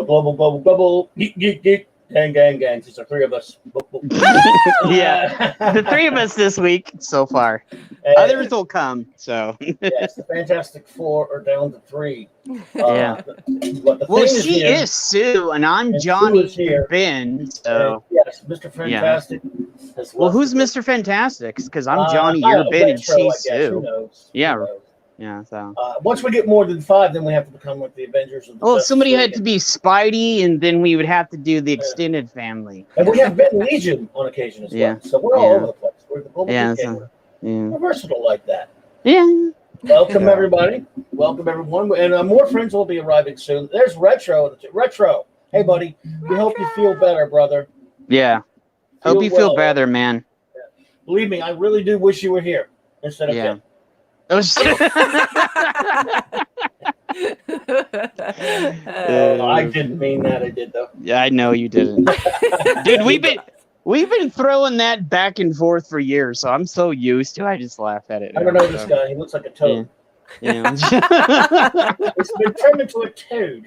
global, geek, geek, geek, gang. It's the three of us. Yeah, the three of us this week so far. Others will come. So yes, the Fantastic Four are down to 3. Yeah. But Well, she is Sue, and I'm Johnny Ben. So yes, Mr. Fantastic. Well, who's Mr. Fantastic? Because I'm Johnny, you're Ben, and she's Sue. Who knows? Yeah. Who knows? Yeah. So once we get more than 5, then we have to become like the Avengers. Well, somebody had to be Spidey, and then we would have to do the extended family. And we have Ben Legion on occasion as well. So we're all over the place. We're the global gamer. We're versatile like that. Yeah. Welcome, everybody. Welcome, everyone. And more friends will be arriving soon. There's Retro. Retro. Hey, buddy. We hope you feel better, brother. Yeah. Hope you feel better, man. Yeah. Believe me, I really do wish you were here instead of him. I didn't mean that. I did, though. Yeah, I know you didn't. Dude, we've been throwing that back and forth for years, so I'm so used to it. I just laugh at it. I don't know this guy. He looks like a toad. Yeah. It's been turned into a toad.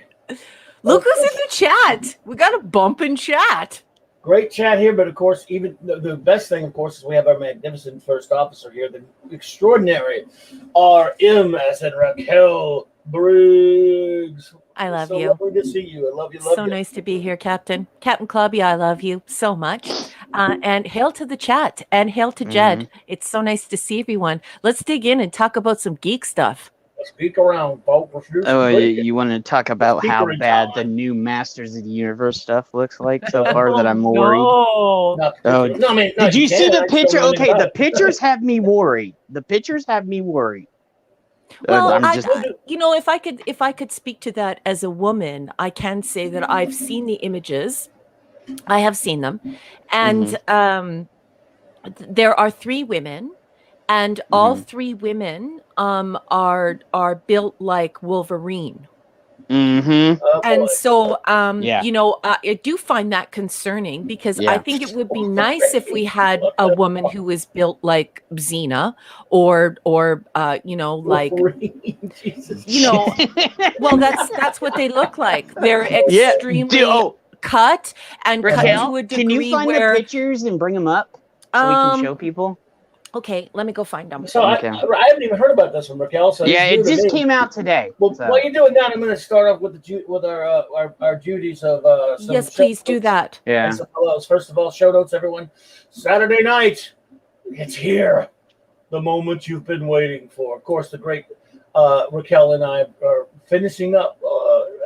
Look who's in the chat. We got a bump in chat. Great chat here, but of course, even the best thing, of course, is we have our magnificent first officer here, the extraordinary RM, as in Raquel Briggs. I love so you. Lovely to see you. I love you. So nice to be here, Captain. Captain Clobby, I love you so much. And hail to the chat and hail to Jed. It's so nice to see everyone. Let's dig in and talk about some geek stuff. Let's geek around, folks. You want to talk about how bad the new Masters of the Universe stuff looks like so far that I'm worried? Did you see the picture? Okay, the pictures have me worried. Well, if I could speak to that as a woman, I can say that I've seen the images. I have seen them, and there are 3 women, and all 3 women are built like Wolverine. And so, I do find that concerning because I think it would be nice if we had a woman who was built like Xena or like, well, that's what they look like. They're extremely cut and cut to a degree. Can you find the pictures and bring them up so we can show people? Okay, let me go find them. So I haven't even heard about this one, Raquel. So yeah, it just came out today. Well, while you're doing that, I'm going to start off with our duties of some yes, please do that. Yeah. First of all, show notes, everyone. Saturday night, it's here. The moment you've been waiting for. Of course, the great Raquel and I are finishing up,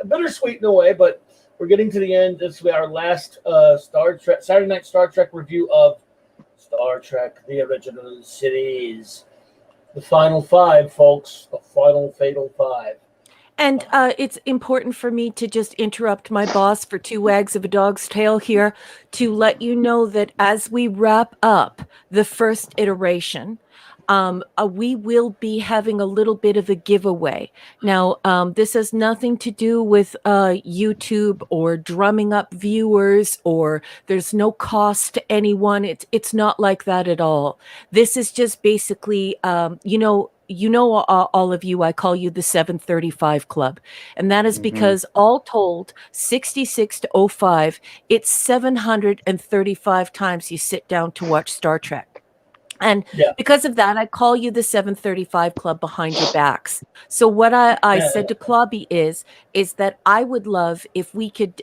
bittersweet in a way, but we're getting to the end. This will be our last Saturday night Star Trek review of Star Trek, the original series. The final 5, folks. The final fatal 5. And it's important for me to just interrupt my boss for 2 wags of a dog's tail here to let you know that as we wrap up the first iteration, we will be having a little bit of a giveaway. Now, this has nothing to do with YouTube or drumming up viewers, or there's no cost to anyone. It's not like that at all. This is just basically, all of you, I call you the 735 Club. And that is because all told, 66 to 05, it's 735 times you sit down to watch Star Trek. And because of that, I call you the 735 Club behind your backs. So what I said to Clobby is that I would love if we could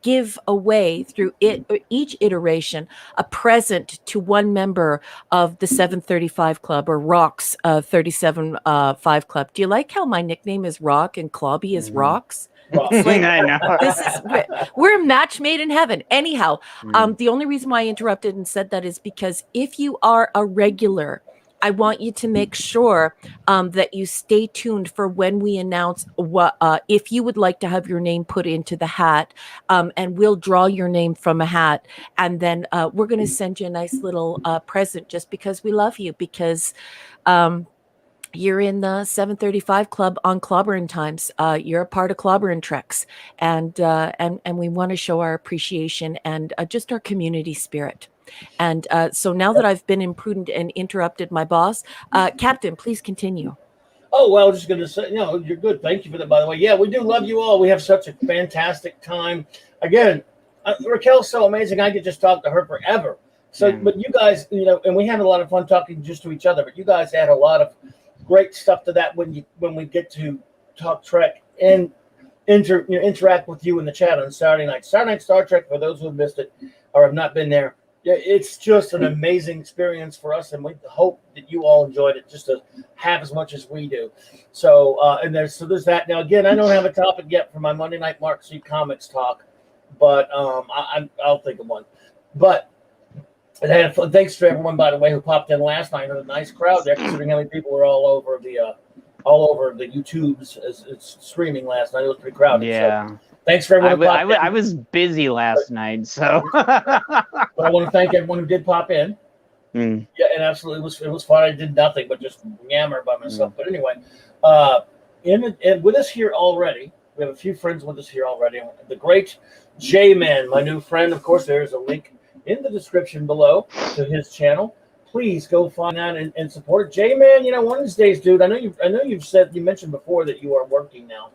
give away through each iteration a present to one member of the 735 Club or Rock's 375 Club. Do you like how my nickname is Rock and Clobby is Rocks? Like, I know. We're a match made in heaven. Anyhow, the only reason why I interrupted and said that is because if you are a regular, I want you to make sure that you stay tuned for when we announce what if you would like to have your name put into the hat, and we'll draw your name from a hat, and then we're going to send you a nice little present just because we love you, because you're in the 735 Club on Clobberin times. You're a part of Clobberin Treks, and we want to show our appreciation and just our community spirit. And so now that I've been imprudent and interrupted my boss, Captain, please continue. Oh, well, I was just going to say, you're good. Thank you for that, by the way. Yeah, we do love you all. We have such a fantastic time. Again, Raquel's so amazing. I could just talk to her forever. So, but you guys, and we had a lot of fun talking just to each other, but you guys add a lot of great stuff to that when we get to talk Trek and interact with you in the chat on Saturday night. Saturday Night Star Trek, for those who have missed it or have not been there, it's just an amazing experience for us, and we hope that you all enjoyed it just to have as much as we do. So, there's that. Now, again, I don't have a topic yet for my Monday Night Mark C Comics talk, but I'll think of one. But thanks to everyone, by the way, who popped in last night. It was a nice crowd there, considering how many people were all over the YouTubes as it's streaming last night. It was pretty crowded. Yeah. So, thanks for everyone. I was busy last night, so. But I want to thank everyone who did pop in. Mm. Yeah, and absolutely, it was fun. I did nothing but just yammer by myself. But anyway, and with us here already, we have a few friends with us here already. The great J-Man, my new friend. Of course, there is a link in the description below to his channel. Please go find that and support it. J-Man, one of these days, dude. I know you mentioned before that you are working now,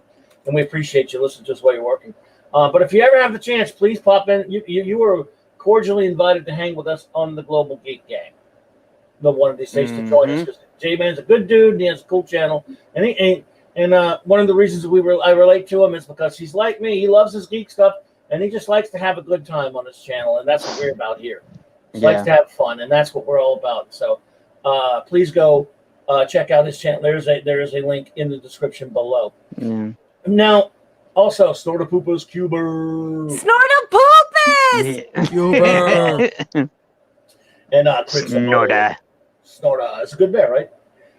and we appreciate you listening to us while you're working. But if you ever have the chance, please pop in. You are cordially invited to hang with us on the Global Geek Gang. One of these days to join us, because J-Man's a good dude and he has a cool channel. And one of the reasons I relate to him is because he's like me. He loves his geek stuff, and he just likes to have a good time on his channel, and that's what we're about here. He likes to have fun, and that's what we're all about. So please go check out his channel. There is a link in the description below. Yeah. Now, also, Snortapoopa's Cuber. Snortapoopas! Cuber. And Snorta. Snorta. It's a good bear, right?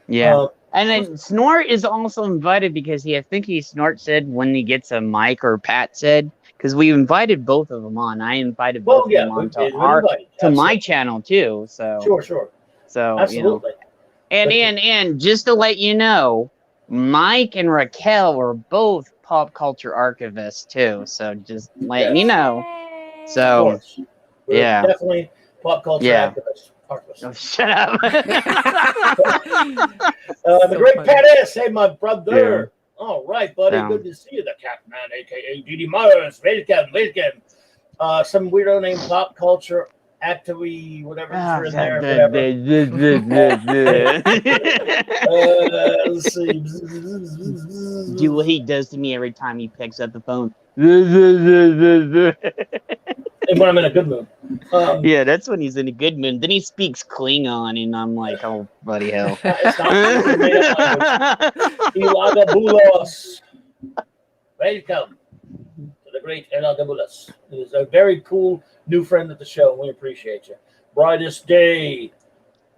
Yeah. And then Snort is also invited because I think Snort said when he gets a mic, or Pat said, because we invited both of them on. I invited both of them on to my channel too. So sure. So absolutely. And just to let you know, Mike and Raquel were both pop culture archivists too. So just letting you know. So we're definitely pop culture activists. Oh, shut up. The great Pat S. Hey, my brother. Yeah. All right, buddy. Yeah. Good to see you, the Catman, a.k.a. D.D. Mars. Welcome. Some weirdo named pop culture activity, whatever. In there, let's see. Do what he does to me every time he picks up the phone. And when I'm in a good mood. Yeah, that's when he's in a good mood. Then he speaks Klingon, and I'm like, oh, bloody hell. It's not Ilagabulos. Welcome to the great Ilagabulos. He is a very cool new friend of the show, and we appreciate you. Brightest day,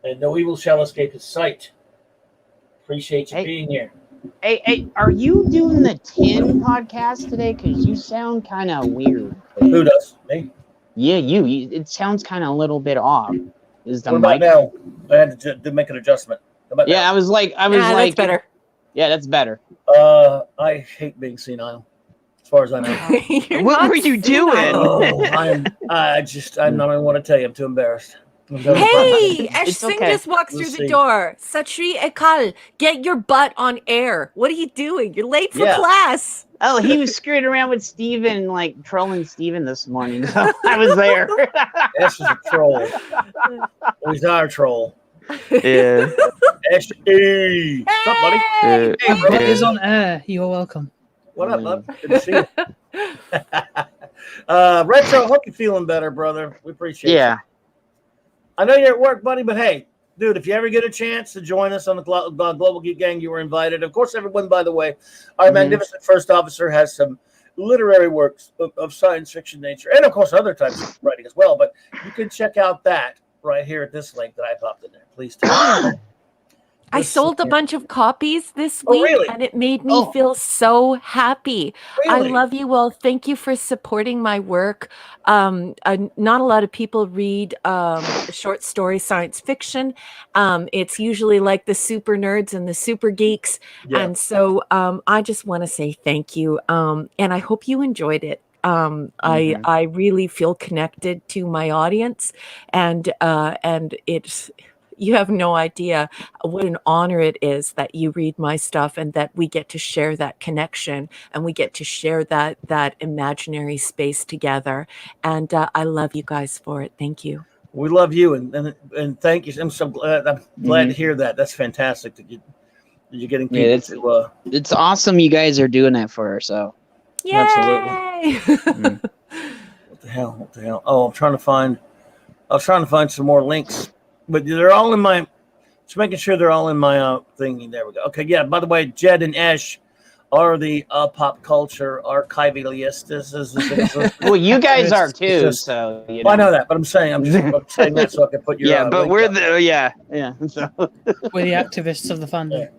and no evil shall escape his sight. Appreciate you being here. Hey, are you doing the 10 podcast today? Because you sound kind of weird. Who does? Me? Yeah, you. It sounds kind of a little bit off. Is the what about mic? Now? I had to make an adjustment. Yeah, now? I was like, that's better. Yeah, that's better. I hate being senile, as far as I know. What were you doing? I'm not even want to tell you. I'm too embarrassed. Hey, Ash Singh just walked through the door. Satri Ekal, get your butt on air. What are you doing? You're late for class. Oh, he was screwing around with Steven, like trolling Steven this morning. So I was there. Ash is a troll. He's our troll. Yeah. Ash, hey. What's up, buddy? Hey, bro. Is on air. You're welcome. What up, bud? Good to see you. Retro, hope you're feeling better, brother. We appreciate you. I know you're at work, buddy, but hey, dude, if you ever get a chance to join us on the Global Geek Gang, you were invited. Of course, everyone, by the way, our magnificent first officer has some literary works of science fiction nature, and of course, other types of writing as well. But you can check out that right here at this link that I popped in there. Please do. I sold a bunch of copies this week, and it made me feel so happy. Really? I love you all. Thank you for supporting my work. Not a lot of people read short story science fiction. It's usually like the super nerds and the super geeks. Yeah. And so I just want to say thank you. And I hope you enjoyed it. I really feel connected to my audience, and You have no idea what an honor it is that you read my stuff and that we get to share that connection and we get to share that imaginary space together. And I love you guys for it. Thank you. We love you and thank you. I'm so glad. I'm glad to hear that. That's fantastic that you're getting people to. It's awesome you guys are doing that for her. So Yay! Absolutely. What the hell? Oh, I was trying to find some more links, but they're all in my. Just making sure they're all in my thingy. There we go. Okay, yeah. By the way, Jed and Ash are the pop culture archivists. Well, you guys are too. So you know. I know that, but I'm saying I'm saying that so I can put your yeah. But we're the So we're the activists of the fandom. Yeah.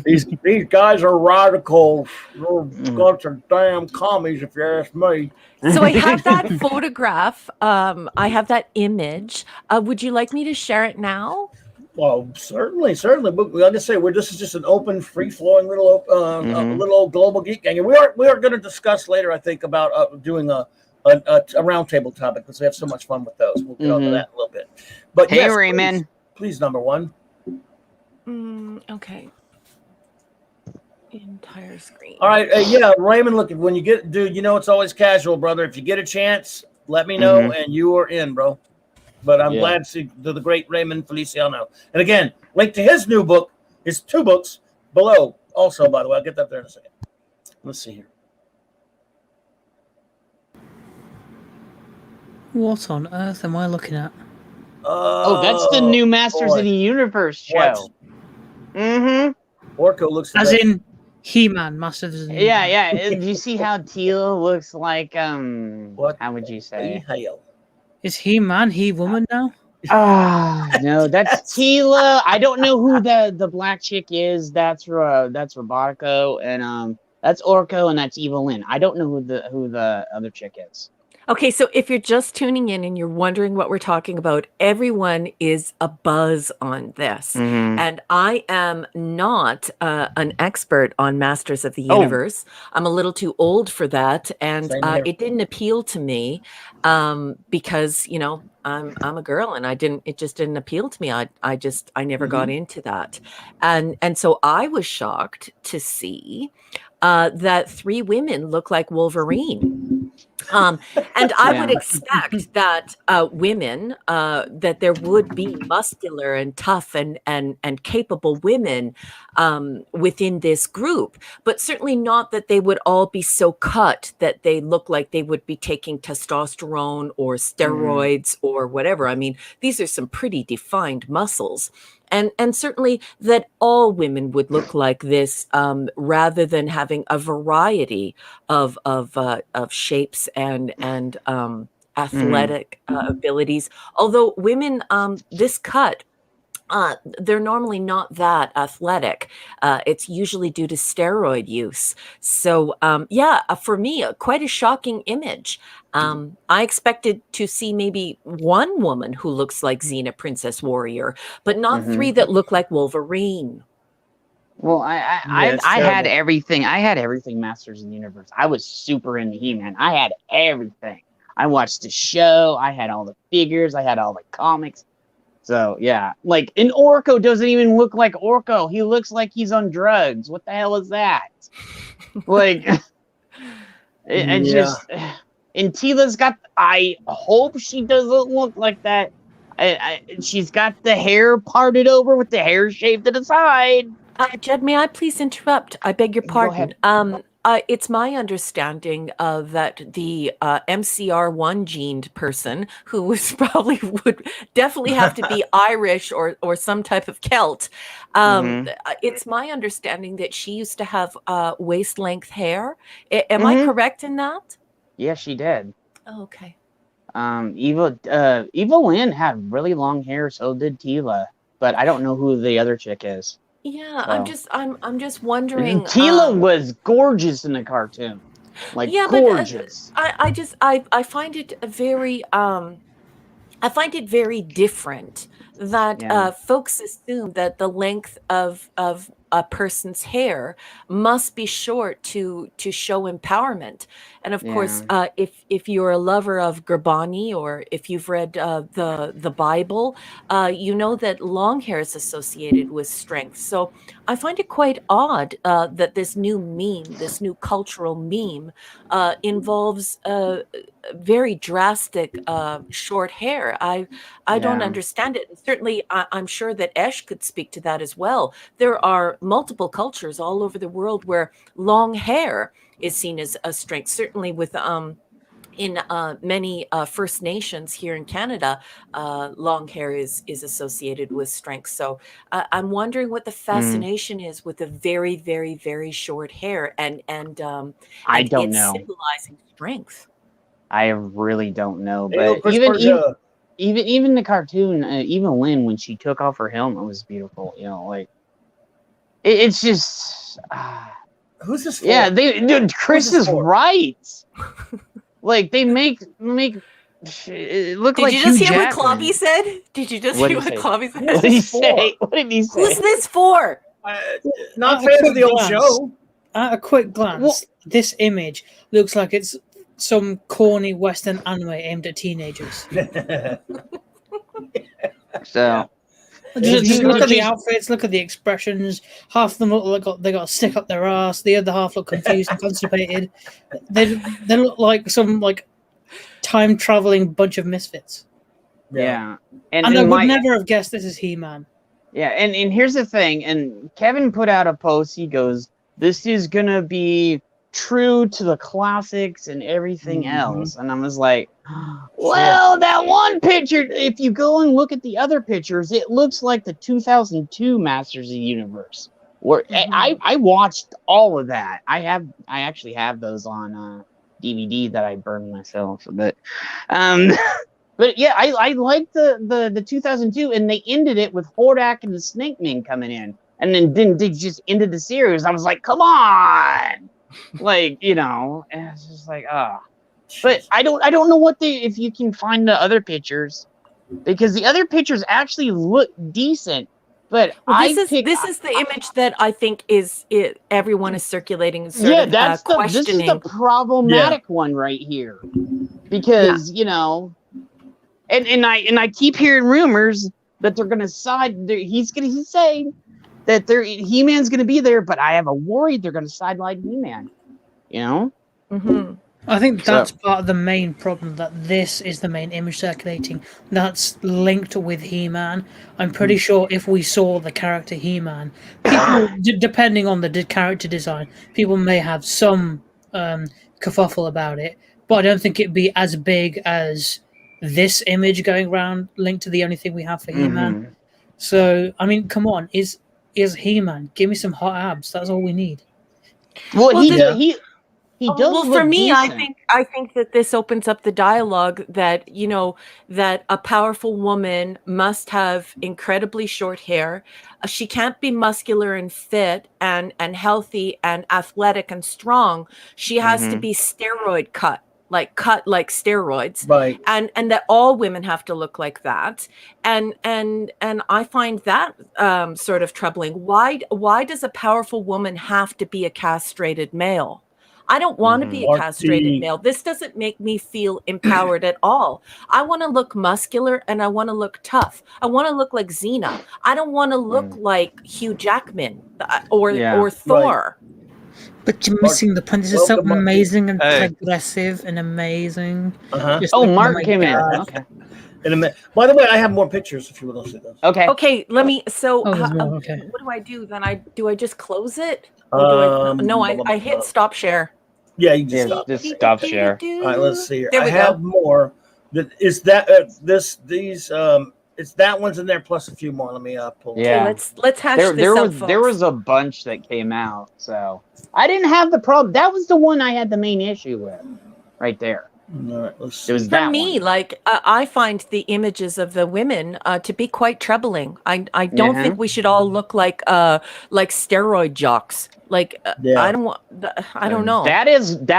these guys are radicals. They're a bunch of damn commies, if you ask me. So I have that photograph. I have that image. Would you like me to share it now? Well, certainly. But like I say, this is just an open, free-flowing little little global geek gang, and we are going to discuss later, I think, about doing a roundtable topic because we have so much fun with those. We'll get onto that in a little bit. But hey, yes, Raymond, please number one. Okay. Entire screen. All right. Yeah, Raymond. Look, when you get, dude, you know it's always casual, brother. If you get a chance, let me know, and you are in, bro. But I'm glad to see the great Raymond Feliciano. And again, link to his new book, his 2 books below. Also, by the way, I'll get that there in a second. Let's see here. What on earth am I looking at? That's the new Masters of the Universe show. What? Orko looks as in He-Man, Masters of the Universe. Yeah. Do you see how Teela looks like? What? How would you say? Is He-Man He-Woman now? No, that's Teela. I don't know who the black chick is. That's Robotico, and that's Orko, and that's Evelyn. I don't know who the other chick is. Okay, so if you're just tuning in and you're wondering what we're talking about, everyone is abuzz on this. And I am not an expert on Masters of the Universe. I'm a little too old for that. And it didn't appeal to me because, you know, I'm a girl and it just didn't appeal to me. I never got into that. And so I was shocked to see that 3 women look like Wolverine. And I would expect that women, that there would be muscular and tough and capable women within this group, but certainly not that they would all be so cut that they look like they would be taking testosterone or steroids or whatever. I mean, these are some pretty defined muscles. And certainly that all women would look like this, rather than having a variety of shapes and athletic abilities. Although women, this cut, they're normally not that athletic. It's usually due to steroid use. So for me, quite a shocking image. I expected to see maybe 1 woman who looks like Xena Princess Warrior, but not 3 that look like Wolverine. Well, I had everything. I had everything Masters of the Universe. I was super into He-Man. I had everything. I watched the show. I had all the figures. I had all the comics. So, yeah. Like, and Orko doesn't even look like Orko. He looks like he's on drugs. What the hell is that? Like, and Teela's got, I hope she doesn't look like that. She's got the hair parted over with the hair shaved to the side. Jed, may I please interrupt? I beg your pardon. It's my understanding that the MCR1 gened person who was probably would definitely have to be Irish or some type of Celt. It's my understanding that she used to have waist length hair. Am I correct in that? Yeah, she did. Oh, okay. Evelyn had really long hair, so did Teela, but I don't know who the other chick is. Yeah, so. I'm just wondering. Teela was gorgeous in the cartoon, like gorgeous. But, I find it very different that folks assume that the length of a person's hair must be short to show empowerment. And of course, if you're a lover of Gurbani, or if you've read the Bible, you know that long hair is associated with strength. So I find it quite odd that this new meme, this new cultural meme, involves very drastic short hair. I don't understand it. And certainly, I'm sure that Esh could speak to that as well. There are multiple cultures all over the world where long hair is seen as a strength. Certainly, with in many First Nations here in Canada, long hair is associated with strength. So I'm wondering what the fascination is with the very, very, very short hair and I don't know, symbolizing strength. I really don't know, but even the cartoon, even Lynn, when she took off her helmet, was beautiful. You know, like it's just who's this for? Yeah, dude, Chris is right. Like they make it look like. Did you just hear Jackman. what Clobby said? Did you just hear what Clobby said? What did he say? What did he say? Who's this for? Not fans of the old show. At a quick glance, this image looks like it's some corny Western anime aimed at teenagers. So just look at the outfits, look at the expressions. Half of them look like they got a stick up their ass. The other half look confused and constipated. They look like some time traveling bunch of misfits. Yeah, and I would never have guessed this is He-Man. Yeah, and here's the thing. And Kevin put out a post. He goes, "This is gonna be true to the classics and everything else." And I was like, well, that one picture, if you go and look at the other pictures, it looks like the 2002 Masters of the Universe. Where I watched all of that. I actually have those on DVD that I burned myself. But but yeah, I like the 2002, and they ended it with Hordak and the Snake Man coming in, and then they just ended the series. I was like, come on. Like, you know, and it's just like, but I don't know if you can find the other pictures, because the other pictures actually look decent. But this is the image that I think everyone is circulating. This is the problematic one right here, because you know, and I keep hearing rumors that they're gonna he's saying that He-Man's going to be there, but I have a worry they're going to sideline He-Man. You know? Mm-hmm. I think that's part of the main problem, that this is the main image circulating that's linked with He-Man. I'm pretty sure if we saw the character He-Man, people, depending on the character design, people may have some kerfuffle about it, but I don't think it'd be as big as this image going around linked to the only thing we have for He-Man. So, I mean, come on, is He-Man. Give me some hot abs. That's all we need. Well, he does. Well, for me, decent. I think that this opens up the dialogue that, you know, that a powerful woman must have incredibly short hair. She can't be muscular and fit and healthy and athletic and strong. She has to be steroid cut like steroids, right? And that all women have to look like that, and I find that sort of troubling. Why does a powerful woman have to be a castrated male? I don't want to be a castrated male. This doesn't make me feel empowered at all. I want to look muscular and I want to look tough. I want to look like Xena. I don't want to look like Hugh Jackman or Thor. Right. But you're missing the point. This is so amazing and progressive and amazing. Mark came in. Okay. In a minute. By the way, I have more pictures if you would like to see those. Okay. Let me. So, okay. What do I do then? Do I just close it? I hit stop share. Yeah, you just stop share. All right, let's see here. There we go. Have more. Is that these? It's that one's in there plus a few more. Let me pull. Yeah, okay, let's hash this out, folks. There was a bunch that came out, so I didn't have the problem. That was the one I had the main issue with, right there. All right, let's see. It was for me, like I find the images of the women to be quite troubling. I don't think we should all look like steroid jocks. Like I don't know. That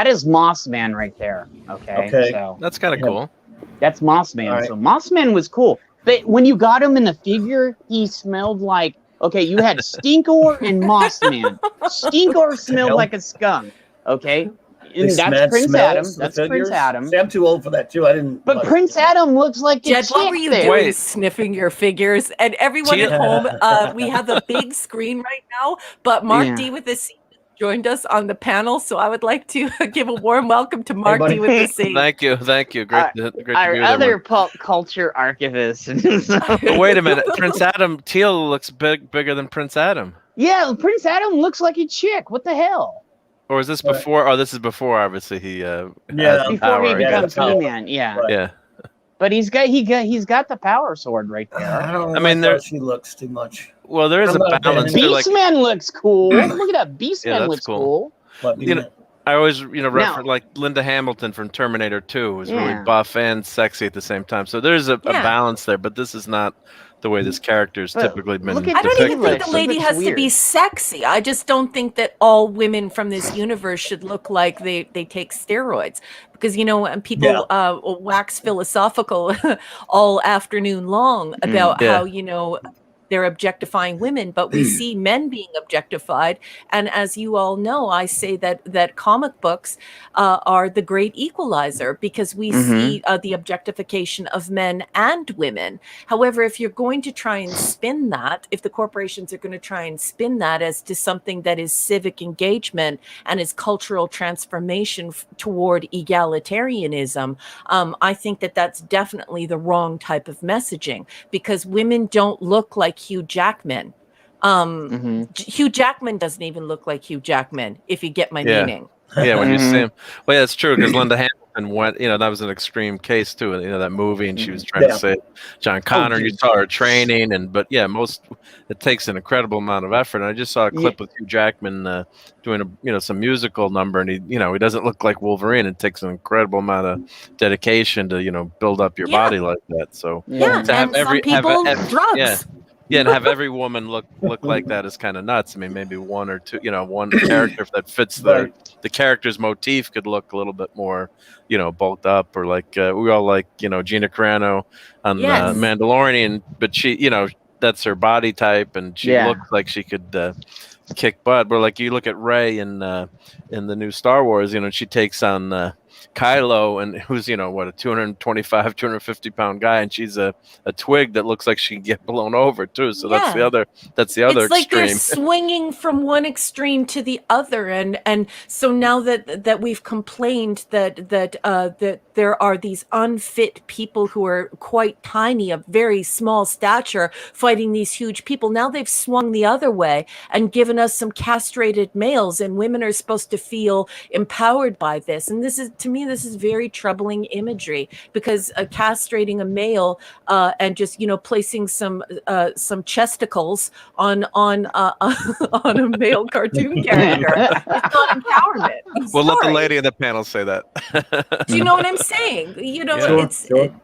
is Moss Man right there. Okay. So that's kind of cool. That's Moss Man. Right. So Moss Man was cool. But when you got him in the figure, he smelled like, okay, you had Stinkor and Mossman. Stinkor smelled like a skunk, okay? And that's Prince Adam. That's Prince Adam. See, I'm too old for that too. I didn't. But Prince Adam looks like a Jed, chick what were you there. doing sniffing your figures? And everyone at home, we have a big screen right now, but Mark D with the C joined us on the panel, so I would like to give a warm welcome to Mark D with the C. Thank you. Great to be Our with other everyone. pop culture archivist. But wait a minute, Prince Adam Teal looks bigger than Prince Adam. Yeah, Prince Adam looks like a chick. What the hell? Or is this before? Oh, this is before. Obviously, he before he becomes He-Man. Yeah, yeah. But he's got the power sword right there. I mean, she looks too much. Well, there is a balance. Beastman looks cool. Look at that. Beastman looks cool. You know, I always reference like Linda Hamilton from Terminator 2 was really buff and sexy at the same time. So there's a balance there, but this is not the way this character is typically been depicted. I don't even think the lady has to be sexy. I just don't think that all women from this universe should look like they take steroids. Because, people wax philosophical all afternoon long about how, they're objectifying women, but we see men being objectified. And as you all know, I say that comic books are the great equalizer because we see the objectification of men and women. However, if you're going to try and spin that, if the corporations are going to try and spin that as to something that is civic engagement and is cultural transformation toward egalitarianism, I think that that's definitely the wrong type of messaging because women don't look like Hugh Jackman. Hugh Jackman doesn't even look like Hugh Jackman, if you get my meaning. Yeah, when you see him. Well, yeah, it's true because Linda Hamilton went. That was an extreme case too. That movie, and she was trying to save John Connor. You saw her training, it takes an incredible amount of effort. And I just saw a clip with Hugh Jackman doing some musical number, and he doesn't look like Wolverine. It takes an incredible amount of dedication to build up your body like that. So to have drugs. Yeah, and have every woman look like that is kind of nuts. I mean, maybe one or two, one character that fits the character's motif could look a little bit more, bulked up, or like we all like, Gina Carano on Mandalorian, but she, that's her body type, and she looks like she could kick butt. But like you look at Rey in the new Star Wars, she takes on Kylo, and who's a 225, 250 pound guy, and she's a twig that looks like she can get blown over too. So that's the other it's extreme. Like they're swinging from one extreme to the other, and so now that we've complained that there are these unfit people who are quite tiny, of very small stature, fighting these huge people. Now they've swung the other way and given us some castrated males, and women are supposed to feel empowered by this. And this is, to me, this is very troubling imagery because castrating a male and just placing some chesticles on a male cartoon character is not empowerment. We'll let the lady in the panel say that. Do you know what I'm saying?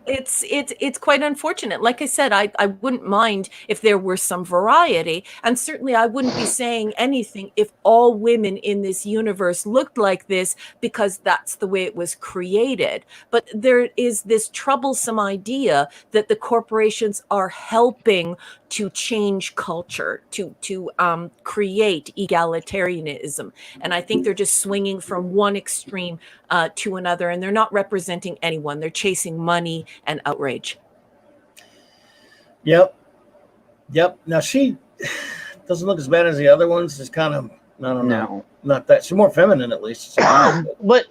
It's quite unfortunate. Like I said, I wouldn't mind if there were some variety, and certainly I wouldn't be saying anything if all women in this universe looked like this because that's the way it was created. But there is this troublesome idea that the corporations are helping to change culture, to create egalitarianism. And I think they're just swinging from one extreme to another, and they're not representing anyone. They're chasing money and outrage. Yep. Now she doesn't look as bad as the other ones. It's kind of, I don't know. Not that. She's more feminine, at least. But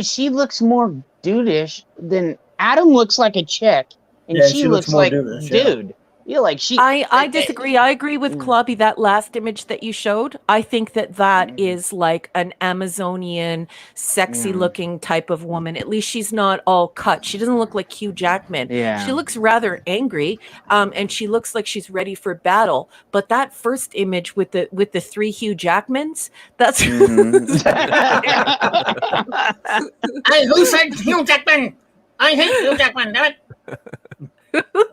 she looks more dudish than Adam looks like a chick, and she looks like dudish, dude. Yeah, like she. I disagree. I agree with Clobby. That last image that you showed, I think that is like an Amazonian, sexy-looking type of woman. At least she's not all cut. She doesn't look like Hugh Jackman. Yeah. She looks rather angry, and she looks like she's ready for battle. But that first image with the three Hugh Jackmans, that's. Hey, who said Hugh Jackman? I hate Hugh Jackman. Damn it.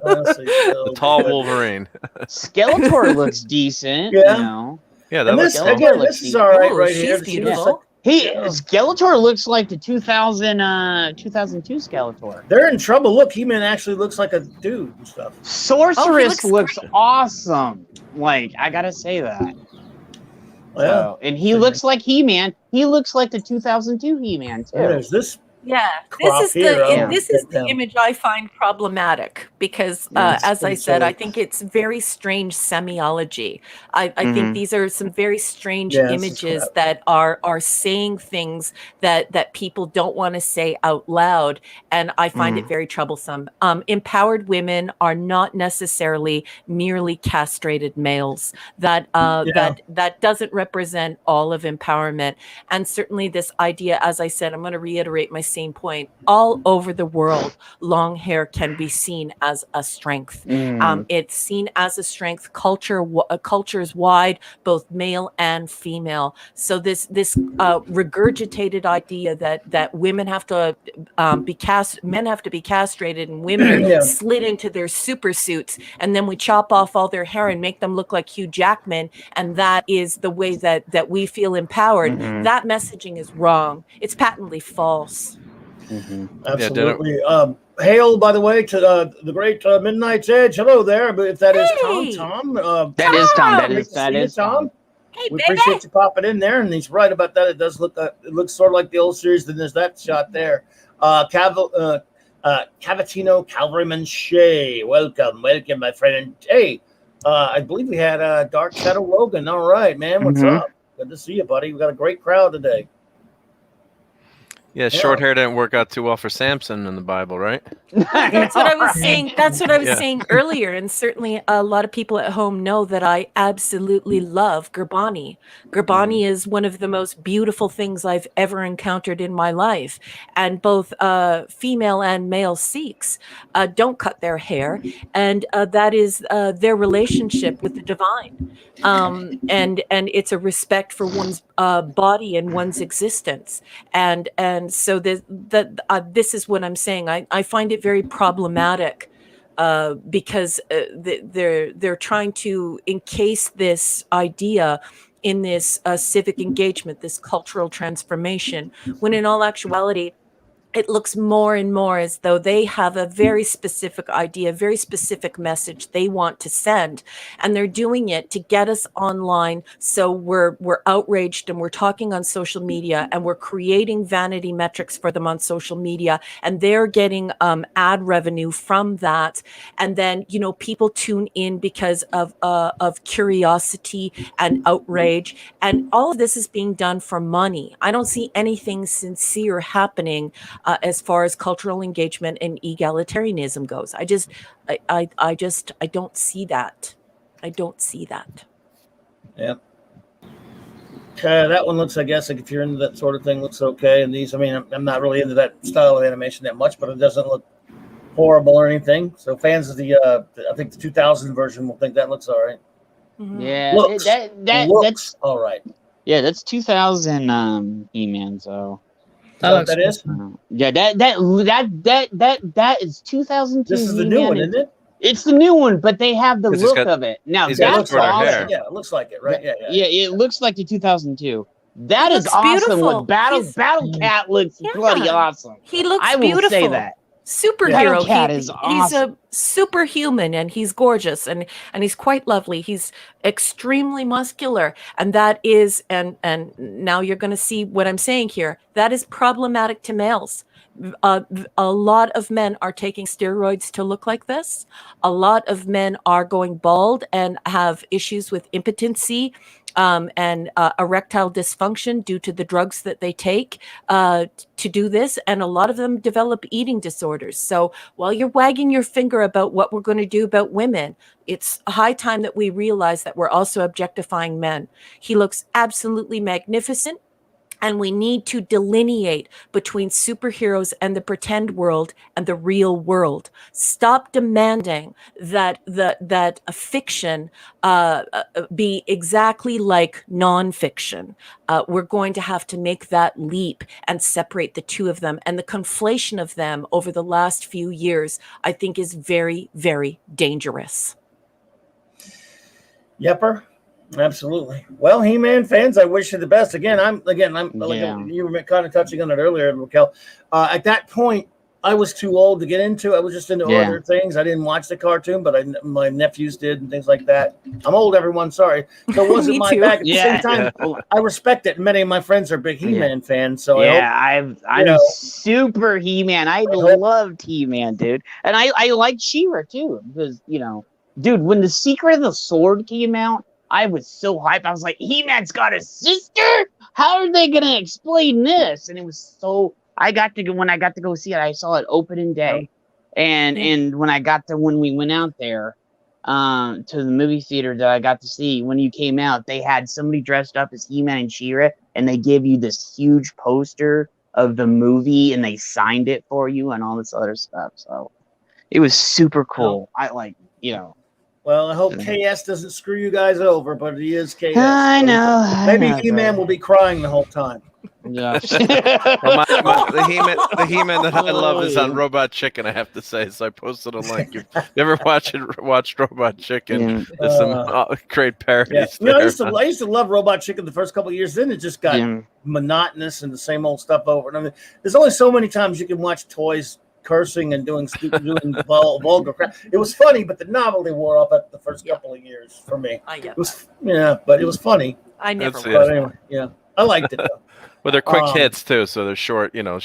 Honestly, the tall Wolverine. Skeletor looks decent. Yeah, yeah. That this is all right, right here. Skeletor looks like the 2002 Skeletor. They're in trouble. Look, He-Man actually looks like a dude and stuff. Sorceress looks awesome. Like, I gotta say that. So, and he looks like He-Man. He looks like the 2002 He-Man too. There's this. Yeah, this is the image I find problematic because, as I said, I think it's very strange semiology. I think these are some very strange images that are saying things that people don't want to say out loud, and I find it very troublesome. Empowered women are not necessarily merely castrated males. That doesn't represent all of empowerment, and certainly this idea, as I said, I'm going to reiterate my same point. All over the world, long hair can be seen as a strength. It's seen as a strength. Cultures wide, both male and female. So this regurgitated idea that women have to men have to be castrated, and women are slid into their super suits, and then we chop off all their hair and make them look like Hugh Jackman, and that is the way that we feel empowered. That messaging is wrong. It's patently false. Absolutely. Hail, by the way, to the great Midnight's Edge. Hello there. But if that is Tom, that is Tom. That is Tom. Hey, we appreciate you popping in there, and he's right about that. It does look. It looks sort of like the old series. Then there's that shot there. Cavatino Calvaryman Shea. Welcome, my friend. Hey, I believe we had Dark Shadow Logan. All right, man. What's up? Good to see you, buddy. We got a great crowd today. Yeah, short hair didn't work out too well for Samson in the Bible, right? That's what I was saying. That's what I was saying earlier, and certainly a lot of people at home know that I absolutely love Gurbani. Gurbani is one of the most beautiful things I've ever encountered in my life, and both female and male Sikhs don't cut their hair, and that is their relationship with the divine, and it's a respect for one's body and one's existence, and so this is what I'm saying. I find it very problematic because they're trying to encase this idea in this civic engagement, this cultural transformation, when in all actuality, it looks more and more as though they have a very specific idea, very specific message they want to send. And they're doing it to get us online. So we're outraged, and we're talking on social media, and we're creating vanity metrics for them on social media. And they're getting ad revenue from that. And then, people tune in because of curiosity and outrage. And all of this is being done for money. I don't see anything sincere happening as far as cultural engagement and egalitarianism goes. I don't see that. I don't see that. Yep. That one looks, I guess, like if you're into that sort of thing, looks okay. And these, I mean, I'm not really into that style of animation that much, but it doesn't look horrible or anything. So fans of the, I think the 2000 version will think that looks all right. Yeah, looks that's all right. Yeah, that's 2000 He-Man. So. That is? Yeah, that is 2002. This is the new one, isn't it? It's the new one, but they have the look of it. Now that's awesome. Yeah, it looks like it, right? Yeah, it looks like the 202002. That is awesome. With Battle Cat looks bloody awesome. He looks beautiful. I will say that. Superhero. Cat is awesome. He's a superhuman, and he's gorgeous, and he's quite lovely. He's extremely muscular, and that is, and now you're going to see what I'm saying here. That is problematic to males. A lot of men are taking steroids to look like this. A lot of men are going bald and have issues with impotency and erectile dysfunction due to the drugs that they take to do this. And a lot of them develop eating disorders. So while you're wagging your finger about what we're going to do about women, it's high time that we realize that we're also objectifying men. He looks absolutely magnificent. And we need to delineate between superheroes and the pretend world and the real world. Stop demanding that a fiction be exactly like nonfiction. We're going to have to make that leap and separate the two of them. And the conflation of them over the last few years, I think, is very, very dangerous. Yepper. Absolutely. Well, He-Man fans, I wish you the best. I'm like you were kind of touching on it earlier, Raquel. At that point, I was too old to get into. I was just into other things. I didn't watch the cartoon, but my nephews did and things like that. I'm old, everyone. Sorry. So it wasn't my bag. At the same time, I respect it. Many of my friends are big He-Man fans. So I'm super He-Man. I loved He-Man, dude, and I liked She-Ra too because dude, when the Secret of the Sword came out, I was so hyped. I was like, He-Man's got a sister? How are they gonna explain this? And it was so. When I got to go see it, I saw it opening day, and when we went out there, to the movie theater that I got to see when you came out, they had somebody dressed up as He-Man and She-Ra, and they gave you this huge poster of the movie, and they signed it for you and all this other stuff. So it was super cool. Well, I hope KS doesn't screw you guys over, but he is KS. I know. Maybe He-Man will be crying the whole time. Yeah. The He-Man that I love is on Robot Chicken, I have to say. So I posted a link. You ever watched Robot Chicken? There's some great parodies. I used to love Robot Chicken the first couple of years. Then it just got monotonous and the same old stuff over and over. There's only so many times you can watch toys cursing and doing vulgar crap. It was funny, but the novelty wore off after the first couple of years for me. It was but it was funny. I never. But anyway, I liked it though. Well, they're quick hits too, so they're short. They don't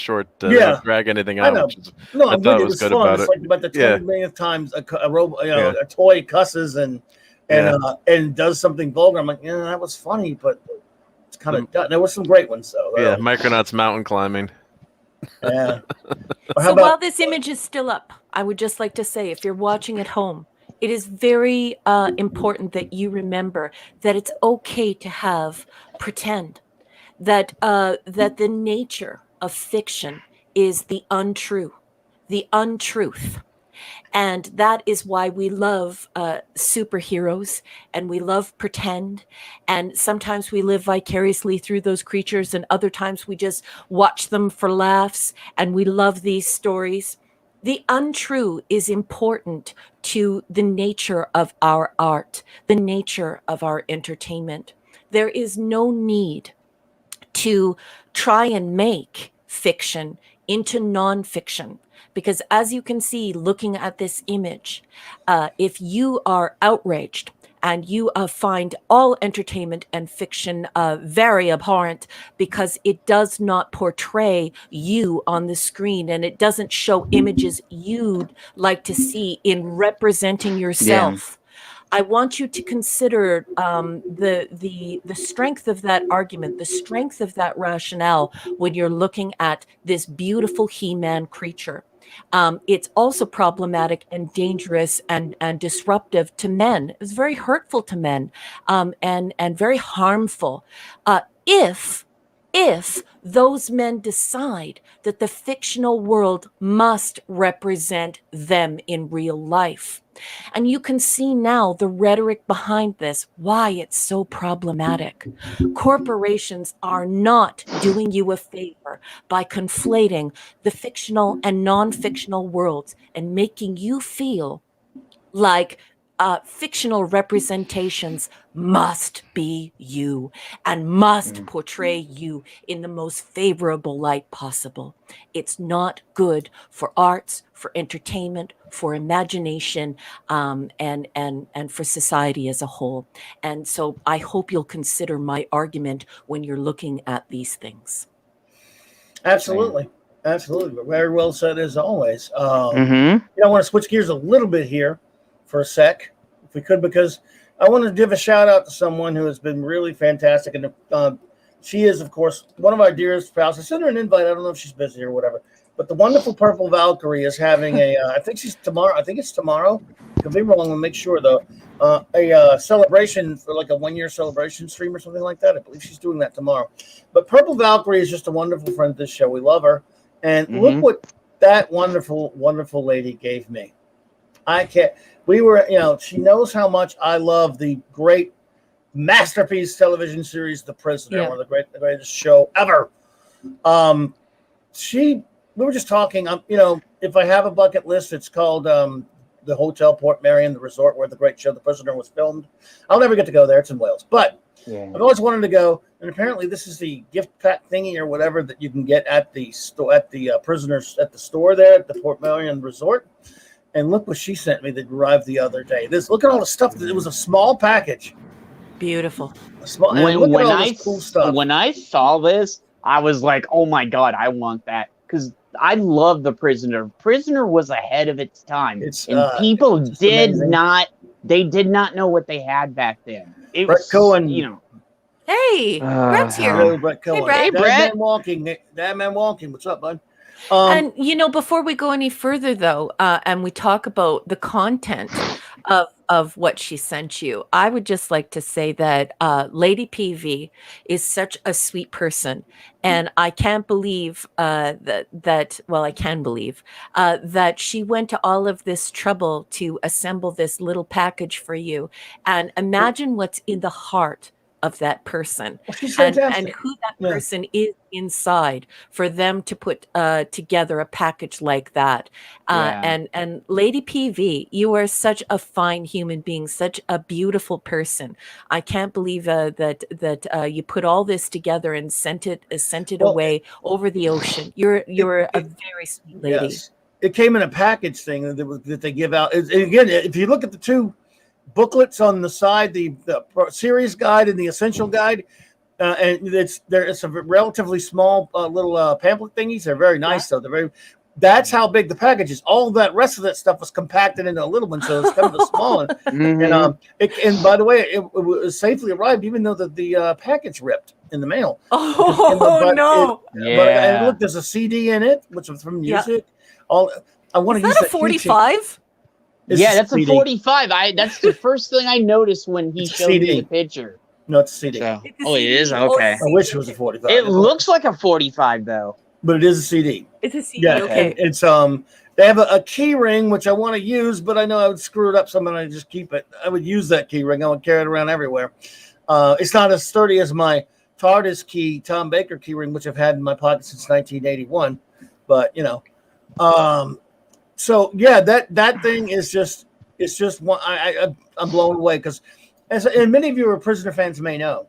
drag anything out. I thought it was good fun. It's like about the 20 millionth times a toy cusses and does something vulgar. I'm like, that was funny, but it's kind of done. There were some great ones though. Micronauts mountain climbing. Yeah. So while this image is still up, I would just like to say, if you're watching at home, it is very important that you remember that it's okay to have pretend. That the nature of fiction is the untruth, and that is why we love superheroes and we love pretend, and sometimes we live vicariously through those creatures, and other times we just watch them for laughs, and we love these stories. The untrue is important to the nature of our art, the nature of our entertainment. There is no need to try and make fiction into nonfiction. Because as you can see, looking at this image, if you are outraged and you find all entertainment and fiction very abhorrent because it does not portray you on the screen and it doesn't show images you'd like to see in representing yourself, I want you to consider the strength of that argument, the strength of that rationale when you're looking at this beautiful He-Man creature. It's also problematic and dangerous and disruptive to men. It's very hurtful to men and very harmful. If those men decide that the fictional world must represent them in real life. And you can see now the rhetoric behind this, why it's so problematic. Corporations are not doing you a favor by conflating the fictional and non-fictional worlds and making you feel like fictional representations must be you and must portray you in the most favorable light possible. It's not good for arts, for entertainment, for imagination, and for society as a whole. And so I hope you'll consider my argument when you're looking at these things. Absolutely. Absolutely. Very well said as always. I want to switch gears a little bit here for a sec, if we could, because I want to give a shout out to someone who has been really fantastic. And she is, of course, one of our dearest pals. I sent her an invite. I don't know if she's busy or whatever. But the wonderful Purple Valkyrie is having I think it's tomorrow. Could be wrong. We'll make sure, though. A celebration for like a 1-year celebration stream or something like that. I believe she's doing that tomorrow. But Purple Valkyrie is just a wonderful friend of this show. We love her. And look what that wonderful, wonderful lady gave me. I can't. We were, she knows how much I love the great masterpiece television series, The Prisoner, one of the greatest show ever. We were just talking. If I have a bucket list, it's called the Hotel Port Marion, the resort where the great show The Prisoner was filmed. I'll never get to go there. It's in Wales, but I've always wanted to go. And apparently, this is the gift pack thingy or whatever that you can get at the store at the prisoners at the store there at the Port Marion Resort. And look what she sent me that arrived the other day. Look at all the stuff. It was a small package. Beautiful. When I saw this, I was like, "Oh my god, I want that!" Because I love The Prisoner. Prisoner was ahead of its time, and people did not know what they had back then. It Brett was, Cohen, Hey, Brett's here. Hello, Brett Cohen. Hey, Brett. That man walking. What's up, bud? And before we go any further, though, and we talk about the content of what she sent you, I would just like to say that Lady PV is such a sweet person, and I can't believe I can believe that she went to all of this trouble to assemble this little package for you, and imagine what's in the heart of that person, and who that person is inside for them to put together a package like that. And Lady PV, you are such a fine human being, such a beautiful person. I can't believe that you put all this together and sent it away over the ocean. You're a very sweet lady. Yes. It came in a package thing that they give out. Again, if you look at the two booklets on the side, the series guide and the essential guide, and it's a relatively small little pamphlet thingies. They're very nice though. That's how big the package is. All that rest of that stuff was compacted into a little one, so it's kind of a small one. And by the way, it was safely arrived, even though the package ripped in the mail. No! And look, there's a CD in it, which was from music. I want to use that a 45. That's a 45. That's the first thing I noticed when he showed me the picture. No, it's a CD. It is? Okay. I wish it was a 45. It looks like a 45 though. But it is a CD. It's a CD. Yeah, okay. It's they have a key ring which I want to use, but I know I would screw it up some and I just keep it. I would use that key ring. I would carry it around everywhere. It's not as sturdy as my TARDIS key, Tom Baker key ring, which I've had in my pocket since 1981. But so yeah, that thing is just one. I'm blown away because, and many of you are Prisoner fans may know,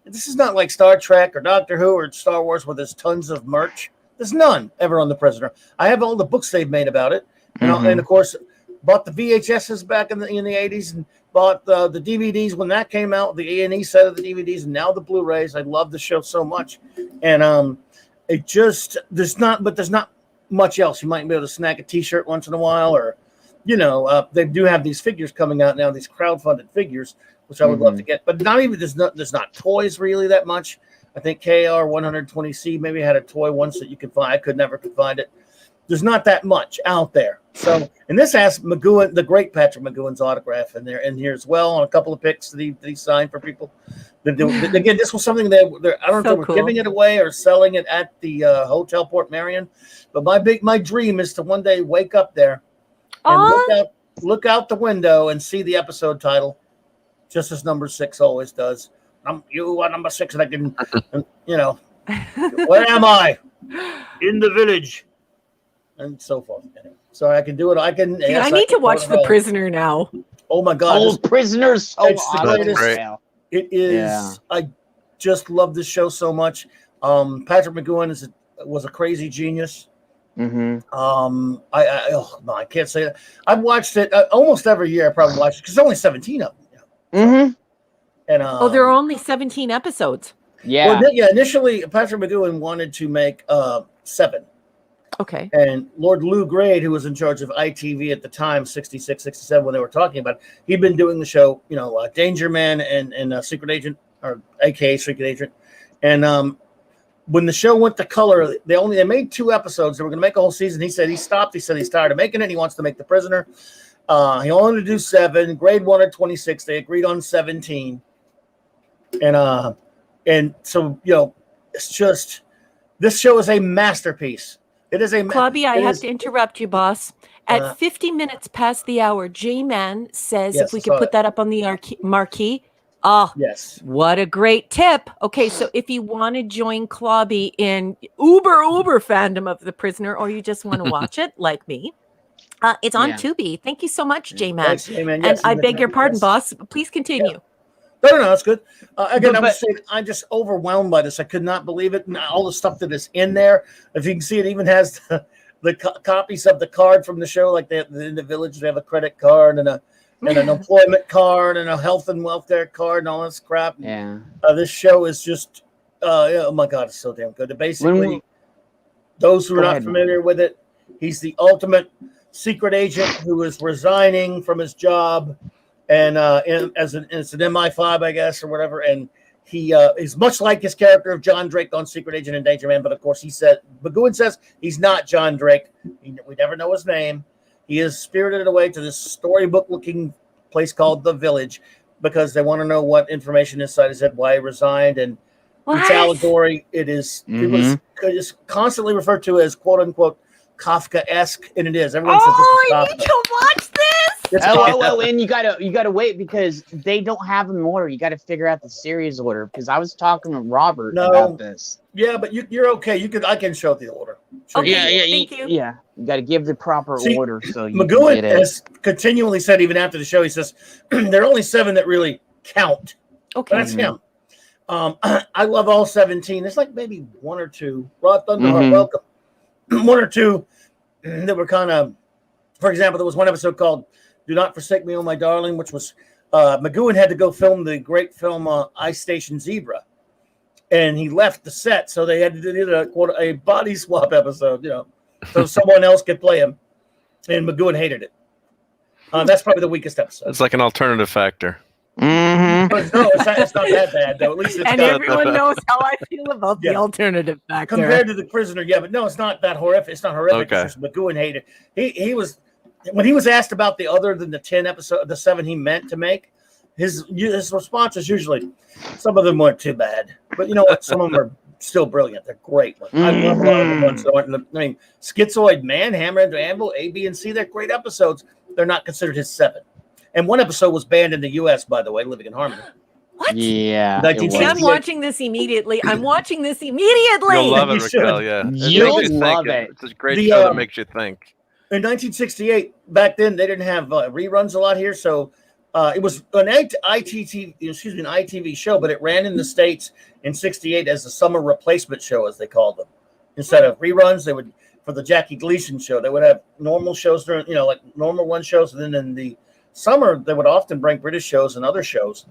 this is not like Star Trek or Doctor Who or Star Wars where there's tons of merch. There's none ever on The Prisoner. I have all the books they've made about it, and of course bought the VHSs back in the 80s and bought the DVDs when that came out, the A&E set of the DVDs, and now the Blu-rays. I love the show so much, and there's not much else. You might be able to snag a T-shirt once in a while, or they do have these figures coming out now, these crowdfunded figures, which I would love to get. But not even there's not toys really that much. I think KR 120C maybe had a toy once that you could find. I never could find it. There's not that much out there. So, and this has McGowan, the great Patrick McGowan's autograph in here as well, on a couple of pics that he signed for people. Again, this was something I don't know if they were giving it away or selling it at the Hotel Port Marion. But my dream is to one day wake up there and look out the window and see the episode title, just as number 6 always does. You are number 6, and I can, where am I? In the village, and so forth. So I can do it. I can. Dude, I need to watch The Prisoner now. Oh my God, Prisoner's so awesome. It is. Yeah. I just love this show so much. Patrick McGowan was a crazy genius. I can't say that. I've watched it almost every year. I probably watched it because there's only 17 of them. And there are only 17 episodes. Yeah. Well, initially, Patrick McGowan wanted to make 7. Okay. And Lord Lou Grade, who was in charge of ITV at the time, 66, 67, when they were talking about it, he'd been doing the show, Danger Man and Secret Agent, or AKA Secret Agent. And when the show went to color, they made 2 episodes. They were going to make a whole season. He said he stopped. He said he's tired of making it. He wants to make The Prisoner. He wanted to do 7. Grade wanted 26. They agreed on 17. And so, it's just, this show is a masterpiece. It is a Clobby, I have to interrupt you, boss. At 50 minutes past the hour, J-Man says if we could put that up on the marquee. Oh, yes. What a great tip. Okay, so if you want to join Clobby in uber fandom of The Prisoner, or you just want to watch it like me, It's on Yeah. Tubi. Thank you so much, J-Man. Thanks, J-Man. And Yes, I he's beg your pardon, yes. boss. Please continue. No, that's good. Again, But- I'm just overwhelmed by this. I could not believe it. And all the stuff that is in there. If you can see, it even has the copies of the card from the show. Like in the village, they have a credit card and an employment card and a health and welfare card and all this crap. Yeah. This show is just, oh my God, it's so damn good. Basically, those who are not familiar with it, he's the ultimate secret agent who is resigning from his job, and it's an MI5, I guess, or whatever. And he is much like his character of John Drake on Secret Agent and Danger Man, but of course Magooin says he's not John Drake. We never know his name. He is spirited away to this storybook-looking place called The Village because they want to know what information inside his head, why he resigned, and it's allegory. It is it's constantly referred to as quote unquote Kafka-esque, and it is. Everyone says I need to watch this. Oh, and you gotta wait because they don't have an order. You gotta figure out the series order because I was talking with Robert about this. Yeah, but you're okay. I can show the order. Okay, Thank you. Yeah, you gotta give the proper order so you Magooin can get it. has continually said, even after the show, he says there are only 7 that really count. Okay, That's him. I love all 17. There's like maybe 1 or 2. Rod Thunderheart, welcome. 1 or 2 that were kind of, for example, there was one episode called "Do Not Forsake Me, Oh My Darling," which was Magooin had to go film the great film Ice Station Zebra, and he left the set, so they had to do a body swap episode, so someone else could play him, and Magooin hated it. That's probably the weakest episode. It's like an alternative factor. But no, it's not that bad though. At least it's and everyone knows how I feel about the alternative factor compared to The Prisoner. Yeah, but no, it's not that horrific. It's not horrific. Okay. It's just Magooin hated it. He was, when he was asked about the other than the 10 episode, the 7 he meant to make, his response is usually, some of them weren't too bad, but you know what? Some of them are still brilliant. They're great. I love a lot of the ones that aren't. I mean, Schizoid Man, Hammer and Anvil, A, B, and C. They're great episodes. They're not considered his 7. And one episode was banned in the U.S., by the way, Living in Harmony. What? Yeah. I'm watching this immediately. I'm watching this immediately. You'll love it, Raquel. Yeah. You'll love it. It's a great show that makes you think. In 1968, back then, they didn't have reruns a lot here. So it was an ITV show, but it ran in the States in 68 as a summer replacement show, as they called them. Instead of reruns, they would, for the Jackie Gleason show, they would have normal shows during, like normal one shows. And then in the summer, they would often bring British shows and other shows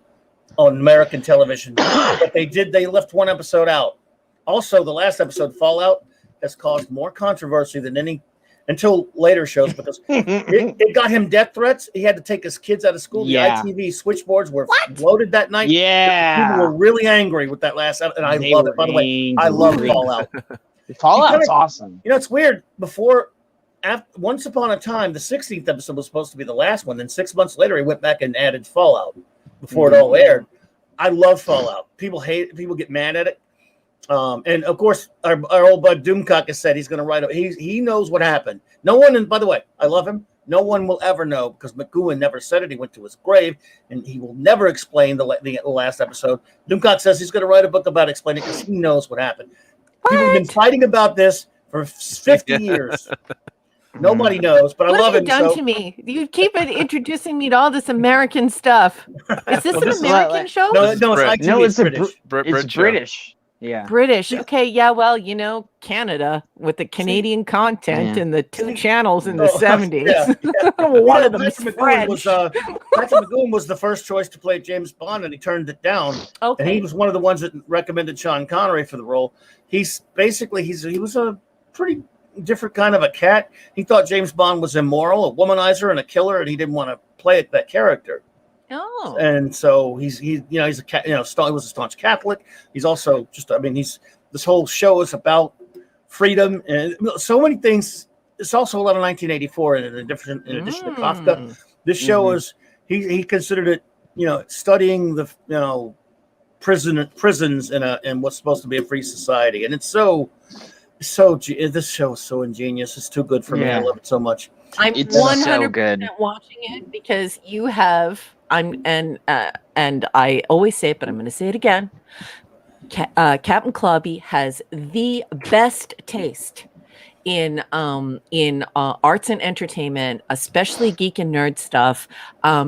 on American television. But they left one episode out. Also, the last episode, Fallout, has caused more controversy than any until later shows because it got him death threats. He had to take his kids out of school. The ITV switchboards were loaded that night. Yeah. People were really angry with that last episode, and I love it. By the way, I love Fallout. Fallout's awesome. It's weird. Once upon a time, the 16th episode was supposed to be the last one. Then 6 months later, he went back and added Fallout before it all aired. I love Fallout. People hate it. People get mad at it. And of course, our old bud Doomcock has said he's going to write. He knows what happened. No one, and by the way, I love him. No one will ever know because Magooin never said it. He went to his grave, and he will never explain the last episode. Doomcock says he's going to write a book about explaining because he knows what happened. People have been fighting about this for 50 years. Nobody knows, but I love him. What have you done to me? You keep introducing me to all this American stuff. Is this an American show? No, it's British. It's British. Yeah. British. Okay. Yeah. Well, Canada with the Canadian content and the 2 channels in the 70s. One of them is French. Patrick Magooin was the first choice to play James Bond, and he turned it down. Okay. And he was one of the ones that recommended Sean Connery for the role. He was a pretty different kind of a cat. He thought James Bond was immoral, a womanizer, and a killer, and he didn't want to play that character. Oh, and so he's a he was a staunch Catholic. He's also this whole show is about freedom and so many things. It's also a lot of 1984 in addition to Kafka. This show is he considered it studying the prisons in what's supposed to be a free society, and it's this show is so ingenious. It's too good for me. I love it so much. I'm 100% watching it because you have. And I always say it, but I'm going to say it again. Captain Clobby has the best taste in arts and entertainment, especially geek and nerd stuff.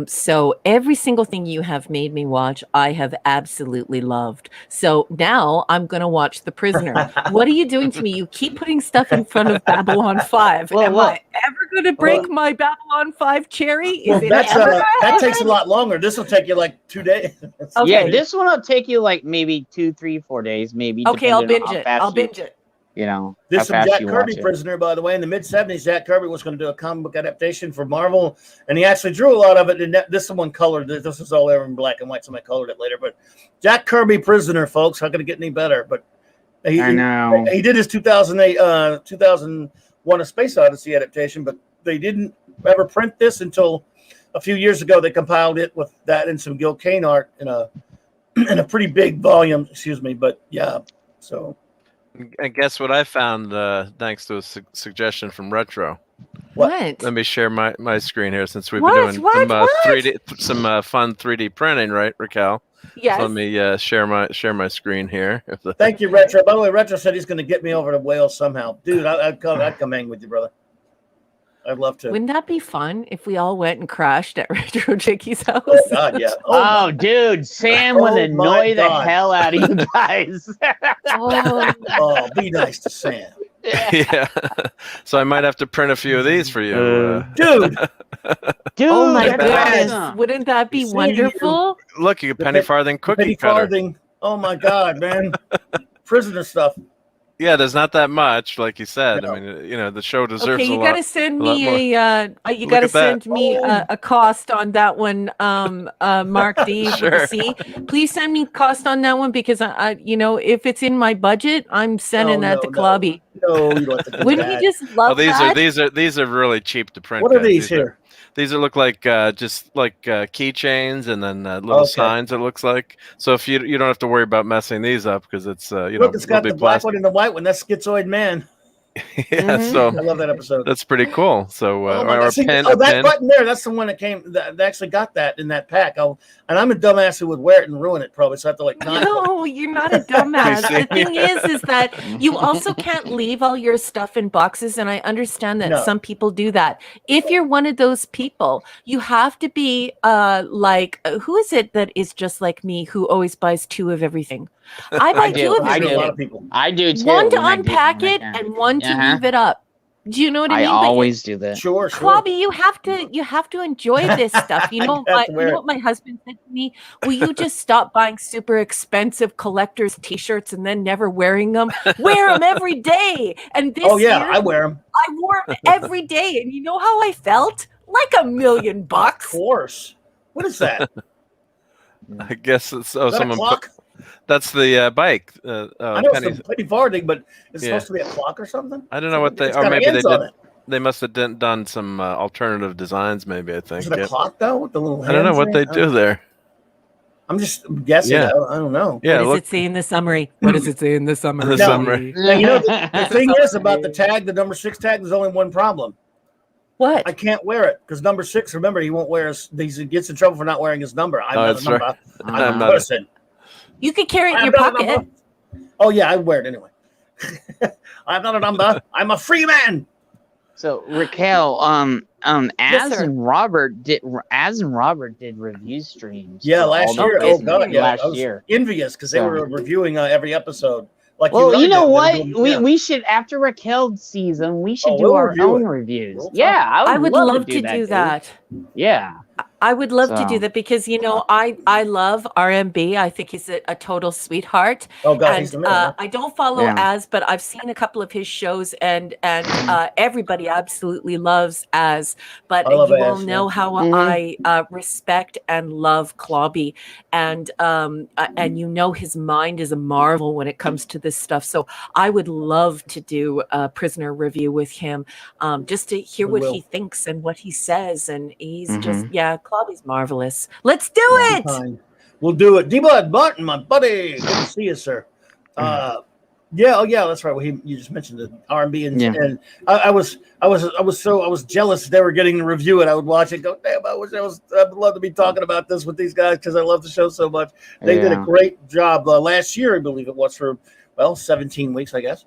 So every single thing you have made me watch, I have absolutely loved. So now I'm going to watch The Prisoner. What are you doing to me? You keep putting stuff in front of Babylon 5. Well, Am look. I ever going to break my Babylon 5 cherry? Is it that's, ever that takes a lot longer. This will take you like 2 days. Okay. Yeah, this one will take you like maybe 2, 3, 4 days, maybe. Okay, I'll depending on binge how it. fast I'll binge it. You know, This how is fast Jack you Kirby watch it. Prisoner, by the way. In the mid-'70s, Jack Kirby was going to do a comic book adaptation for Marvel, and he actually drew a lot of it. And this is one colored. This is all ever in black and white, so I colored it later. But Jack Kirby Prisoner, folks, how could it get any better? But I know. he did his 2008, 2001: A Space Odyssey adaptation, but they didn't ever print this until a few years ago. They compiled it with that and some Gil Kane art in a pretty big volume. Excuse me, but yeah, so. And guess what I found thanks to a suggestion from Retro. What? Let me share my screen here since we've What? been doing What? some What? 3D, some fun 3D printing, right, Raquel? Yes. So let me share my screen here. Thank you, Retro. By the way, Retro said he's going to get me over to Wales somehow, dude. I'd come hang with you, brother. I'd love to. Wouldn't that be fun if we all went and crashed at Retro Jakey's house? Oh God, yeah. Oh, dude, Sam would annoy the hell out of you guys. Oh, be nice to Sam. Yeah. So I might have to print a few of these for you, dude. Dude, oh my that's goodness! Wouldn't that be wonderful? Look, you get penny farthing cookie penny cutter. farthing. Oh my God, man! Prisoner stuff. Yeah, there's not that much, like you said. No. I mean, you know, the show deserves Okay, you a gotta lot. send a lot me more. you Look gotta at that. send me a cost on that one, Mark D with Sure. a C. Please send me cost on that one because I you know, if it's in my budget, I'm sending that to Clobby. No, you don't have to do Wouldn't that. you just love that? These are really cheap to print. What are guys. these here? These look like just like keychains and then little signs. It looks like. So if you don't have to worry about messing these up because it's look, it's got the black one and the white one. That's Schizoid Man. Yeah, so I love that episode. That's pretty cool. So oh or a pen. that button there, that's the one that came. That actually got that in that pack. And I'm a dumbass who would wear it and ruin it probably. So I have to like. No, you're not a dumbass. The thing is that you also can't leave all your stuff in boxes, and I understand that some people do that. If you're one of those people, you have to be like who is it that is just like me who always buys 2 of everything? I buy 2 of everything. A lot of people. I do too. One to unpack it and one to leave it up. Do you know what I mean? I always do that. Sure. Clobby, you have to enjoy this stuff. You know, you know what my husband said to me? Will you just stop buying super expensive collector's T-shirts and then never wearing them? Wear them every day. And this year, I wear them. I wore them every day, and you know how I felt? Like $1 million. Of course. What is that? I guess it's is that a clock? That's the bike. I know it's a penny farthing, but it's supposed to be a clock or something. I don't know what they, or maybe they did. They must have done some alternative designs. Maybe I think. Is it a clock though with the little? I don't know what they do there. I'm just guessing. Yeah. I don't know. Yeah, what does it say in the summary? What does it say in the summary? Now, you know, the thing is about the tag, the number 6 tag. There's only one problem. What? I can't wear it because number 6. Remember, he won't wear his. He gets in trouble for not wearing his number. I'm not a number. Right. I'm a person. You could carry it in your pocket. Oh yeah, I wear it anyway. I'm not a number. I'm a free man. So Raquel, and Robert did review streams. Yeah, last year. Oh god, yeah, last year. Envious because they were reviewing every episode. Like, well, you know what? We should, after Raquel's season, we should do our own reviews. Yeah, I would love to do that. Yeah. I would love to do that because, you know, I love RMB. I think he's a total sweetheart. Oh, God, and, he's the man. I don't follow Az, but I've seen a couple of his shows, and everybody absolutely loves Az. But you all know how I respect and love Clobby, and you know his mind is a marvel when it comes to this stuff. So I would love to do a Prisoner review with him, just to hear what he thinks and what he says, and he's just Clobby's marvelous. Let's do it. Fine. We'll do it. D-Blood Martin, my buddy. Good to see you, sir. Yeah, that's right. Well, you just mentioned the R&B, and I was jealous they were getting to review it. I would watch it, go, damn, I'd love to be talking about this with these guys because I love the show so much. They did a great job last year, I believe it was, for 17 weeks, I guess.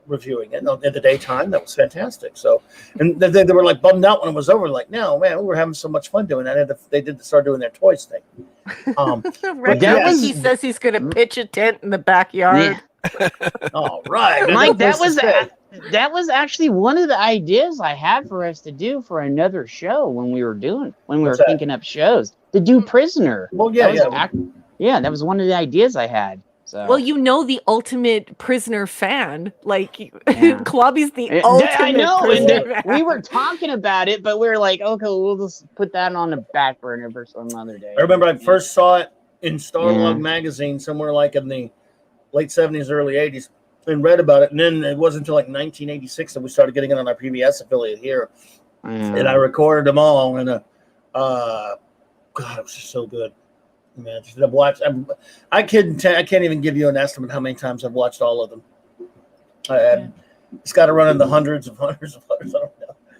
reviewing it in the daytime. That was fantastic. So, and they were like bummed out when it was over. Like, no, man, we were having so much fun doing that. They did start doing their toys thing. He says he's going to pitch a tent in the backyard. Yeah. All right, Mike. That was actually one of the ideas I had for us to do for another show when we were thinking up shows to do Prisoner. Well, that was one of the ideas I had. So. Well, the ultimate Prisoner fan. Like, Clobby's the ultimate I know. Prisoner fan. We were talking about it, but we were like, okay, we'll just put that on the back burner for some other day. I remember I first saw it in Starlog magazine somewhere like in the late 70s, early 80s, and read about it. And then it wasn't until like 1986 that we started getting it on our PBS affiliate here. And I recorded them all. And God, it was just so good. Man, I've watched. I can't even give you an estimate how many times I've watched all of them. It's got to run in the hundreds of I don't know.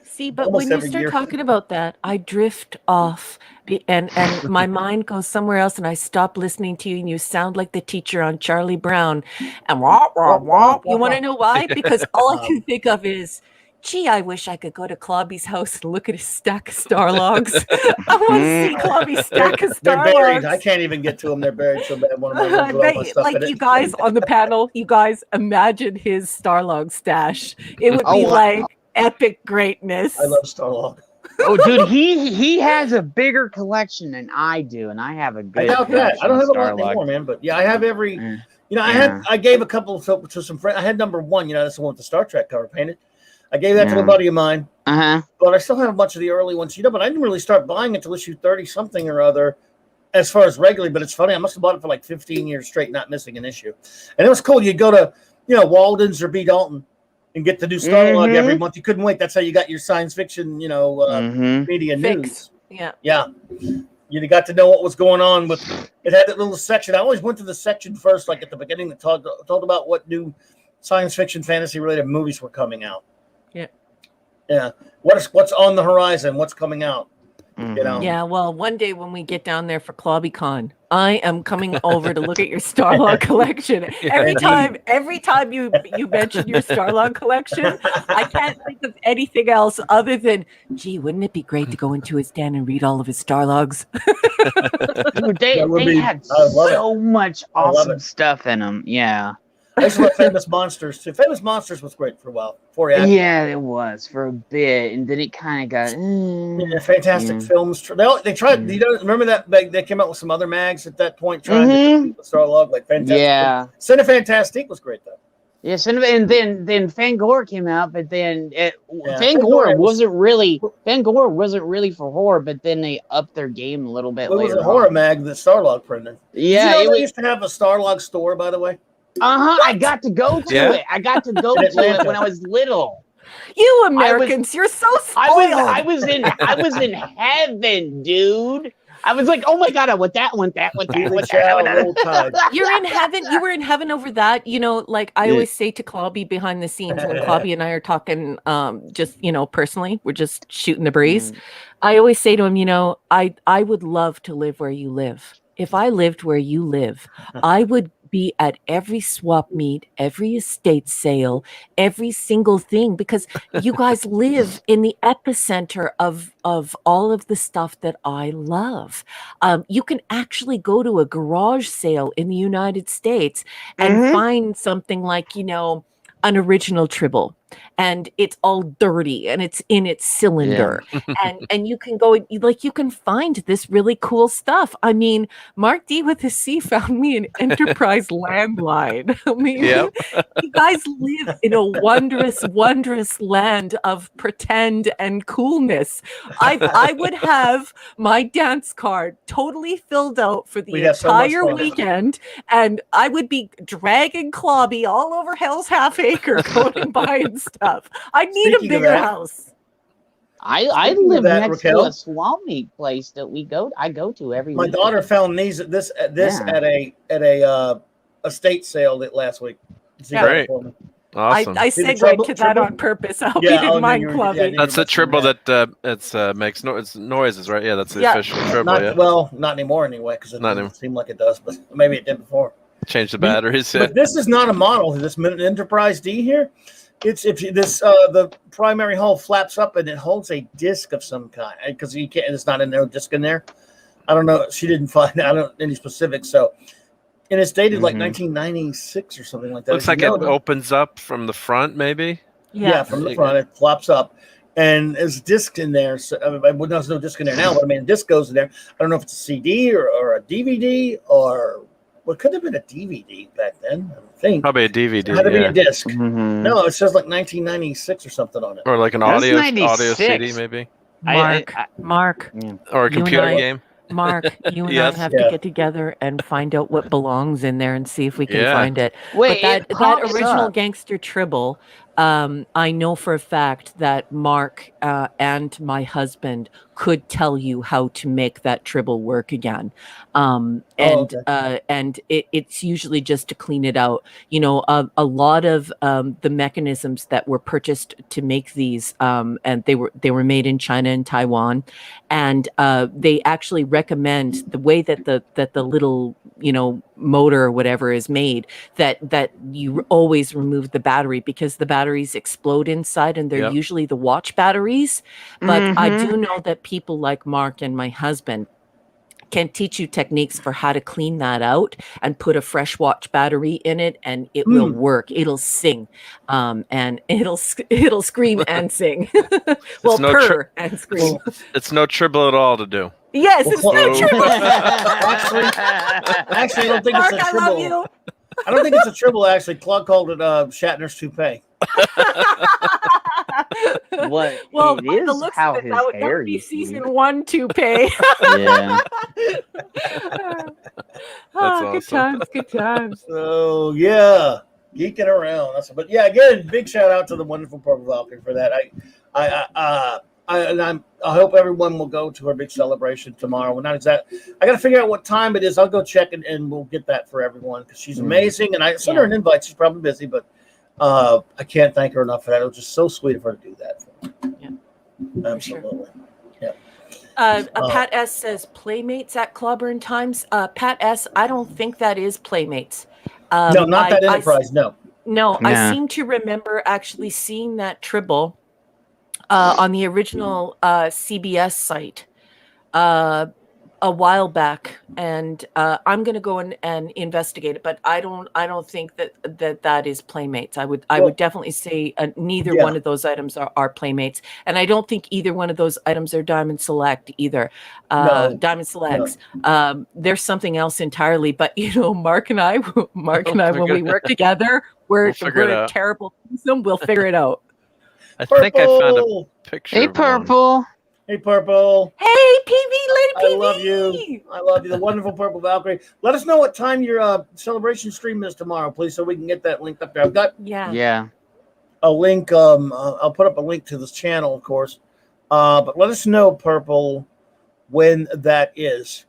See, but almost when you start talking about that, I drift off, and my mind goes somewhere else, and I stop listening to you, and you sound like the teacher on Charlie Brown. And you want to know why? Because all I can think of is, gee, I wish I could go to Clobby's house and look at his stack of Starlogs. I want to see Clobby's stack of Starlogs. They're buried. I can't even get to them. They're buried so bad. One of my like you guys on the panel, you guys imagine his Starlog stash. It would be like epic greatness. I love Starlog. Oh, dude, he has a bigger collection than I do, and I have a good. I doubt that. I don't have a lot anymore, man. But yeah, I have every. I gave a couple to some friends. I had number 1. That's the one with the Star Trek cover painted. I gave that to a buddy of mine, but I still have a bunch of the early ones, but I didn't really start buying it until issue 30-something or other as far as regularly, but it's funny. I must have bought it for like 15 years straight, not missing an issue. And it was cool. You'd go to, Walden's or B. Dalton and get the new Starlog every month. You couldn't wait. That's how you got your science fiction, media news. Yeah. Yeah. You got to know what was going on with it. Had that little section. I always went to the section first, like at the beginning, that talked about what new science fiction, fantasy related movies were coming out. Yeah. What's on the horizon? What's coming out? Yeah. Well, one day when we get down there for ClobbyCon, I am coming over to look at your Starlog collection. Every time you mention your Starlog collection, I can't think of anything else other than, gee, wouldn't it be great to go into his den and read all of his Starlogs? Dude, they had so much awesome stuff in them. Yeah. I used to love Famous Monsters too. Famous Monsters was great for a while. Yeah, it was for a bit, and then it kind of got. Fantastic films. They tried. Remember that they came out with some other mags at that point, trying to Starlog, like Fantastic. Yeah, Cinefantastique was great though. Yeah, and then Fangor came out, but then Fangor wasn't really for horror, but then they upped their game a little bit. It was a horror mag that Starlog printed. Yeah, they used to have a Starlog store, by the way. I got to go to it. I got to go to it when I was little. You Americans, you're so spoiled. I was in heaven, dude. I was like, oh my god, I want that. You're in heaven. You were in heaven over that. Like I always say to Clobby behind the scenes when Clobby and I are talking, just personally, we're just shooting the breeze. I always say to him, I would love to live where you live. If I lived where you live, I would be at every swap meet, every estate sale, every single thing, because you guys live in the epicenter of all of the stuff that I love. You can actually go to a garage sale in the United States and find something like, an original Tribble, and it's all dirty and it's in its cylinder, and you can go you can find this really cool stuff. I mean, Mark D with his C found me an Enterprise landline. I mean, you guys live in a wondrous land of pretend and coolness. I would have my dance card totally filled out for the entire weekend, and I would be dragging Clobby all over Hell's Half Acre going and buying stuff. I need a bigger house. I live next to a swap meet place that I go to every week. My daughter found this at a estate sale last week. Great. Awesome. I segued to that on purpose. I hope you didn't mind, Clobby. That's the Tribble that makes noises, right? Yeah, that's the official Tribble. Well, not anymore anyway, because it doesn't seem like it does, but maybe it did before. Change the batteries. But this is not a model. This Enterprise D here. It's if this the primary hull flaps up and it holds a disc of some kind because you can't. It's not in there. Disc in there. I don't know. She didn't find out any specifics. So, and it's dated like 1996 or something like that. Looks like it opens up from the front, maybe. Yeah, from the front it flops up, and there's a disc in there. So there's no disc in there now, but I mean, a disc goes in there. I don't know if it's a CD or a DVD or. Well, it could have been a DVD back then, I think. Probably a DVD. It had to be a disc. No, it says like 1996 or something on it. Or like an audio CD, maybe. Mark. Or a computer game. Mark, you and I have to get together and find out what belongs in there and see if we can find it. Wait, but that original Gangster Tribble, I know for a fact that Mark and my husband could tell you how to make that Tribble work again. And it's usually just to clean it out. You know, a lot of the mechanisms that were purchased to make these, and they were made in China and Taiwan, and they actually recommend the way that the little, you know, motor or whatever is made, that you always remove the battery because the batteries explode inside, and they're usually the watch batteries. But I do know that people like Mark and my husband can teach you techniques for how to clean that out and put a fresh watch battery in it, and it will work. It'll sing, and it'll scream and sing. Well, purr and scream. It's no Tribble at all to do. Yes, it's no Tribble. Actually, I don't think Mark, it's a I Tribble. love you. I don't think it's a Tribble. Actually, Claude called it Shatner's toupee. What? Well, it by is the looks how of it, his that hair would be used to be. season 1 toupee. Yeah. Good times, good times. So yeah, geeking around. But yeah, again, big shout out to the wonderful Purple Valkyrie for that. I hope everyone will go to her big celebration tomorrow. We're not exact. I got to figure out what time it is. I'll go check and we'll get that for everyone because she's amazing. And I sent her an invite. She's probably busy, but I can't thank her enough for that. It was just so sweet of her to do that. Yeah, absolutely. Sure. Yeah. Pat S says Playmates at Clobberin Times. Pat S, I don't think that is Playmates. No, not that Enterprise. No, I seem to remember actually seeing that Tribble on the original CBS site a while back, and I'm going to go and investigate it. But I don't think that is Playmates. I would definitely say neither one of those items are Playmates, and I don't think either one of those items are Diamond Select either. Diamond Selects. No. There's something else entirely. But you know, Mark and I, when we work together, we're terrible. We'll figure it out. I think I found a picture. Hey, Purple. Hey, Purple. Hey, PV, Lady PV. I love you. I love you. The wonderful Purple Valkyrie. Let us know what time your celebration stream is tomorrow, please, so we can get that linked up there. I've got a link. I'll put up a link to this channel, of course. But let us know, Purple, when that is.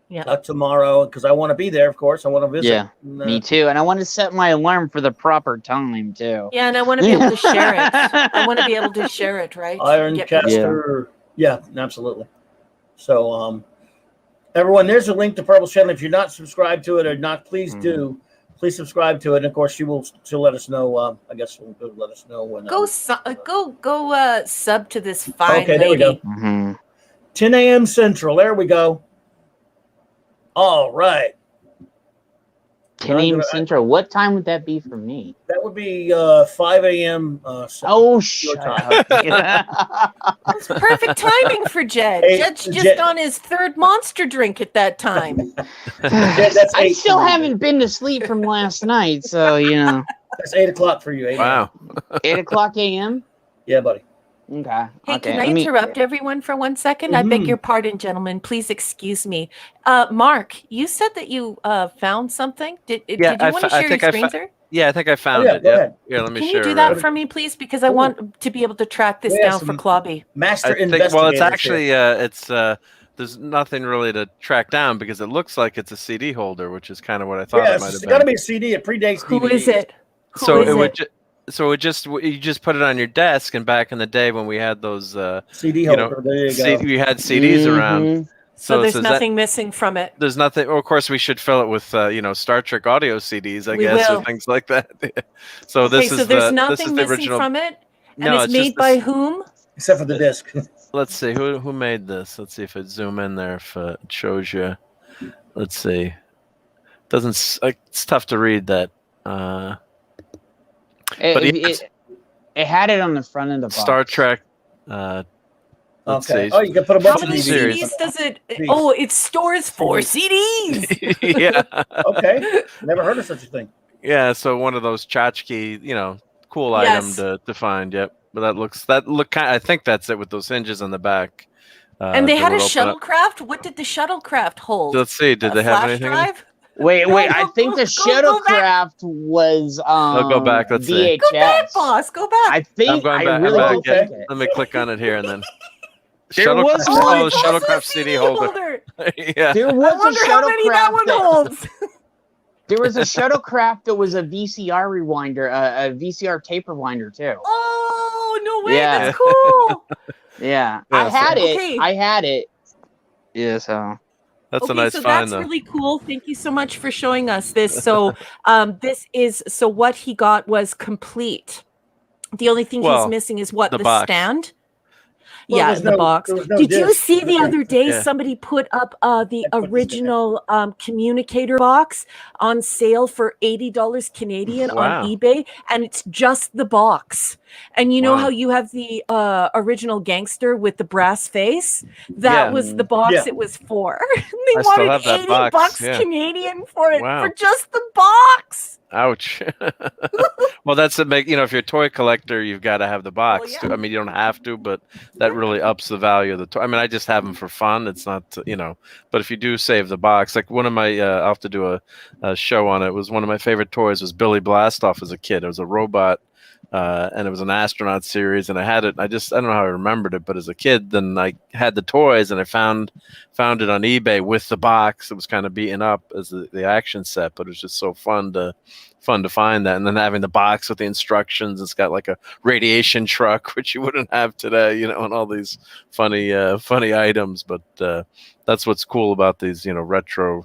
Yeah. Tomorrow, because I want to be there, of course. I want to visit. Yeah, me too. And I want to set my alarm for the proper time, too. Yeah, and I want to be able to share it. I want to be able to share it, right? Ironcaster. Yeah, absolutely. So, everyone, there's a link to Purple's channel. If you're not subscribed to it or not, please do. Please subscribe to it. And, of course, she'll let us know. I guess she'll let us know when. Go sub to this fine lady. There we go. 10 a.m. Central. There we go. All right. 10 a.m. Central. What time would that be for me? That would be 5 a.m. Shut up. That's perfect timing for Jed. Hey, Jed's just on his third monster drink at that time. I still haven't been to sleep from last night, so, you know. That's 8 o'clock for you. 8 wow. 8 o'clock a.m.? Yeah, buddy. Okay. Hey, can I interrupt everyone for 1 second? I beg your pardon, gentlemen. Please excuse me. Mark, you said that you found something. Did you want to share your screen, sir? Yeah, I think I found it. Yeah, let me share. Can you do that for me, please? Because I want to be able to track this down for Clobby. Master investigator. Well, it's actually there's nothing really to track down because it looks like it's a CD holder, which is kind of what I thought it might have been. It's got to be a CD. It predates DVD. Who is it? So you just put it on your desk, and back in the day when we had those CD holder, we had CDs around. So it there's says nothing missing from it. there's nothing. Well, of course, we should fill it with Star Trek audio CDs, I guess, will. or things like that. So Okay, this so is there's the nothing missing original. from it, and No, it's it's made just by this, whom? Except for the disc. let's see who made this. Let's see if it zoom in there, if it shows you. Let's see. Doesn't it's tough to read that. But It had it on the front of the box. Star Trek. Let's Okay. see. Oh, you can put a How bunch of many DVDs. CDs does it? Oh, it stores 4 CDs. Yeah. Okay. Never heard of such a thing. Yeah. So one of those tchotchke, cool Yes. item to find. Yep. But that look kind. I think that's it with those hinges on the back. And they that had a would open up. shuttlecraft. What did the shuttlecraft hold? Let's see. Did A they have flash anything? drive? Wait, No, I go- think the go back. shuttlecraft was I'll go back, let's see. VHS. Go back, boss. Go back. I think I'm going back. I really I'm do back. think it. Let me click on it here and then. There was Shuttlecraft. one. Oh, it's also a shuttlecraft CD holder. Yeah. There I was wonder a how many that one shuttlecraft. holds. There was a shuttlecraft that was a VCR rewinder, a VCR tape rewinder too. Oh, no way. Yeah. That's cool. Yeah, Yeah, I had it. Okay. I had it. Yeah, so That's a Okay, nice so find, that's though. really cool. Thank you so much for showing us this. So, so what he got was complete. The only thing Well, he's missing is what the the box. stand. Well, Yeah, there's the no- box. there was no Did you disc. see the other day Yeah. somebody put up the I put this in original communicator box on sale for $80 Canadian Wow. on eBay, and it's just the box. And you know Wow. how you have the original gangster with the brass face? That Yeah. was the box Yeah. it was for. I They still wanted have that 80 box, bucks yeah. Canadian for it Wow. for just the box. Ouch. Well, that's a big, if you're a toy collector, you've got to have the box. yeah. Too. I mean, you don't have to, but that really ups the value of the toy. I mean, I just have them for fun. It's not, but if you do save the box, like one of my, I'll have to do a show on it. It was one of my favorite toys was Billy Blastoff as a kid. It was a robot. And it was an astronaut series, and I had it. I don't know how I remembered it, but as a kid, then I had the toys, and I found it on eBay with the box. It was kind of beaten up as the action set, but it was just so fun to find that, and then having the box with the instructions. It's got like a radiation truck, which you wouldn't have today, and all these funny items. But that's what's cool about these, retro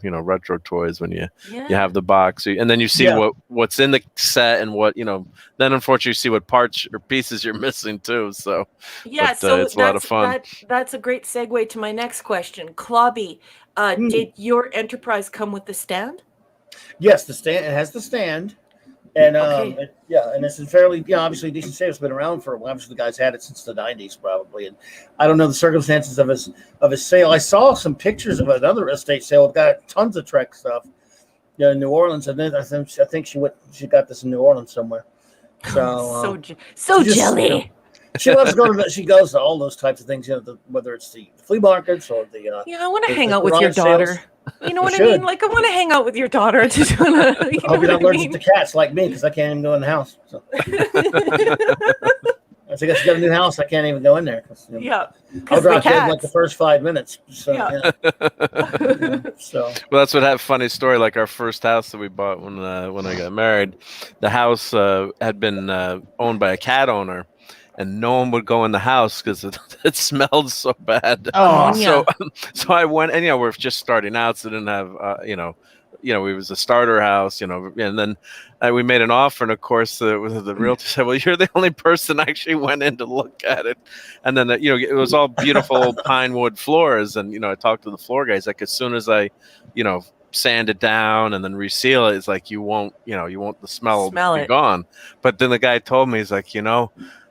toys when you have the box, and then you see what's in the set and what then unfortunately you see what parts or pieces you're missing too. So Yeah, but, so it's a lot of fun. That's a great segue to my next question. Clobby, did your Enterprise come with the stand? Yes, the stand. It has the stand, and Okay. and this is fairly, obviously decent shape. It's been around for a while. Obviously, the guy's had it since the '90s, probably. And I don't know the circumstances of his sale. I saw some pictures of another estate sale. It's got tons of Trek stuff. Yeah, in New Orleans, and then I think she got this in New Orleans somewhere. So so just, jelly. she loves going to. She goes to all those types of things. Whether it's the flea markets or the. Yeah, I want to the- hang the out with your garage sales. daughter. You know what I should. mean? Like, I want to hang out with your daughter. I hope you're not allergic to cats like me, because I can't even go in the house. So. I think I got a new house. I can't even go in there. Yeah. I'll drop dead in cats. like the first 5 minutes. So, Yeah. So Well, that's what happened. Funny story. Like our first house that we bought when I got married, the house had been owned by a cat owner, and no one would go in the house because it smelled so bad. Oh, So I went, and we're just starting out, so didn't have it was a starter house, and then we made an offer, and of course the realtor said, "Well, you're the only person actually went in to look at it." And then it was all beautiful pine wood floors, and I talked to the floor guys, like as soon as I sand it down and then reseal it, it's like you won't the smell Smell be it. gone. But then the guy told me, he's like,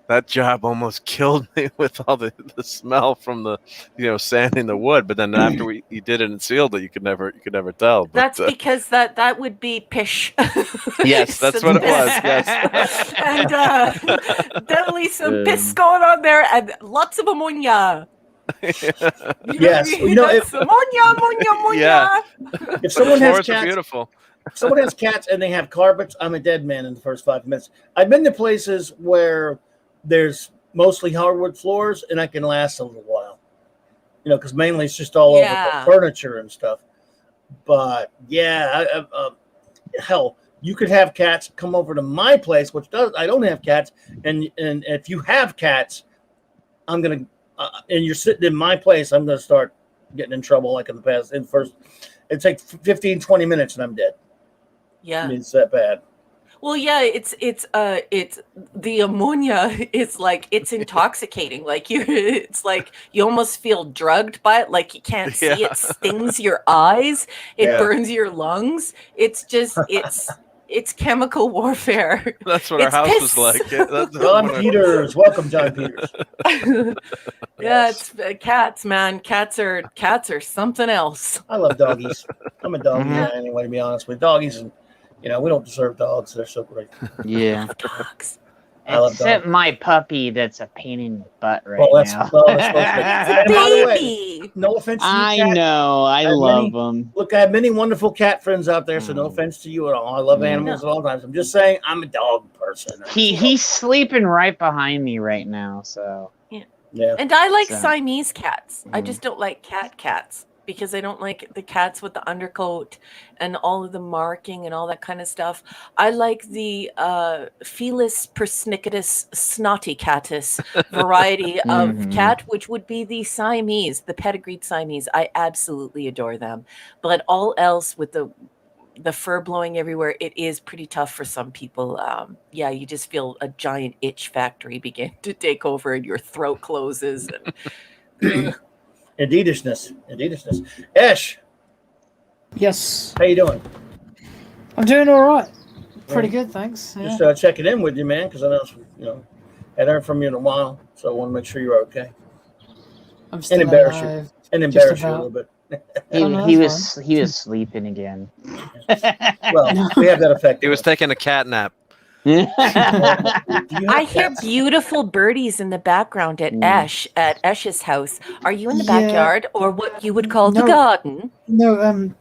that job almost killed me with all the smell from the sanding the wood. But then after you did it and sealed it, you could never tell. But, That's because that would be pish. Yes, that's what it was. Yes. And definitely some piss going on there, and lots of ammonia. Yes. That's ammonia. Yeah. if someone has Floors are cats, beautiful. if someone has cats and they have carpets, I'm a dead man in the first 5 minutes. I've been to places where there's mostly hardwood floors, and I can last a little while. Because mainly it's just all over the furniture and stuff. But hell, you could have cats come over to my place, I don't have cats, and if you have cats, I'm gonna and you're sitting in my place, I'm gonna start getting in trouble like in the past. It's like 15, 20 minutes and I'm dead. Yeah. I mean, it's that bad. Well, yeah, it's the ammonia is like it's intoxicating. Like it's like you almost feel drugged by it. Like you can't see it, stings your eyes, it burns your lungs. It's just it's chemical warfare. That's what our house was like. John Peters, welcome, John Peters. Yeah, it's cats, man. Cats are something else. I love doggies. I'm a doggy guy anyway, to be honest with doggies. And we don't deserve dogs. They're so great. Yeah. I love dogs. Except my puppy that's a pain in the butt right now. And by the way, no offense to you, I know. I love them. Look, I have many wonderful cat friends out there, so no offense to you at all. I love animals at all times. I'm just saying I'm a dog person. He's sleeping right behind me right now, so. Yeah. And I like Siamese cats. I just don't like cats because I don't like the cats with the undercoat and all of the marking and all that kind of stuff. I like the Felis persnicatus snotty catus variety of cat, which would be the Siamese, the pedigreed Siamese. I absolutely adore them. But all else with the fur blowing everywhere, it is pretty tough for some people. You just feel a giant itch factory begin to take over and your throat closes. And Adidishness. Ash. Yes. How you doing? I'm doing all right. Pretty good, thanks. Yeah. Just checking in with you, man, because I know, I haven't heard from you in a while, so I want to make sure you're okay. I'm still embarrass alive. You a little bit. He was sleeping again. Well, we have that effect. He was taking a cat nap. I hear beautiful birdies in the background at Esh's house. Are you in the backyard or what you would call the garden? No,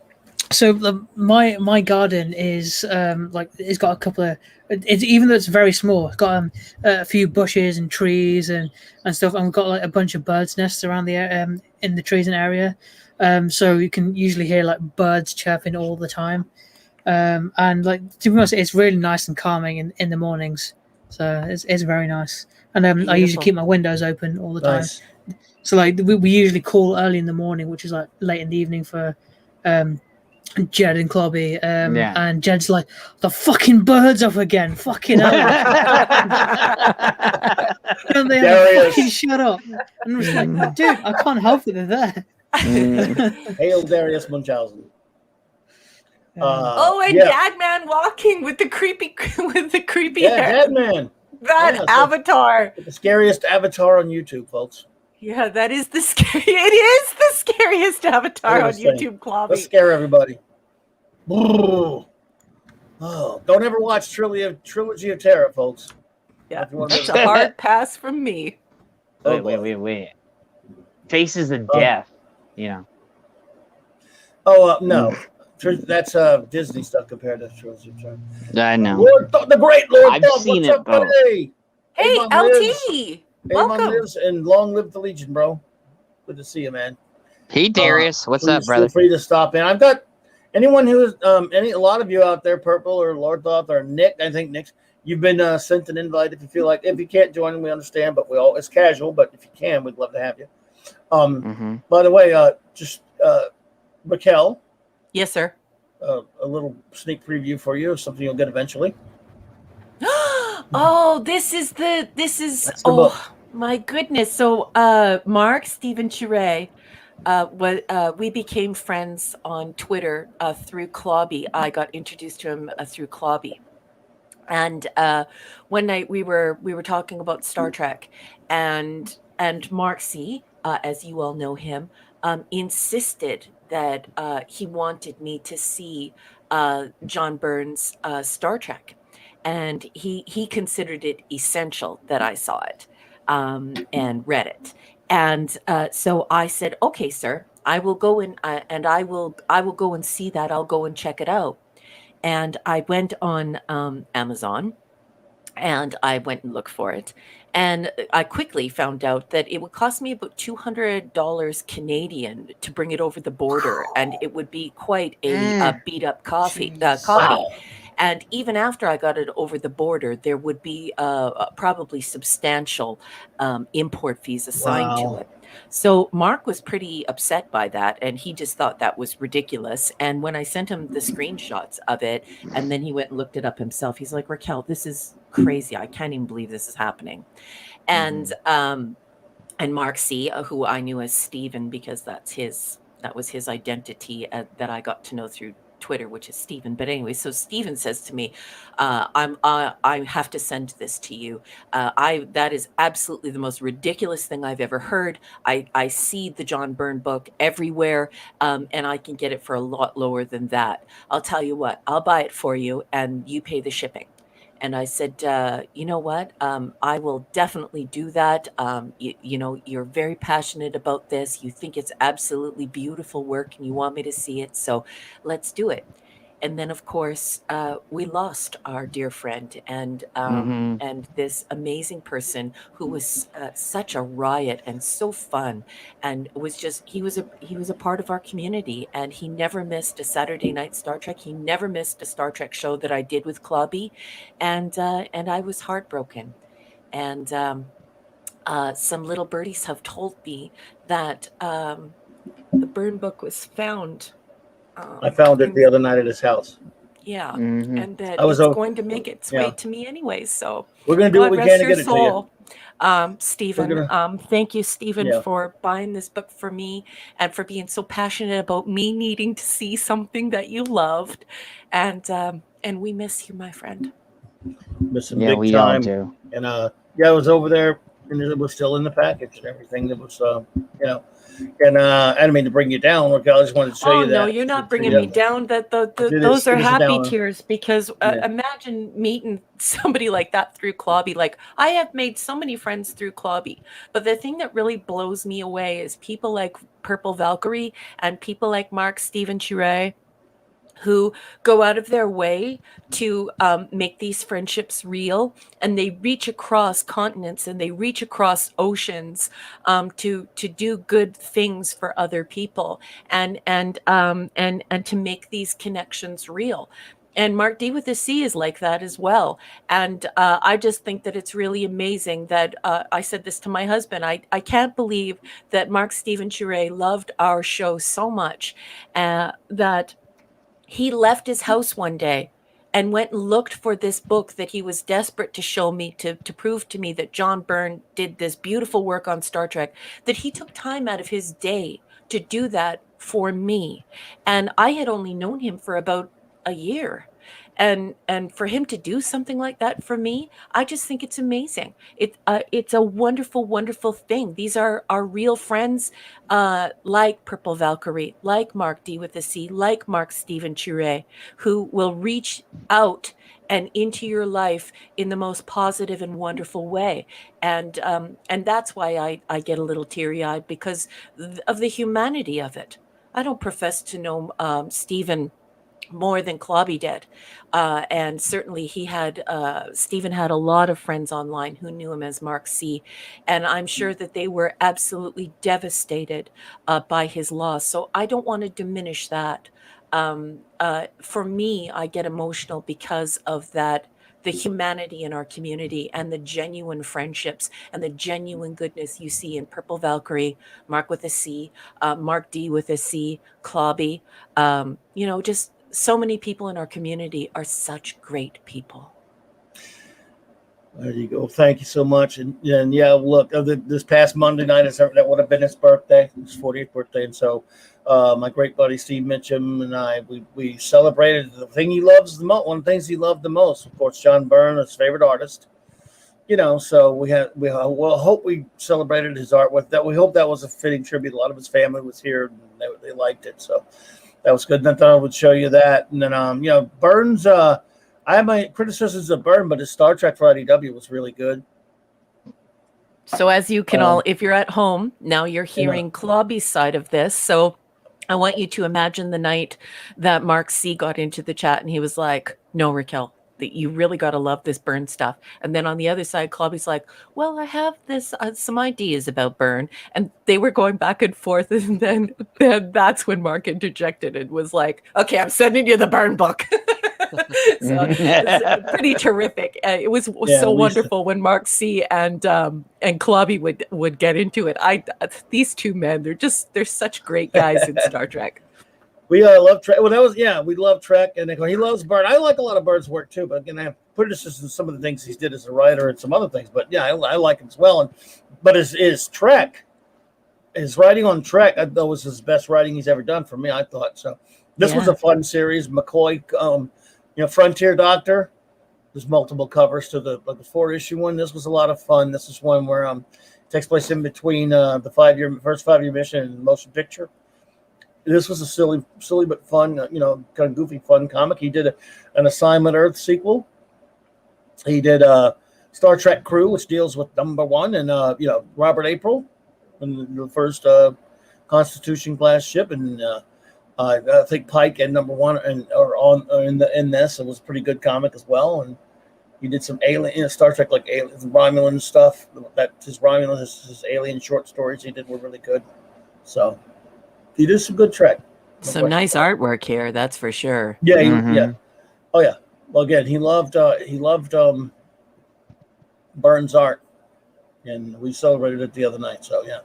so my garden is it's got a couple of even though it's very small, it's got a few bushes and trees and stuff, and we've got like a bunch of birds' nests around the in the trees and area, so you can usually hear like birds chirping all the time. And like to be honest, it's really nice and calming in the mornings. So it's very nice. And I usually keep my windows open all the time. Nice. So like we usually call early in the morning, which is like late in the evening for Jed and Clobby. And Jed's like, the fucking birds up again, fucking hell. And they have fucking shut up. And I'm just like, dude, I can't help it, they're there. Hail Darius Munchausen. And Dadman walking with the creepy hair. Dadman. That avatar. The scariest avatar on YouTube, folks. Yeah, that is the scary. It is the scariest avatar on YouTube, Clobby. Let's scare everybody. Oh, don't ever watch Trilogy of Terror, folks. Yeah, that's a hard pass from me. Wait. Faces of Death. No. That's Disney stuff compared to Trilogy of Terror. I know. The great Lord I've Thought, seen what's it, up, buddy? Hey, LT. Welcome. Lives and long live the Legion, bro. Good to see you, man. Hey, Darius. What's up, brother? Feel free to stop in. I've got anyone who's a lot of you out there, Purple or Lord Thoth or Nick. I think Nick's. You've been sent an invite if you feel like. If you can't join, we understand, but it's casual. But if you can, we'd love to have you. By the way, Raquel. Yes, sir. A little sneak preview for you of something you'll get eventually. This is book. My goodness. So Mark Stephen Chure, we became friends on Twitter through Clobby. I got introduced to him through Clobby. And one night we were talking about Star Trek, and Mark C, as you all know him, insisted that he wanted me to see John Byrne's Star Trek, and he considered it essential that I saw it and read it. And so I said, "Okay, sir, I will go and I will go and see that. I'll go and check it out." And I went on Amazon, and I went and looked for it. And I quickly found out that it would cost me about $200 Canadian to bring it over the border, and it would be quite a beat up copy. And even after I got it over the border, there would be probably substantial import fees assigned to it. So Mark was pretty upset by that, and he just thought that was ridiculous. And when I sent him the screenshots of it, and then he went and looked it up himself, he's like, Raquel, this is crazy. I can't even believe this is happening. And and Mark C, who I knew as Steven, because that was his identity that I got to know through Twitter, which is Steven. But anyway, so Steven says to me, I have to send this to you. That is absolutely the most ridiculous thing I've ever heard. I see the John Byrne book everywhere, and I can get it for a lot lower than that. I'll tell you what, I'll buy it for you and you pay the shipping. And I said, you know what? I will definitely do that. You know, you're very passionate about this. You think it's absolutely beautiful work and you want me to see it. So let's do it. And then, of course, we lost our dear friend and this amazing person who was such a riot and so fun, and was just he was a part of our community, and he never missed a Saturday night Star Trek. He never missed a Star Trek show that I did with CLOBBY, and I was heartbroken. And some little birdies have told me that the Byrne book was found. I found it the other night at his house. Yeah, and that I was it's going to make its way to me anyways. So we're going to do what we can to get it to you. Stephen, thank you, Stephen, for buying this book for me and for being so passionate about me needing to see something that you loved. And we miss you, my friend. Miss him big time. All do. And I was over there, and it was still in the package and everything. That was, you know. And I didn't mean to bring you down. I just wanted to show you that. No, you're not bringing me down. Those are happy tears, because imagine meeting somebody like that through CLOBBY. Like, I have made so many friends through CLOBBY, but the thing that really blows me away is people like Purple Valkyrie and people like Mark Steven Chure, who go out of their way to make these friendships real, and they reach across continents and they reach across oceans to do good things for other people, and to make these connections real. And Mark D with a C is like that as well. And I just think that it's really amazing that I said this to my husband. I can't believe that Mark Steven Chure loved our show so much that he left his house one day and went and looked for this book that he was desperate to show me, to prove to me that John Byrne did this beautiful work on Star Trek, that he took time out of his day to do that for me. And I had only known him for about a year. And for him to do something like that for me, I just think it's amazing. It's a wonderful, wonderful thing. These are our real friends, like Purple Valkyrie, like Mark D with a C, like Mark Steven Chure, who will reach out and into your life in the most positive and wonderful way. And that's why I get a little teary-eyed, because of the humanity of it. I don't profess to know Steven more than CLOBBY did. And certainly Stephen had a lot of friends online who knew him as Mark C. And I'm sure that they were absolutely devastated by his loss. So I don't want to diminish that. For me, I get emotional because of that, the humanity in our community and the genuine friendships and the genuine goodness you see in Purple Valkyrie, Mark with a C, Mark D with a C, CLOBBY, just so many people in our community are such great people. There you go. Thank you so much. And look, this past Monday night, that would have been his birthday, his 40th birthday. And so my great buddy Steve Mitchum and I, we celebrated the thing he loves the most, one of the things he loved the most, of course, John Byrne, his favorite artist. So we hope we celebrated his art with that. We hope that was a fitting tribute. A lot of his family was here and they liked it. So that was good. And I thought I would show you that. And then, Byrne's, I have my criticisms of Byrne, but his Star Trek for IDW was really good. So as you can all, if you're at home, now you're hearing CLOBBY's side of this. So I want you to imagine the night that Mark C got into the chat and he was like, no, Raquel, that you really got to love this Byrne stuff. And then on the other side, CLOBBY's like, well, I have this some ideas about Byrne. And they were going back and forth. And then that's when Mark interjected and was like, okay, I'm sending you the Byrne book. It's pretty terrific. It was so wonderful when Mark C and Clobby would get into it. These two men, they're such great guys in Star Trek. We love Trek. Well, we love Trek, and he loves Byrne. I like a lot of Byrne's work too, but again, I have criticism of some of the things he did as a writer and some other things. But yeah, I like him as well. But his Trek, his writing on Trek, that was his best writing he's ever done for me. I thought so. This was a fun series. McCoy, Frontier Doctor. There's multiple covers to the 4-issue one. This was a lot of fun. This is one where it takes place in between the first 5-year mission and motion picture. This was a silly but fun, kind of goofy fun comic. He did an Assignment Earth sequel. He did Star Trek Crew, which deals with number 1, and Robert April, and the first Constitution class ship, and I think Pike and number 1 in this. It was a pretty good comic as well. And he did some alien Star Trek like aliens, Romulan stuff. His alien short stories he did were really good. So. He did some good Trek. Some nice artwork here, that's for sure. Yeah, yeah. Oh yeah. Well, again, he loved Byrne's art, and we celebrated it the other night. So yeah.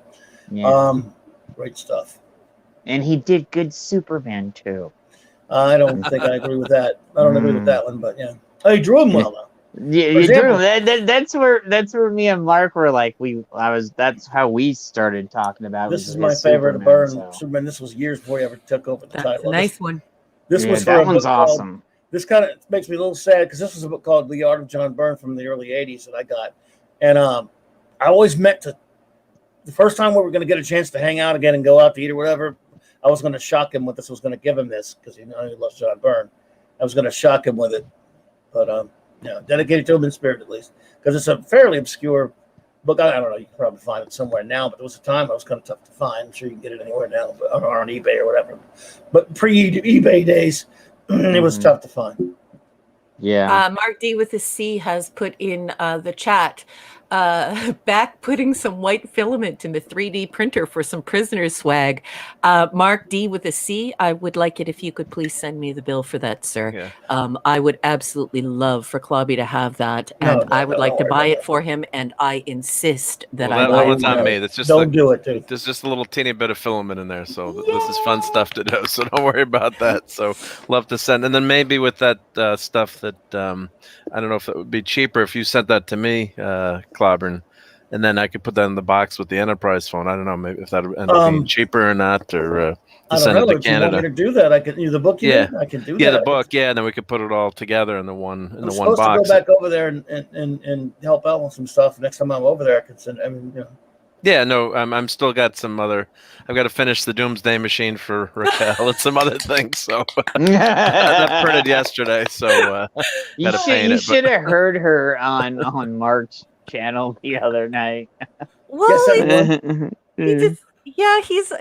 Great stuff. And he did good Superman too. I don't think I agree with that. I don't agree with that one, but yeah. Oh, he drew him well though. Yeah, you drew him. That's where me and Mark were like, that's how we started talking about. This is my favorite of Byrne. Superman. This was years before he ever took over the title. Nice one. This was that one's awesome. This kind of makes me a little sad because this was a book called The Art of John Byrne from the early '80s that I got, and I always meant to. The first time we were going to get a chance to hang out again and go out to eat or whatever, I was going to shock him with this. I was going to give him this because he loves John Byrne. I was going to shock him with it, but dedicated to him in spirit at least, because it's a fairly obscure book. I don't know, you can probably find it somewhere now, but there was a time it was kind of tough to find. I'm sure you can get it anywhere now, or on eBay or whatever. But pre-eBay days, it was tough to find. Yeah. Mark D with a C has put in the chat, back putting some white filament in the 3D printer for some prisoner swag. Mark D with a C, I would like it if you could please send me the bill for that, sir. Yeah. I would absolutely love for Clobby to have that, and I would like to buy it for him, and I insist that I buy that it. one's on me. That's just don't do it, dude. There's just a little teeny bit of filament in there, so this is fun stuff to do. So don't worry about that. So love to send, and then maybe with that stuff that I don't know if it would be cheaper if you sent that to me, Clobberin, and then I could put that in the box with the Enterprise phone. I don't know, maybe if that would end up being cheaper or not, or I don't know. If you want me to do that, I can. The book, I can do that. Yeah, the book, and then we could put it all together in the one box. I'm supposed to go back over there and help out with some stuff. Next time I'm over there, I can send. Yeah, no, I'm still got some other. I've got to finish the Doomsday Machine for Raquel and some other things. So that printed yesterday. So you should have heard her on Mark's channel the other night. Well,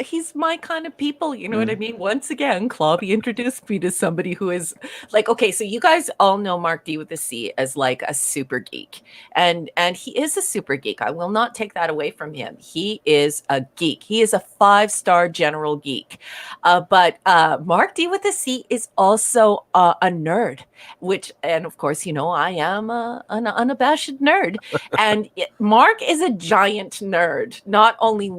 he's my kind of people. You know what I mean? Once again, Clobby introduced me to somebody who is like, okay, so you guys all know Mark D with a C as like a super geek. And he is a super geek. I will not take that away from him. He is a geek. He is a 5-star general geek. But Mark D with a C is also a nerd, and of course, I am an unabashed nerd. And Mark is a giant nerd. Not only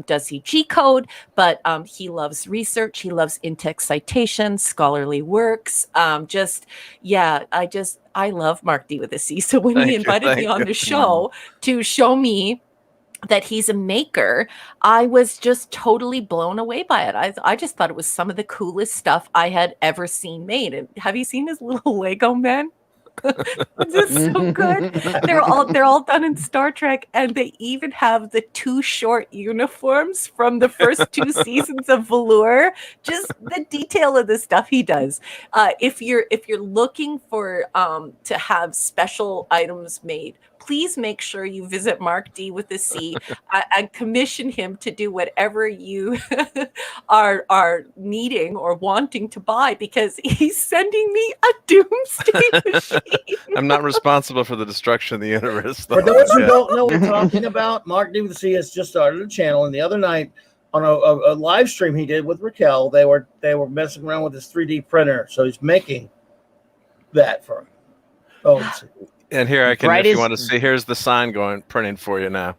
does he G-code, but he loves research. He loves in-text citations, scholarly works. I love Mark D with a C. So when he invited me on the show to show me that he's a maker, I was just totally blown away by it. I just thought it was some of the coolest stuff I had ever seen made. And have you seen his little Lego man? It's just so good. They're all done in Star Trek, and they even have the 2 short uniforms from the first 2 seasons of Velour. Just the detail of the stuff he does. If you're looking for to have special items made, please make sure you visit Mark D with a C and commission him to do whatever you are needing or wanting to buy, because he's sending me a doomsday machine. I'm not responsible for the destruction of the universe, though. For those who don't know what we're talking about, Mark D with a C has just started a channel, and the other night on a live stream he did with Raquel, they were messing around with his 3D printer. So he's making that for him. Oh, let's see. And here I can, if Brightest- you want to see, here's the sign going printing for you now.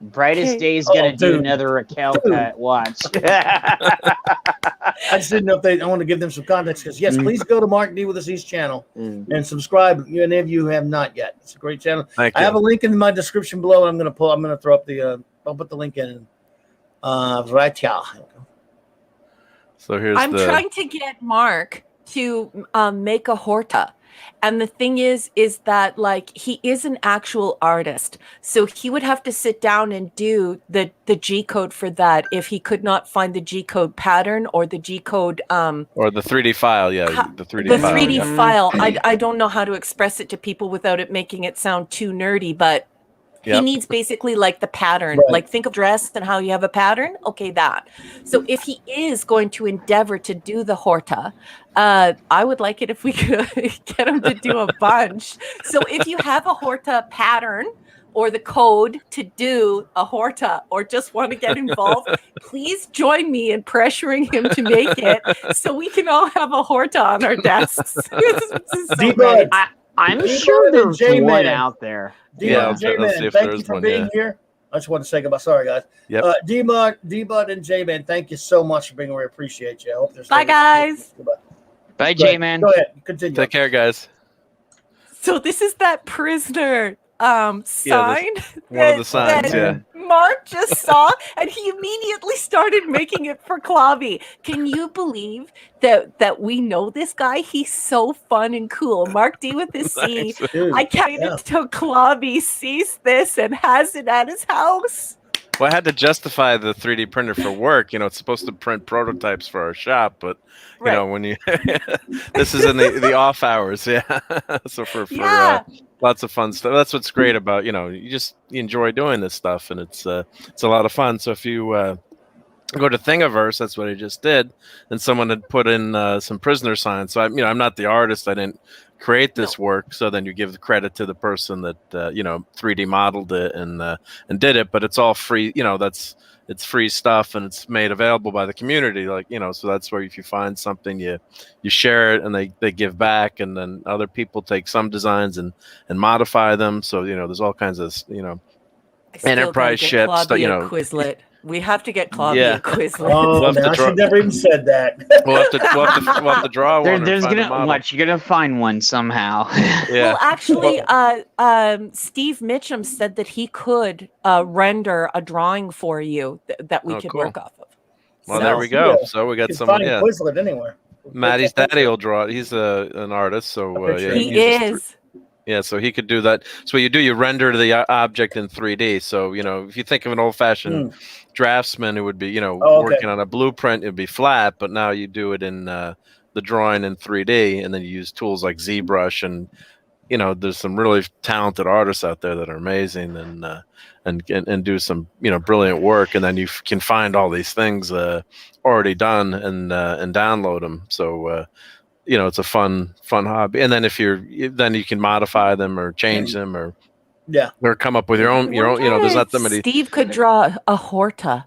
Brightest Okay. Day is gonna do dude. another Raquel Dude. cut. Watch. I just didn't know if I want to give them some context because yes, please go to Mark D with a C's channel and subscribe. Any of you who have not yet. It's a great channel. Thank I you. have a link in my description below. And I'm gonna throw up the. I'll put the link in. Right here. So here's I'm the. trying to get Mark to make a horta. And the thing is that like he is an actual artist. So he would have to sit down and do the G code for that if he could not find the G code pattern or the G code Or the 3D file, yeah, the 3D the file. 3D yeah. file. I don't know how to express it to people without it making it sound too nerdy, but he Yep. needs basically like the pattern. Right. Like think of dress and how you have a pattern. Okay, that. So if he is going to endeavor to do the horta, I would like it if we could get him to do a bunch. So if you have a horta pattern or the code to do a horta or just want to get involved, please join me in pressuring him to make it so we can all have a horta on our desks. This is so D-Bud. great. I'm D-Bud sure and there's J-Man. one out there. Yeah, D-Bud and let's see J-Man, if thank there's you for one, being yeah. here. I just want to say goodbye. Sorry, guys. Yep. D-Bud and J-Man, thank you so much for being here. We appreciate you. I hope there's Bye, guys. Goodbye. Bye, Go ahead. J-Man. Go ahead. Continue. Take care, guys. So this is that prisoner sign One of the signs, that yeah. Mark just saw, and he immediately started making it for Clobby. Can you believe that we know this guy? He's so fun and cool. Mark D with his C. Dude, I can't wait until Clobby sees this and has it at his house. Well, I had to justify the 3D printer for work. You know, it's supposed to print prototypes for our shop, but you Right. know, when you this is in the off hours, yeah. So for Yeah. lots of fun stuff. That's what's great about, you know, you enjoy doing this stuff, and it's a lot of fun. So if you go to Thingiverse, that's what I just did, and someone had put in some prisoner signs. So I'm not the artist. I didn't create this work. So then you give the credit to the person that 3D modeled it and did it. But it's all free. You know, it's free stuff, and it's made available by the community. Like, you know, so that's where if you find something, you share it, and they give back, and then other people take some designs and modify them. So, you know, there's all kinds of, you know, I still gotta enterprise get ships that, Clobby you a know. Quizlet. We have to get Clobby Yeah. a Quizlet. Oh, We'll have to man, I draw- should never even said that. We'll have to draw one. There's or find a gonna model. watch. You're gonna find one somehow. Yeah. Well, actually, Steve Mitchum said that he could render a drawing for you that we Oh, could cool. work off of. Well, So- there we go. Yeah. So we You got can someone. find Yeah. Quizlet anywhere. Maddie's daddy will draw it. He's an artist, so yeah, He uses is. Yeah, so he could do that. So what you do, you render the object in 3D. So, you know, if you think of an old-fashioned draftsman who would be, you know, Oh, okay. working on a blueprint, it'd be flat, but now you do it in the drawing in 3D, and then you use tools like ZBrush, and, you know, there's some really talented artists out there that are amazing and do some, you know, brilliant work, and then you can find all these things already done and download them. So, you know, it's a fun hobby. And then then you can modify them or change them or come up with your own, you know, there's not that many. Steve could draw a horta.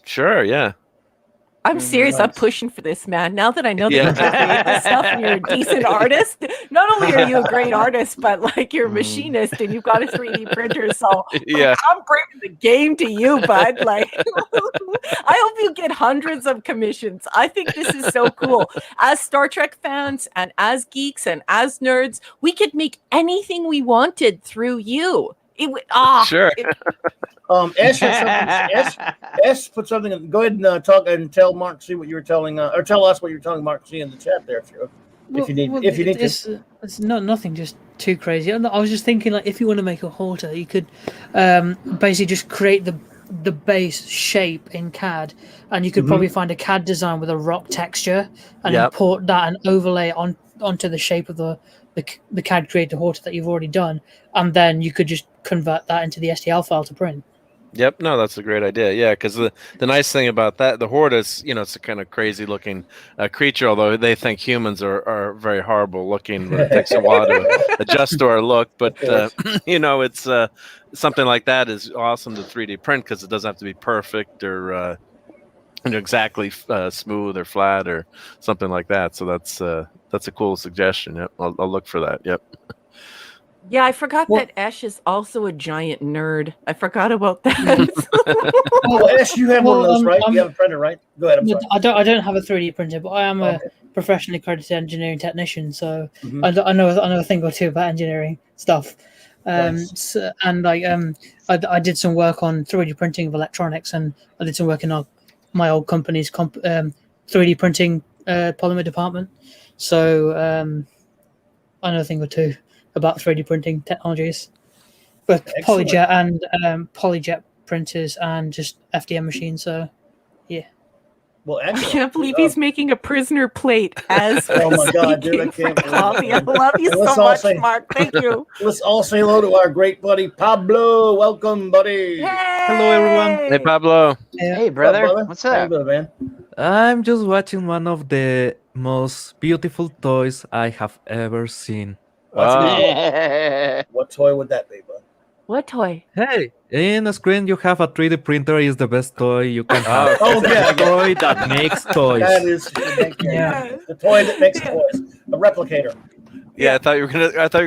Sure. Yeah. I'm serious. I'm Nice. pushing for this, man. Now that I know that Yeah. you can create this stuff and you're a decent artist, not only are you a great artist, but like you're a machinist and you've got a 3D printer. So Yeah. I'm bringing the game to you, bud. Like, I hope you get hundreds of commissions. I think this is so cool. As Star Trek fans and as geeks and as nerds, we could make anything we wanted through you. It would Sure. Ash has something. Ash put something. Go ahead and talk and tell Mark. See what you were telling, or tell us what you were telling Mark. See in the chat there, if you need to. It's nothing just too crazy. I was just thinking, like, if you want to make a halter, you could basically just create the base shape in CAD, and you could probably find a CAD design with a rock texture and import that and overlay it onto the shape of the CAD creator halter that you've already done, and then you could just convert that into the STL file to print. Yep. No, that's a great idea. Yeah, because the nice thing about that, the horde is, you know, it's a kind of crazy looking creature, although they think humans are very horrible looking, but it takes a while to adjust to our look. But, you know, it's something like that is awesome to 3D print because it doesn't have to be perfect or you know, exactly smooth or flat or something like that. So that's that's a cool suggestion. Yep, I'll look for that. Yep. Yeah, I forgot that Ash is also a giant nerd. I forgot about that. Oh, Ash, you have one of those, right? You have a printer, right? Go ahead. I'm sorry. I don't have a 3D printer, but I am a professionally accredited engineering technician, so I know a thing or two about engineering stuff. Nice. I did some work on 3D printing of electronics, and I did some work in my old company's 3D printing polymer department. So I know a thing or two about 3D printing technologies, but PolyJet and PolyJet printers and just FDM machines. So yeah. Well, I can't believe he's making a prisoner plate as oh my God, dude, I can't Clobby. I love you so much, Mark. Thank you. Let's all say hello to our great buddy Pablo. Welcome, buddy. Hey! Hello, everyone. Hey, Pablo. Hey, brother. What's up? How you doing, man? I'm just watching one of the most beautiful toys I have ever seen. What toy would that be, bud? What toy? Hey, in the screen you have a 3D printer. Is the best toy you can have. Oh, yeah. A toy that makes toys. That is the toy that makes toys. A replicator. Yeah, I thought you were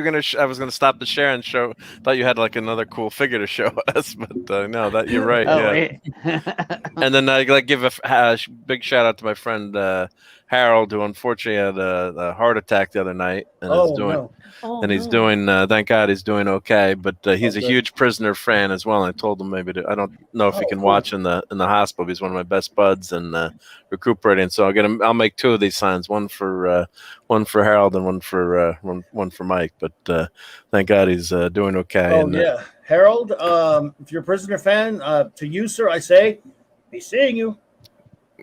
gonna. I was gonna stop the share and show. Thought you had like another cool figure to show us, but no, that you're right. And then I give a big shout out to my friend Harold, who unfortunately had a heart attack the other night, and he's doing. Thank God he's doing okay. But he's a huge Prisoner fan as well. And I told him maybe I don't know if he can watch in the hospital. He's one of my best buds and recuperating. So I'll make two of these signs, one for Harold and one for Mike. But thank God he's doing okay. Oh yeah, Harold. If you're a Prisoner fan, to you, sir, I say, be seeing you.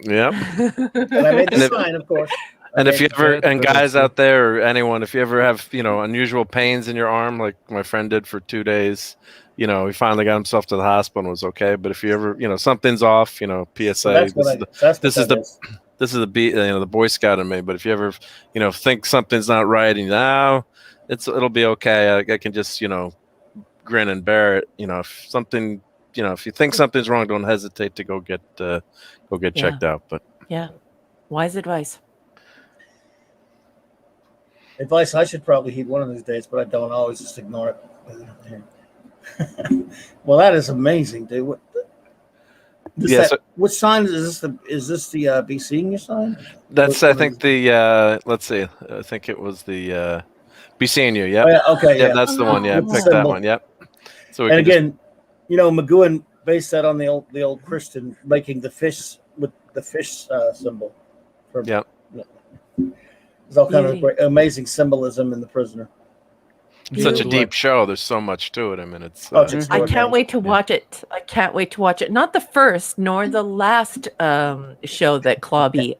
Yeah. And I made the sign, of course. And if you ever, and guys out there or anyone, if you ever have, unusual pains in your arm, like my friend did for 2 days, he finally got himself to the hospital and was okay. But if you ever, something's off, PSA, this is the Boy Scout in me. But if you ever, think something's not right and it'll be okay. I can just, grin and bear it. If something, if you think something's wrong, don't hesitate to go get checked out. But yeah, wise advice. Advice I should probably heed one of these days, but I don't. I always just ignore it. Well, that is amazing, dude. Which sign is this? Is this the be seeing your sign? That's I think the let's see. I think it was the be seeing you. Yep. Oh, yeah. Okay. Yeah, that's the one. Yeah, pick that one. Yep. So and again, McGowan based that on the old Christian making the fish with the fish symbol. Yeah. There's all kind of great, amazing symbolism in The Prisoner. It's such a deep show. There's so much to it. I mean, it's. I can't wait to watch it. I can't wait to watch it. Not the first nor the last show that Clobby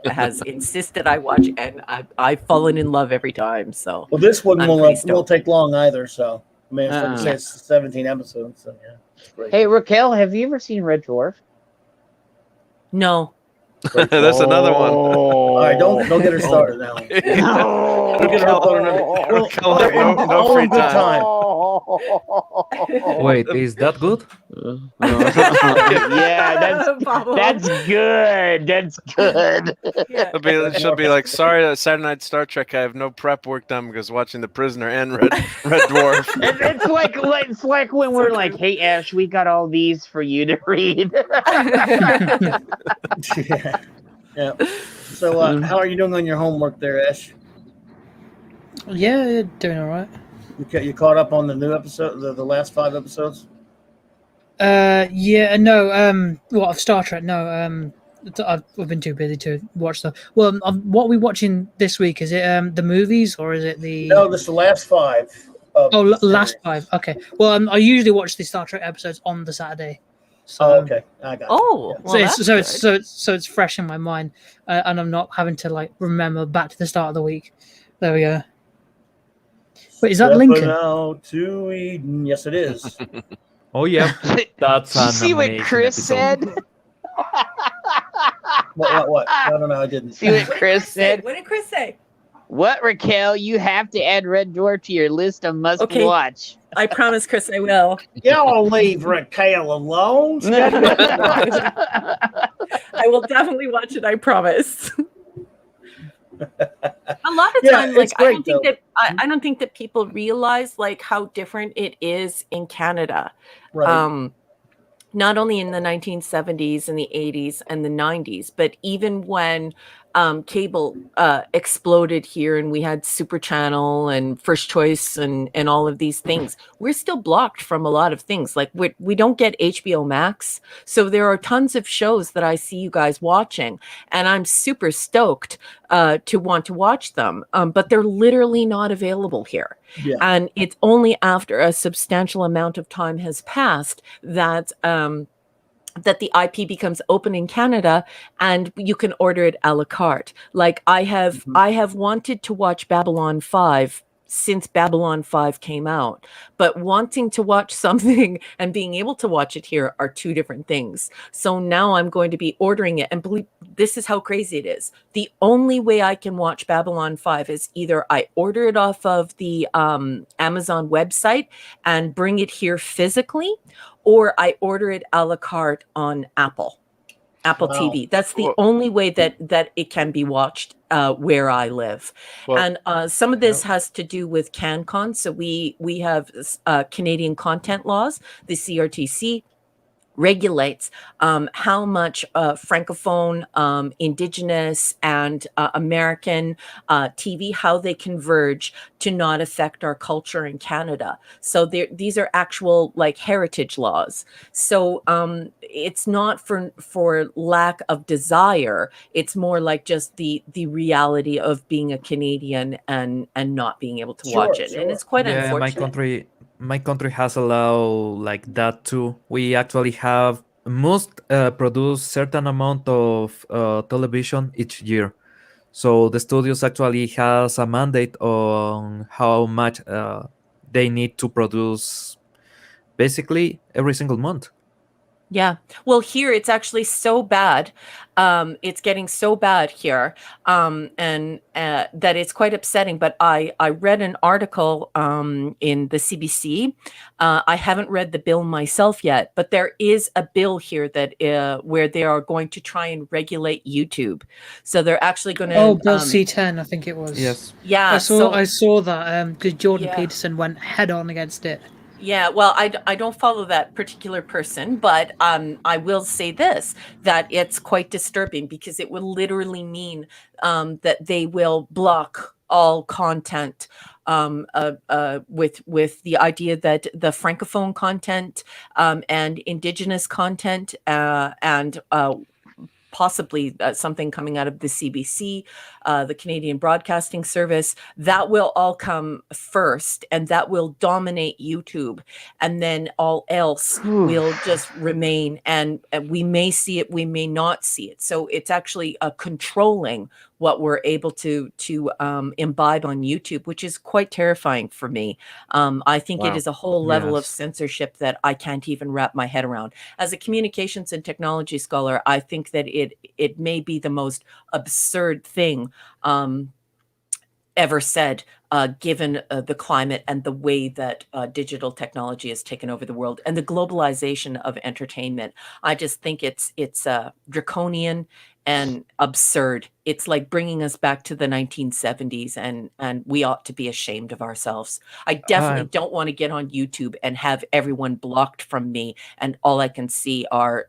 has insisted I watch, and I've fallen in love every time. So. Well, this one won't take long either. So I mean, it's 17 episodes. So yeah, it's great. Hey, Raquel, have you ever seen Red Dwarf? No. That's another one. All right, don't get her started now. Don't get her up on another. No free time. Wait, is that good? Yeah, that's good. That's good. Yeah. She'll be like, sorry, Saturday Night Star Trek. I have no prep work done because watching The Prisoner and Red Dwarf. It's like when we're like, hey Ash, we got all these for you to read. Yeah. So, how are you doing on your homework there, Ash? Yeah, doing all right. You caught up on the new episode, the last 5 episodes? Yeah, no. Well, of Star Trek, no. I've been too busy to watch stuff. Well, what are we watching this week? Is it the movies or is it the? No, this is the last 5. Last 5. Okay. Well, I usually watch the Star Trek episodes on the Saturday. So, okay, I got you. Oh, Yeah. well, so it's fresh in my mind, and I'm not having to remember back to the start of the week. There we go. Wait, is that Lincoln? Out to Eden. Yes, it is. Oh yeah, that's. Did you see what Chris said? What? No, I didn't. See what Chris said? What did Chris say? What, Raquel? You have to add Red Dwarf to your list of must-watch. I promise, Chris, I will. Y'all leave Raquel alone. I will definitely watch it. I promise. lot of Yeah, time, like it's great, I don't think that people realize like how different it is in Canada. Right. Not only in the 1970s and the 80s and the 90s, but even when cable exploded here and we had Super Channel and First Choice and all of these things, we're still blocked from a lot of things. Like we don't get HBO Max. So there are tons of shows that I see you guys watching, and I'm super stoked to want to watch them. But they're literally not available here. Yeah. And it's only after a substantial amount of time has passed that that the IP becomes open in Canada and you can order it a la carte. Like I have wanted to watch Babylon 5 since Babylon 5 came out, but wanting to watch something and being able to watch it here are two different things. So now I'm going to be ordering it, and believe this is how crazy it is. The only way I can watch Babylon 5 is either I order it off of the Amazon website and bring it here physically, or I order it a la carte on Apple TV. That's the only way that it can be watched where I live. And some of this has to do with CanCon. So we have Canadian content laws. The CRTC regulates how much Francophone, Indigenous, and American TV, how they converge to not affect our culture in Canada. So these are actual like heritage laws. So it's not for lack of desire. It's more like just the reality of being a Canadian and not being able to watch it. And it's quite unfortunate. My country has allowed like that too. We actually must produce certain amount of television each year. So the studios actually has a mandate on how much they need to produce basically every single month. Yeah. Well, here it's actually so bad. It's getting so bad here, and that it's quite upsetting. But I read an article in the CBC. I haven't read the bill myself yet, but there is a bill here that where they are going to try and regulate YouTube. So they're actually going to. Oh, Bill C10, I think it was. Yes. Yeah. I saw that because Jordan Peterson went head on against it. Yeah, well, I don't follow that particular person, but I will say this, that it's quite disturbing because it will literally mean that they will block all content with the idea that the Francophone content and Indigenous content and possibly something coming out of the CBC, the Canadian Broadcasting Service, that will all come first, and that will dominate YouTube, and then all else will just remain, and we may see it, we may not see it. So it's actually controlling what we're able to imbibe on YouTube, which is quite terrifying for me. I think it is a whole level of censorship that I can't even wrap my head around. As a communications and technology scholar, I think that it may be the most absurd thing ever said, given the climate and the way that digital technology has taken over the world and the globalization of entertainment. I just think it's draconian and absurd. It's like bringing us back to the 1970s, and we ought to be ashamed of ourselves. I definitely don't want to get on YouTube and have everyone blocked from me, and all I can see are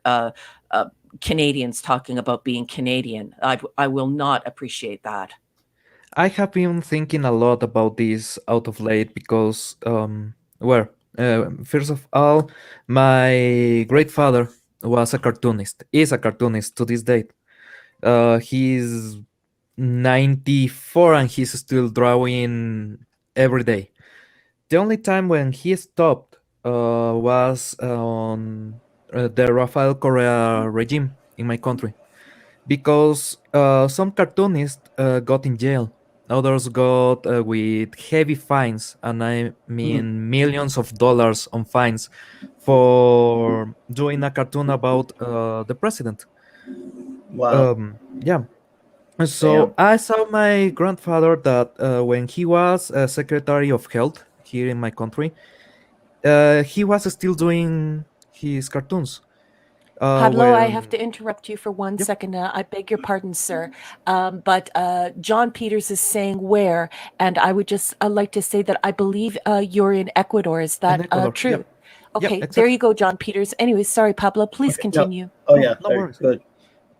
Canadians talking about being Canadian. I will not appreciate that. I have been thinking a lot about this out of late because, first of all, my great father was a cartoonist, is a cartoonist to this date. He's 94 and he's still drawing every day. The only time when he stopped was on the Rafael Correa regime in my country, because some cartoonists got in jail. Others got with heavy fines, and I mean millions of dollars on fines for doing a cartoon about the president. Wow. Yeah. So I saw my grandfather that when he was Secretary of Health here in my country, he was still doing his cartoons. Pablo, I when have to interrupt you for one Yep. second. I beg your pardon, sir. But John Peters is saying where, and I would just like to say that I believe you're in Ecuador. Is in that Ecuador, true? yep, Okay, there exactly. you go, John Peters. Anyway, sorry, Pablo. Please Okay, no. continue. Oh No, yeah, no very worries. good.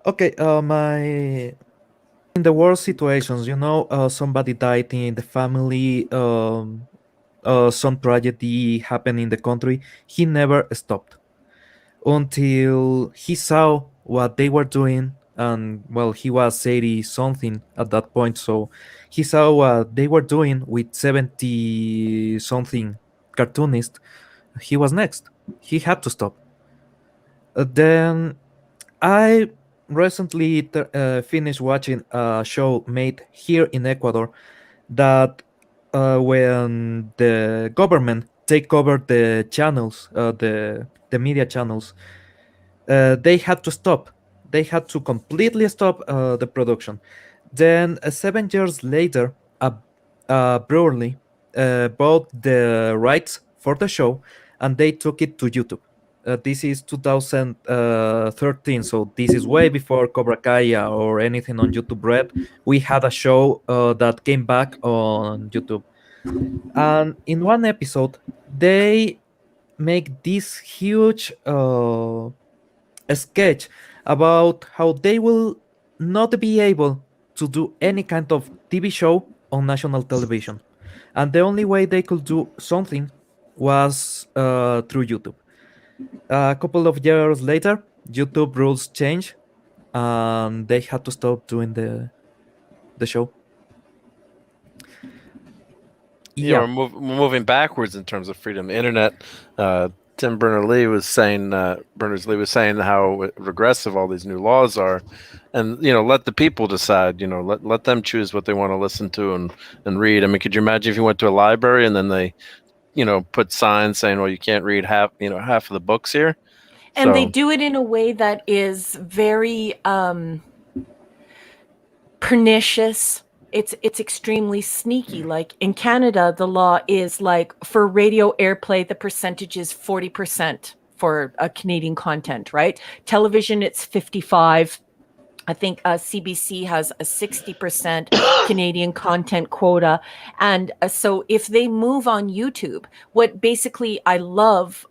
Okay, my in the worst situations, somebody died in the family, some tragedy happened in the country. He never stopped until he saw what they were doing, and well, he was 80 something at that point, so he saw what they were doing with 70 something cartoonists. He was next. He had to stop. Then I recently finished watching a show made here in Ecuador that when the government take over the channels, the media channels, they had to stop. They had to completely stop the production. Then 7 years later, a brewery bought the rights for the show, and they took it to YouTube. This is 2013, so this is way before Cobra Kai or anything on YouTube Red. We had a show that came back on YouTube, and in one episode, they make this huge a sketch about how they will not be able to do any kind of TV show on national television. And the only way they could do something was through YouTube. A couple of years later, YouTube rules changed and they had to stop doing the show. Yeah, we're moving backwards in terms of freedom. The internet. Tim Berners-Lee was saying how regressive all these new laws are, and let the people decide. Let them choose what they want to listen to and read. I mean, could you imagine if you went to a library and then they, put signs saying, well, you can't read half of the books here. And they do it in a way that is very pernicious. It's extremely sneaky. Like in Canada, the law is like for radio airplay, the percentage is 40% for Canadian content, right? Television, it's 55. I think CBC has a 60% Canadian content quota. And so if they move on YouTube, what basically I love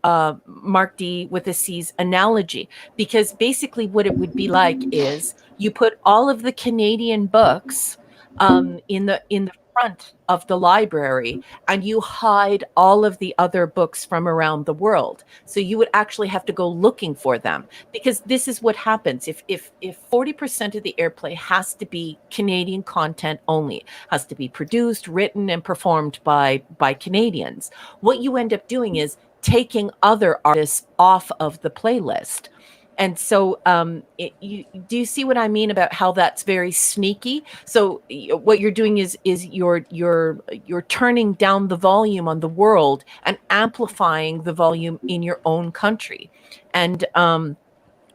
Mark D with a C's analogy, because basically what it would be like is you put all of the Canadian books in the front of the library and you hide all of the other books from around the world. So you would actually have to go looking for them, because this is what happens if 40% of the airplay has to be Canadian content only, has to be produced, written, and performed by Canadians. What you end up doing is taking other artists off of the playlist. And so do you see what I mean about how that's very sneaky? So what you're doing is you're turning down the volume on the world and amplifying the volume in your own country. And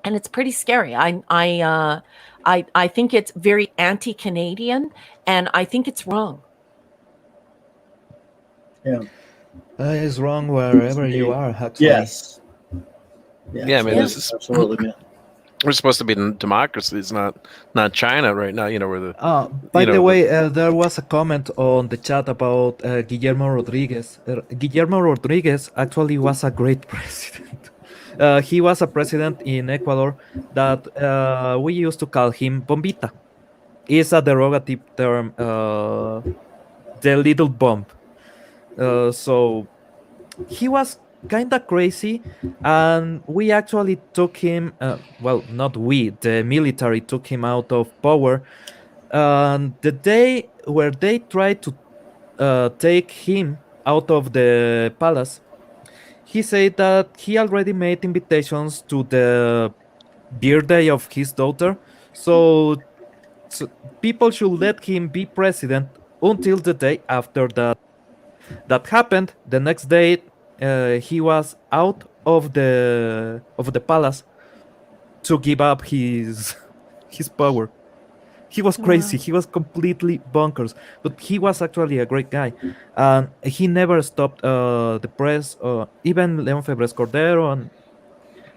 it's pretty scary. I think it's very anti-Canadian, and I think it's wrong. Yeah. It's wrong wherever you are, actually. Yes. Yeah, I mean, this is absolutely. Yeah. We're supposed to be in democracy. It's not China right now. Where the. By the way, there was a comment on the chat about Guillermo Rodriguez. Guillermo Rodriguez actually was a great president. He was a president in Ecuador that we used to call him Bombita. It's a derogative term, the little bomb. So he was kind of crazy, and we actually took him, well, not we, the military took him out of power. And the day where they tried to take him out of the palace, he said that he already made invitations to the birthday of his daughter, so people should let him be president until the day after that happened. The next day, he was out of the palace to give up his power. He was crazy. Wow. He was completely bonkers, but he was actually a great guy. He never stopped the press, even Leon Febres Cordero, and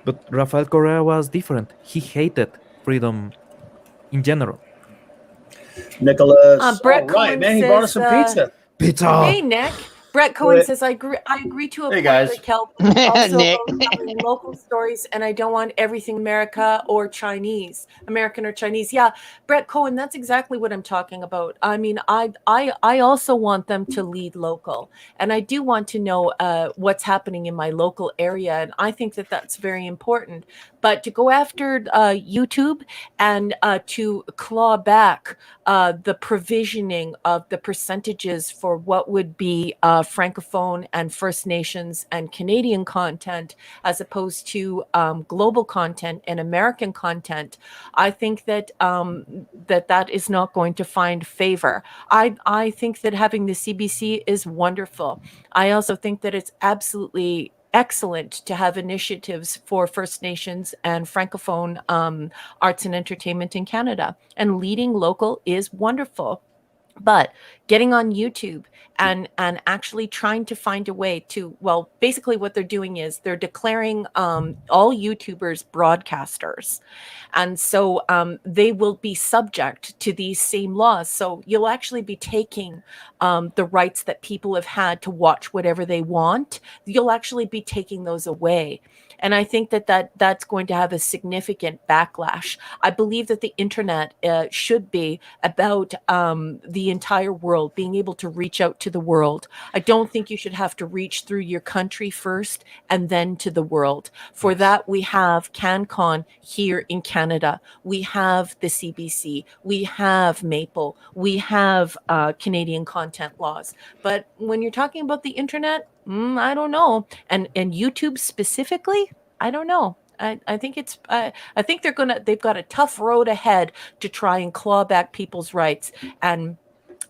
But Rafael Correa was different. He hated freedom in general. Nicholas, Brett all right, Cohen man, he brought us says, some pizza. Pizza. Hey, Nick. Brett Cohen says, I agree to a Hey, point, guys. Raquel, but also Nick. about telling local stories, and I don't want everything American or Chinese. Yeah, Brett Cohen, that's exactly what I'm talking about. I mean, I also want them to lead local, and I do want to know what's happening in my local area, and I think that that's very important. But to go after YouTube and to claw back the provisioning of the percentages for what would be Francophone and First Nations and Canadian content as opposed to global content and American content, I think that that is not going to find favor. I think that having the CBC is wonderful. I also think that it's absolutely excellent to have initiatives for First Nations and Francophone arts and entertainment in Canada. And leading local is wonderful. But getting on YouTube and actually trying to find a way to, well, basically what they're doing is they're declaring all YouTubers broadcasters. And so they will be subject to these same laws. So you'll actually be taking the rights that people have had to watch whatever they want. You'll actually be taking those away. And I think that's going to have a significant backlash. I believe that the internet should be about the entire world, being able to reach out to the world. I don't think you should have to reach through your country first and then to the world. For that, we have CanCon here in Canada. We have the CBC. We have Maple. We have Canadian content laws. But when you're talking about the internet, I don't know. And YouTube specifically, I don't know. I think it's I think they've got a tough road ahead to try and claw back people's rights. And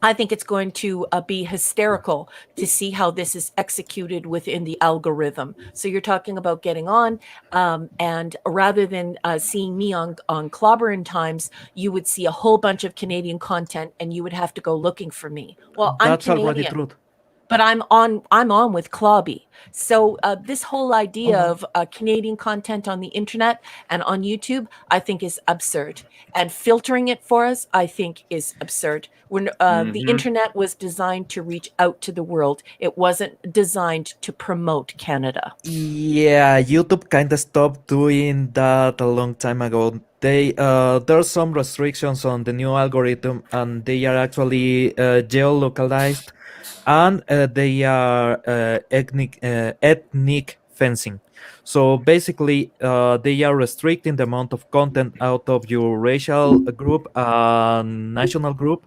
I think it's going to be hysterical to see how this is executed within the algorithm. So you're talking about getting on, and rather than seeing me on Clobberin Times, you would see a whole bunch of Canadian content, and you would have to go looking for me. Well, that's I'm already Canadian. true. But I'm on with CLOBBY. So this whole idea of Canadian content on the internet and on YouTube, I think is absurd. And filtering it for us, I think is absurd. When the internet was designed to reach out to the world, it wasn't designed to promote Canada. Yeah, YouTube kind of stopped doing that a long time ago. There's some restrictions on the new algorithm, and they are actually geolocalized, and they are ethnic fencing. So basically, they are restricting the amount of content out of your racial group and national group.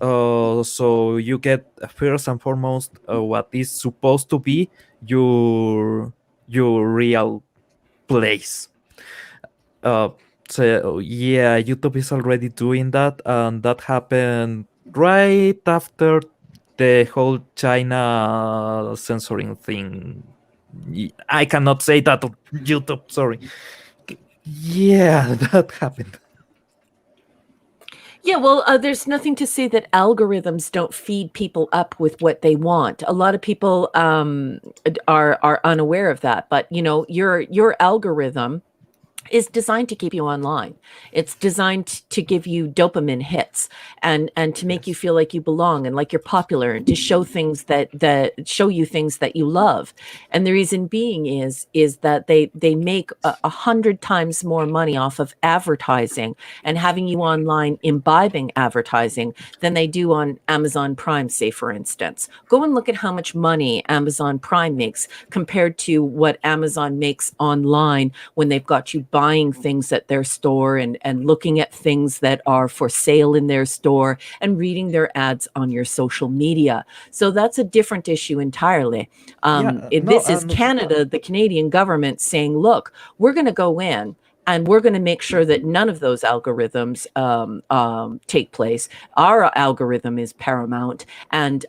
So you get first and foremost what is supposed to be your real place. So yeah, YouTube is already doing that, and that happened right after the whole China censoring thing. I cannot say that on YouTube, sorry. Yeah, that happened. Yeah, well, there's nothing to say that algorithms don't feed people up with what they want. A lot of people are unaware of that, but you know, your algorithm is designed to keep you online. It's designed to give you dopamine hits and to make you feel like you belong and like you're popular, and to show things that show you things that you love. And the reason being is that they make 100 times more money off of advertising and having you online imbibing advertising than they do on Amazon Prime, say, for instance. Go and look at how much money Amazon Prime makes compared to what Amazon makes online when they've got you buying things at their store and looking at things that are for sale in their store and reading their ads on your social media. So that's a different issue entirely. This is Canada, the Canadian government saying, look, we're going to go in and we're going to make sure that none of those algorithms take place. Our algorithm is paramount, and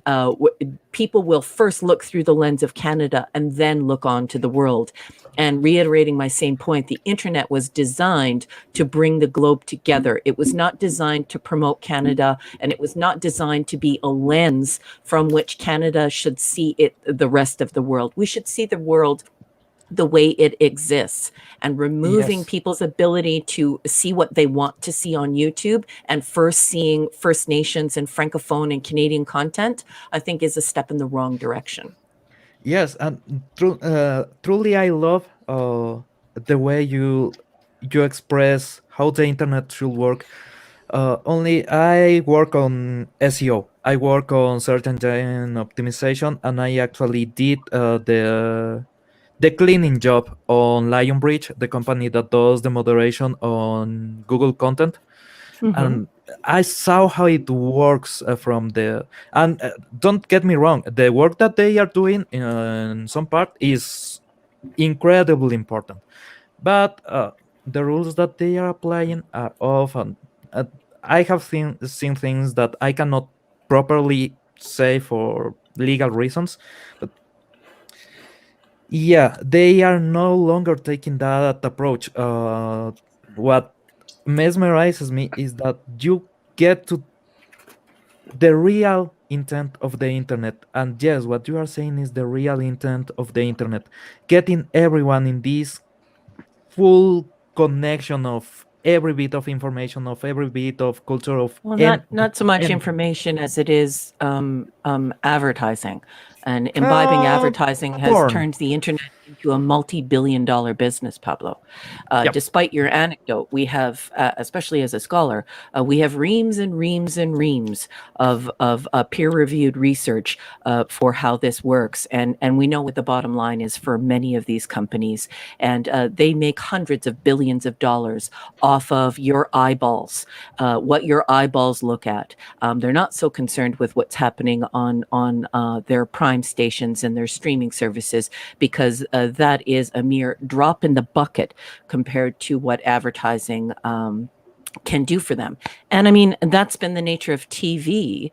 people will first look through the lens of Canada and then look on to the world. And reiterating my same point, the internet was designed to bring the globe together. It was not designed to promote Canada, and it was not designed to be a lens from which Canada should see it, the rest of the world. We should see the world the way it exists, and removing Yes. people's ability to see what they want to see on YouTube and first seeing First Nations and Francophone and Canadian content, I think is a step in the wrong direction. Yes, and truly, I love the way you express how the internet should work. Only I work on SEO. I work on search engine optimization, and I actually did the cleaning job on Lionbridge, the company that does the moderation on Google content. And I saw how it works from the, and don't get me wrong, the work that they are doing in some part is incredibly important, but the rules that they are applying are often, I have seen things that I cannot properly say for legal reasons, but yeah, they are no longer taking that approach. What mesmerizes me is that you get to the real intent of the internet. And yes, what you are saying is the real intent of the internet, getting everyone in this full connection of every bit of information, of every bit of culture, of Well, not so much information as it is advertising, and imbibing advertising has porn. turned the internet into a multi-billion-dollar business, Pablo. Yep. Despite your anecdote, we have, especially as a scholar, we have reams and reams and reams of peer-reviewed research for how this works, and we know what the bottom line is for many of these companies, and they make hundreds of billions of dollars off of your eyeballs, what your eyeballs look at. They're not so concerned with what's happening on their prime stations and their streaming services, because that is a mere drop in the bucket compared to what advertising can do for them. And I mean, that's been the nature of TV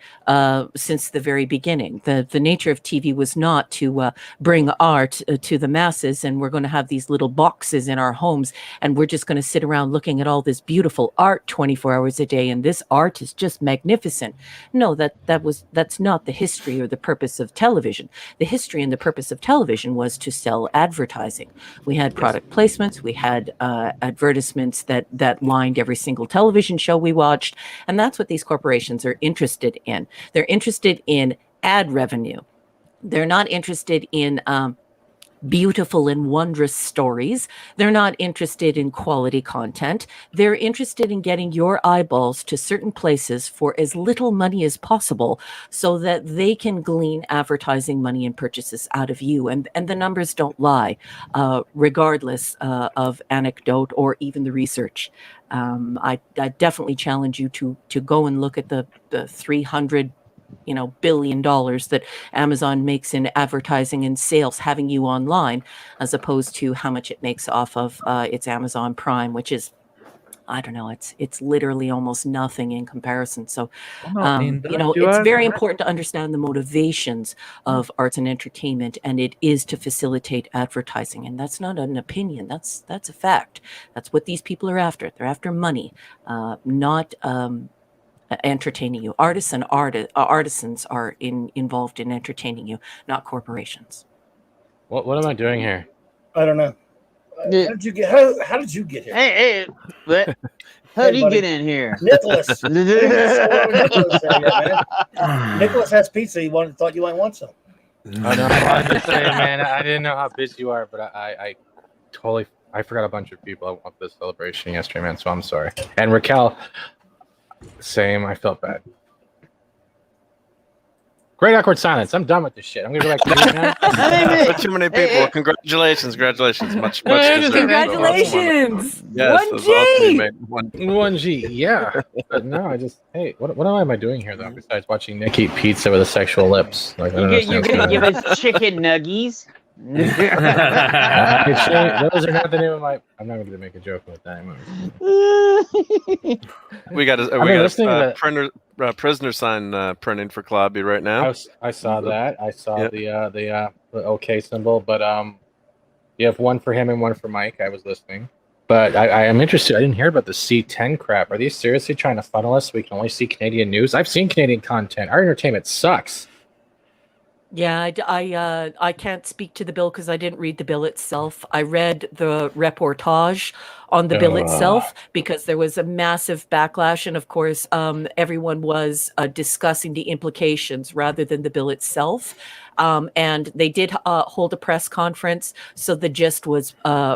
since the very beginning. The nature of TV was not to bring art to the masses, and we're going to have these little boxes in our homes, and we're just going to sit around looking at all this beautiful art 24 hours a day, and this art is just magnificent. No, that's not the history or the purpose of television. The history and the purpose of television was to sell advertising. We had product placements, we had advertisements that lined every single television show we watched, and that's what these corporations are interested in. They're interested in ad revenue. They're not interested in beautiful and wondrous stories. They're not interested in quality content. They're interested in getting your eyeballs to certain places for as little money as possible so that they can glean advertising money and purchases out of you. And the numbers don't lie, regardless of anecdote or even the research. I definitely challenge you to go and look at the $300 billion that Amazon makes in advertising and sales, having you online, as opposed to how much it makes off of its Amazon Prime, which is, I don't know, it's literally almost nothing in comparison. So, it's very important to understand the motivations of arts and entertainment, and it is to facilitate advertising. And that's not an opinion. That's a fact. That's what these people are after. They're after money, not entertaining you. Artists and artisans are involved in entertaining you, not corporations. What am I doing here? I don't know. How did you get here? Hey, what? How do you get in here? Nicholas. Nicholas has pizza. He thought you might want some. I know. I was just saying, man. I didn't know how busy you are, but I totally forgot a bunch of people at this celebration yesterday, man. So I'm sorry. And Raquel, same. I felt bad. Great awkward silence. I'm done with this shit. I'm gonna go back to you now. Too many people. Congratulations. Much deserved. Congratulations. Yes, 1G. 1G. Yeah. But no, what am I doing here though? Besides watching Nick eat pizza with his sexual lips. Like, You're gonna give us chicken nuggies. Those are not the name of my. I'm not going to make a joke with that. We got a prisoner sign printing for Clobby right now. I saw that. I saw the OK symbol, but you have one for him and one for Mike. I was listening, but I am interested. I didn't hear about the C10 crap. Are these seriously trying to funnel us so we can only see Canadian news? I've seen Canadian content. Our entertainment sucks. Yeah, I can't speak to the bill because I didn't read the bill itself. I read the reportage on the bill itself because there was a massive backlash, and of course, everyone was discussing the implications rather than the bill itself. And they did hold a press conference, so the gist was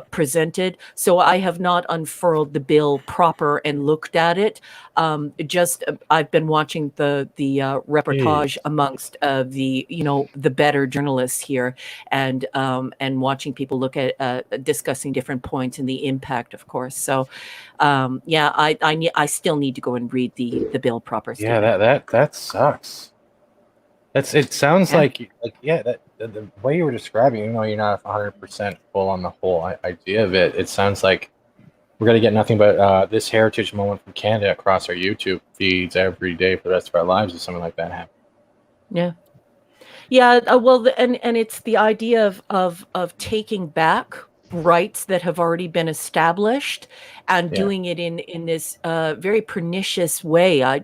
presented. So I have not unfurled the bill proper and looked at it. I've been watching the reportage amongst the better journalists here, and watching people look at discussing different points and the impact, of course. So I still need to go and read the bill proper. Yeah, that sucks. It sounds like that the way you were describing, even though you're not 100% full on the whole idea of it, it sounds like we're gonna get nothing but this heritage moment from Canada across our YouTube feeds every day for the rest of our lives if something like that happens. Yeah. Well, and it's the idea of taking back rights that have already been established and doing it in this very pernicious way.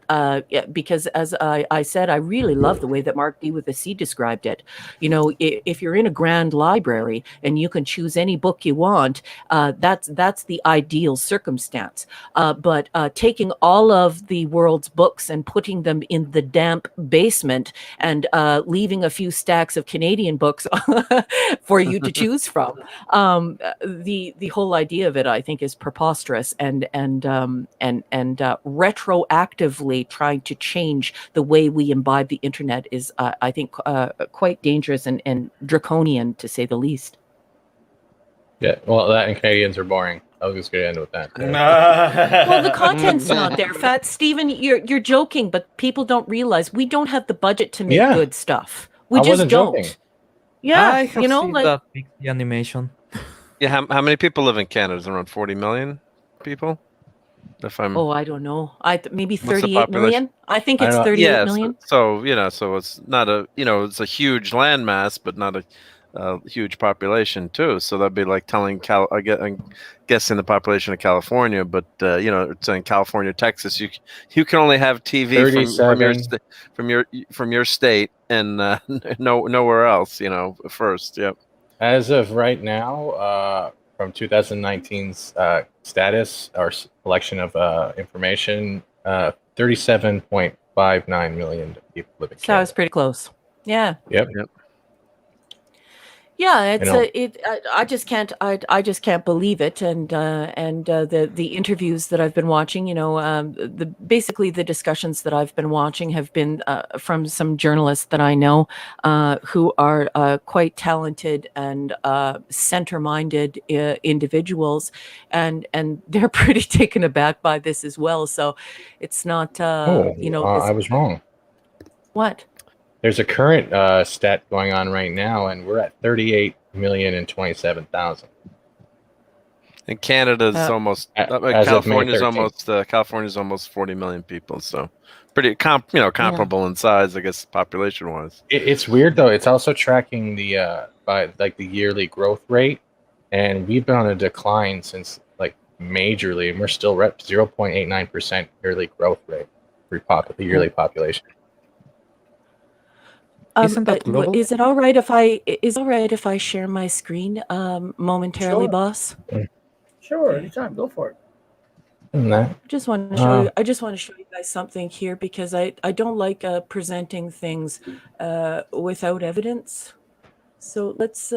Because as I said, I really love the way that Mark D with a C described it. You know, if you're in a grand library and you can choose any book you want, that's the ideal circumstance. But taking all of the world's books and putting them in the damp basement and leaving a few stacks of Canadian books for you to choose from. The whole idea of it, I think, is preposterous and retroactively trying to change the way we imbibe the internet is, I think, quite dangerous and draconian, to say the least. Yeah, well, that and Canadians are boring. I was just going to end with that. Well, the content's not there, Fat Stephen. You're joking, but people don't realize we don't have the budget to make good stuff. We just don't. Joking. Yeah, I have seen that Pixie animation. Yeah, how many people live in Canada? Is it around 40 million people? I don't know. Maybe 38 million. I think it's 38 million. So it's not it's a huge landmass, but not a huge population too. So that'd be like telling I'm guessing the population of California, but it's in California, Texas. You can only have TV from your state and nowhere else. First. Yep. As of right now, from 2019's status or collection of information, 37.59 million people live in Canada. So I was pretty close. Yeah. Yep. Yeah, I just can't believe it, and the interviews that I've been watching, basically the discussions that I've been watching have been from some journalists that I know who are quite talented and center-minded individuals, and they're pretty taken aback by this as well. So it's not I was wrong. What? There's a current stat going on right now, and we're at 38,027,000. And Canada's almost California's almost 40 million people, so pretty comparable in size, I guess, population wise. It's weird though. It's also tracking the by like the yearly growth rate, and we've been on a decline since like majorly, and we're still at 0.89% yearly growth rate for the yearly population. Isn't that global? Is it all right if I share my screen momentarily, boss? Sure, anytime. Go for it. I just want to show you. I just want to show you guys something here because I don't like presenting things without evidence. So let's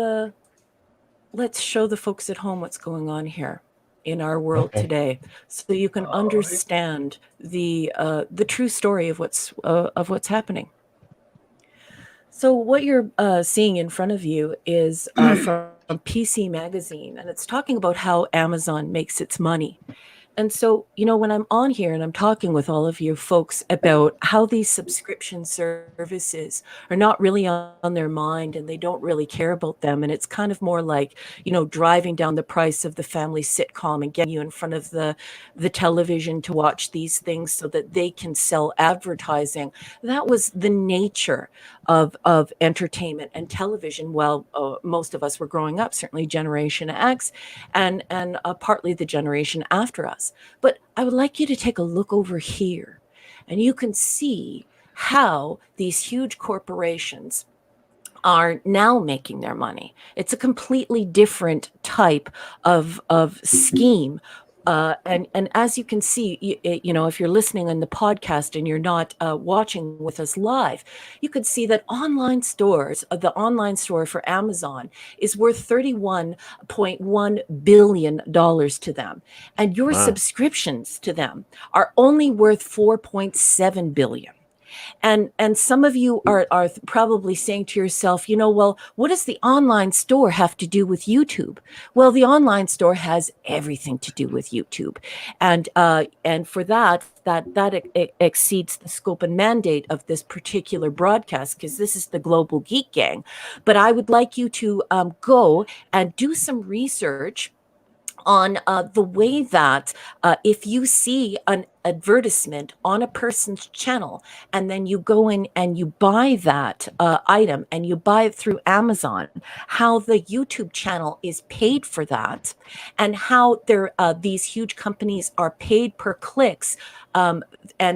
show the folks at home what's going on here in our world today, so you can understand the true story of what's happening. So what you're seeing in front of you is from PC Magazine, and it's talking about how Amazon makes its money. And so, when I'm on here and I'm talking with all of you folks about how these subscription services are not really on their mind and they don't really care about them. And it's kind of more like, driving down the price of the family sitcom and getting you in front of the television to watch these things so that they can sell advertising. That was the nature of entertainment and television while most of us were growing up, certainly Generation X and partly the generation after us. But I would like you to take a look over here, and you can see how these huge corporations are now making their money. It's a completely different type of scheme. And as you can see, if you're listening on the podcast and you're not watching with us live, you could see that online stores, the online store for Amazon is worth $31.1 billion to them. And your subscriptions to them are only worth $4.7 billion. And some of you are probably saying to yourself, well, what does the online store have to do with YouTube? Well, the online store has everything to do with YouTube, and for that exceeds the scope and mandate of this particular broadcast, because this is the Global Geek Gang. But I would like you to go and do some research on the way that if you see an advertisement on a person's channel and then you go in and you buy that item and you buy it through Amazon, how the YouTube channel is paid for that, and how these huge companies are paid per clicks, and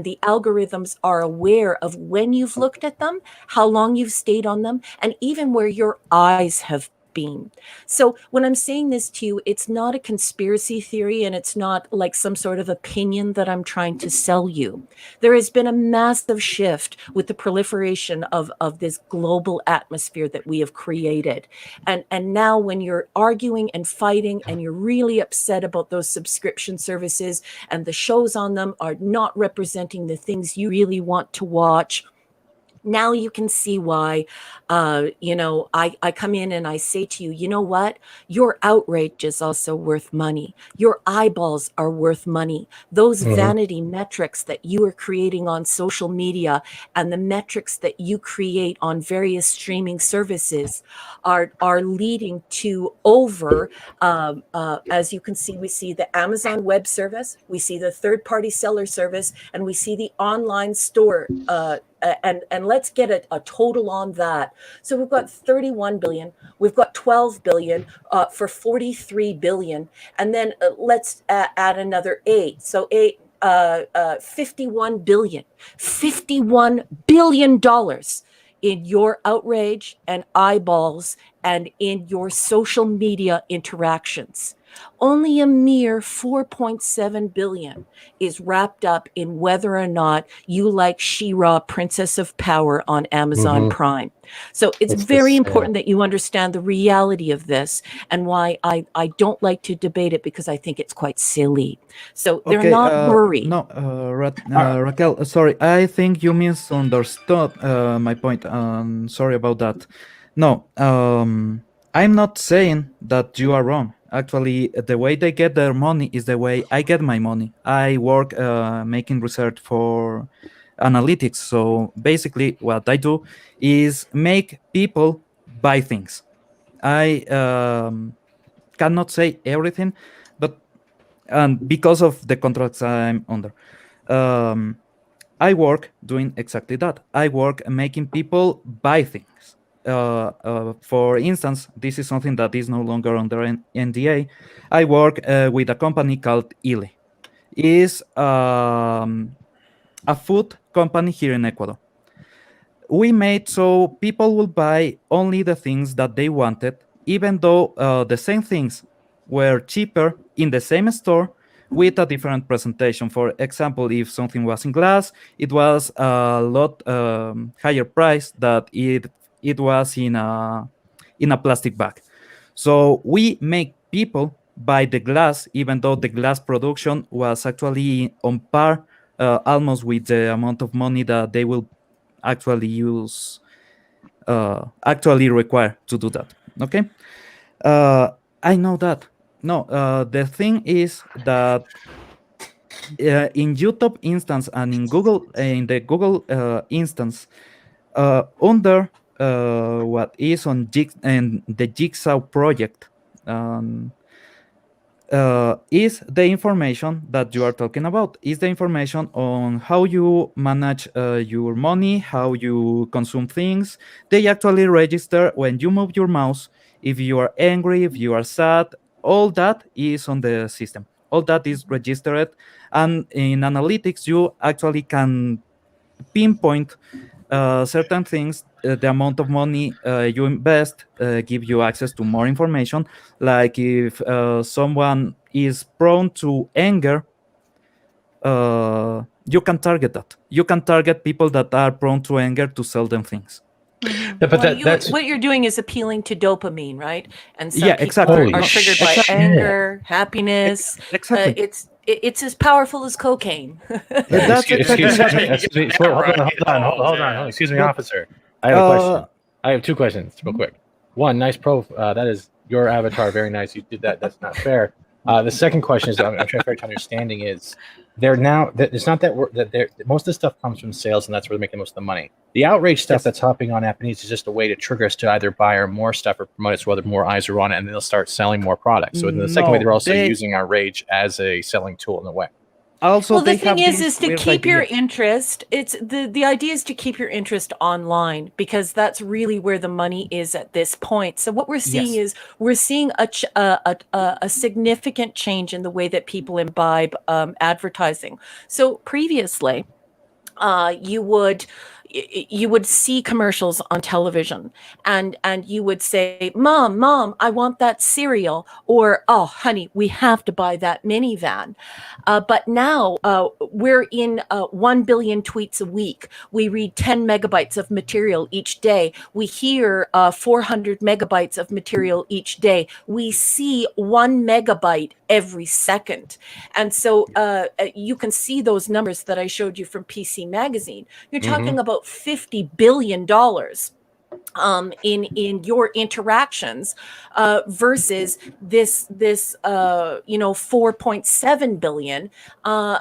the algorithms are aware of when you've looked at them, how long you've stayed on them, and even where your eyes have been. So when I'm saying this to you, it's not a conspiracy theory, and it's not like some sort of opinion that I'm trying to sell you. There has been a massive shift with the proliferation of this global atmosphere that we have created. And now when you're arguing and fighting and you're really upset about those subscription services and the shows on them are not representing the things you really want to watch, now you can see why, I come in and I say to you, you know what? Your outrage is also worth money. Your eyeballs are worth money. Those vanity metrics that you are creating on social media and the metrics that you create on various streaming services are leading to over, as you can see, we see the Amazon Web Service, we see the third-party seller service, and we see the online store, and let's get a total on that. So we've got 31 billion, we've got 12 billion for 43 billion, and then let's add another 8. So 51 billion, $51 billion in your outrage and eyeballs and in your social media interactions. Only a mere 4.7 billion is wrapped up in whether or not you like She-Ra, Princess of Power on Amazon Prime. So it's very important that you understand the reality of this and why I don't like to debate it, because I think it's quite silly. So they're not worried. No, Raquel, sorry, I think you misunderstood my point. Sorry about that. No, I'm not saying that you are wrong. Actually, the way they get their money is the way I get my money. I work making research for analytics. So basically, what I do is make people buy things. I cannot say everything, but because of the contracts I'm under, I work doing exactly that. I work making people buy things. For instance, this is something that is no longer under NDA. I work with a company called Ile. It's a food company here in Ecuador. We made so people will buy only the things that they wanted, even though the same things were cheaper in the same store with a different presentation. For example, if something was in glass, it was a lot higher price that it was in a plastic bag. So we make people buy the glass, even though the glass production was actually on par almost with the amount of money that they will actually use, actually require to do that. Okay, I know that. No, the thing is that in YouTube instance and in the Google instance, under what is on and the Jigsaw project, is the information that you are talking about, is the information on how you manage your money, how you consume things. They actually register when you move your mouse, if you are angry, if you are sad, all that is on the system. All that is registered, and in analytics you actually can pinpoint certain things the amount of money you invest give you access to more information. Like if someone is prone to anger, you can target that. You can target people that are prone to anger to sell them things. But that's what you're doing is appealing to dopamine, right? And some Yeah, people exactly. are triggered by Exactly. anger, happiness. Exactly. It's as powerful as cocaine. That's excuse exactly me. Hold on. Excuse me, But, officer. I have a question. I have 2 questions, real quick. One, nice that is your avatar, very nice. You did that. That's not fair. The second question is, I'm trying to figure out understanding is, they're now. It's not that most of the stuff comes from sales, and that's where they make the most of the money. The outrage stuff that's hopping on Japanese is just a way to trigger us to either buy or more stuff or promote it, so whether more eyes are on it, and then they'll start selling more products. So in the second way, they're also using our rage as a selling tool in a way. Also, well, the thing is to keep your interest. It's the idea is to keep your interest online, because that's really where the money is at this point. So what we're seeing is we're seeing a significant change in the way that people imbibe advertising. So previously, you would see commercials on television, and you would say, mom, I want that cereal, or, oh honey, we have to buy that minivan. But now we're in 1 billion tweets a week. We read 10 megabytes of material each day. We hear 400 megabytes of material each day. We see 1 megabyte every second. And so you can see those numbers that I showed you from PC Magazine. You're talking about $50 billion in your interactions versus this 4.7 billion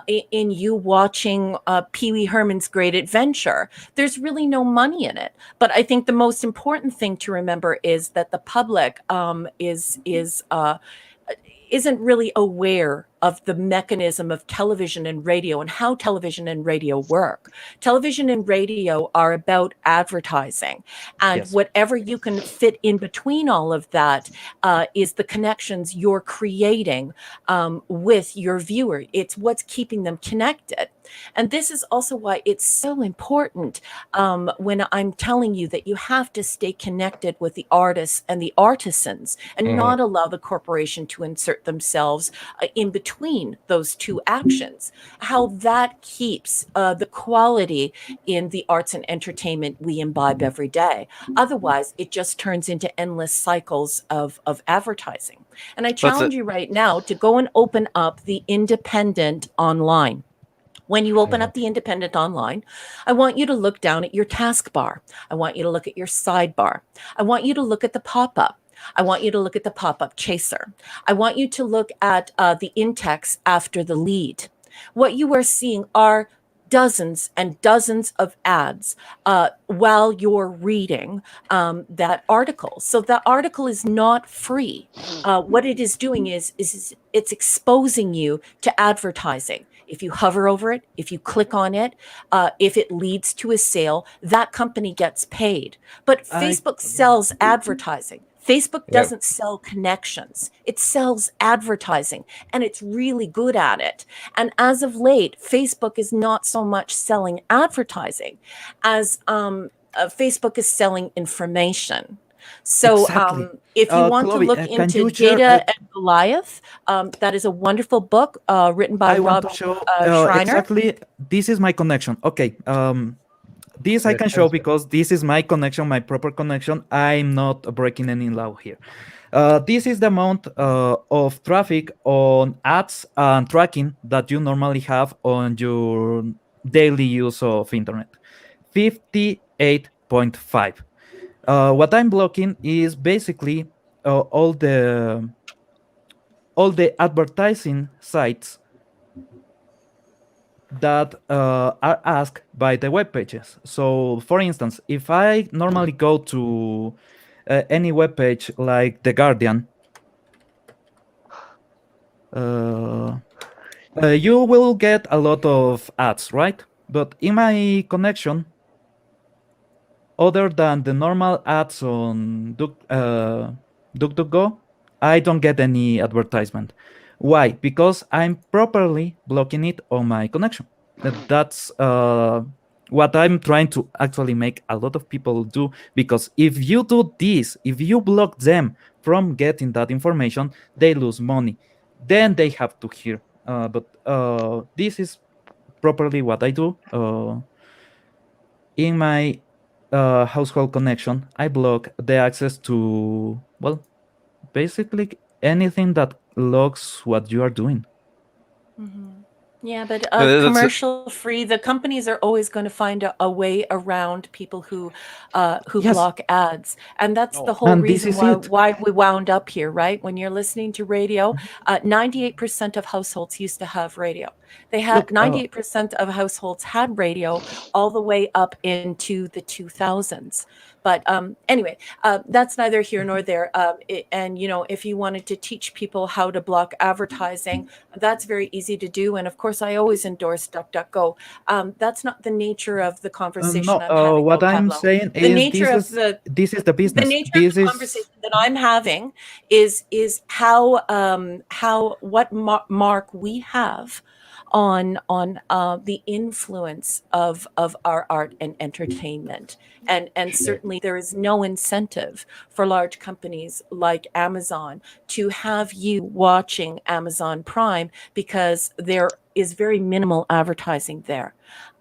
in you watching Pee Wee Herman's Great Adventure. There's really no money in it. But I think the most important thing to remember is that the public isn't really aware of the mechanism of television and radio and how television and radio work. Television and radio are about advertising, and whatever you can fit in between all of that is the connections you're creating with your viewer. It's what's keeping them connected. And this is also why it's so important when I'm telling you that you have to stay connected with the artists and the artisans and not allow the corporation to insert themselves in between those two actions. How that keeps the quality in the arts and entertainment we imbibe every day. Otherwise, it just turns into endless cycles of advertising. And I challenge you right now to go and open up the Independent online. When you open up the Independent online, I want you to look down at your taskbar. I want you to look at your sidebar. I want you to look at the pop-up. I want you to look at the pop-up chaser. I want you to look at the in-text after the lead. What you are seeing are dozens and dozens of ads while you're reading that article. So the article is not free. What it is doing is it's exposing you to advertising. If you hover over it, if you click on it, if it leads to a sale, that company gets paid. But Facebook sells advertising. Facebook doesn't sell connections. It sells advertising, and it's really good at it. And as of late, Facebook is not so much selling advertising as Facebook is selling information. So if you want to look into Data and Goliath, that is a wonderful book written by Rob Schreiner. Exactly, this is my connection. Okay. This I can show because this is my connection, my proper connection. I'm not breaking any law here. This is the amount of traffic on ads and tracking that you normally have on your daily use of internet. 58.5. What I'm blocking is basically all the advertising sites that are asked by the web pages. So, for instance, if I normally go to any web page like The Guardian, you will get a lot of ads, right? But in my connection, other than the normal ads on DuckDuckGo, I don't get any advertisement. Why? Because I'm properly blocking it on my connection. That's what I'm trying to actually make a lot of people do, because if you do this, if you block them from getting that information, they lose money. Then they have to hear. But this is properly what I do. In my household connection, I block the access to, well, basically anything that logs what you are doing. Yeah, but that's commercial free, the companies are always going to find a way around people who Yes. block ads, and that's the whole And this reason is it. why we wound up here, right? When you're listening to radio, 98% of households used to have radio. They had Look, 98% of households had radio all the way up into the 2000s. But anyway, that's neither here nor there. And you know, if you wanted to teach people how to block advertising, that's very easy to do. And of course, I always endorse DuckDuckGo. That's not the nature of the conversation no, I'm having. what though, I'm Pablo. saying The is nature of the this is the business. the nature This of the is conversation that I'm having is how what mark we have on the influence of our art and entertainment, and certainly there is no incentive for large companies like Amazon to have you watching Amazon Prime, because there is very minimal advertising there.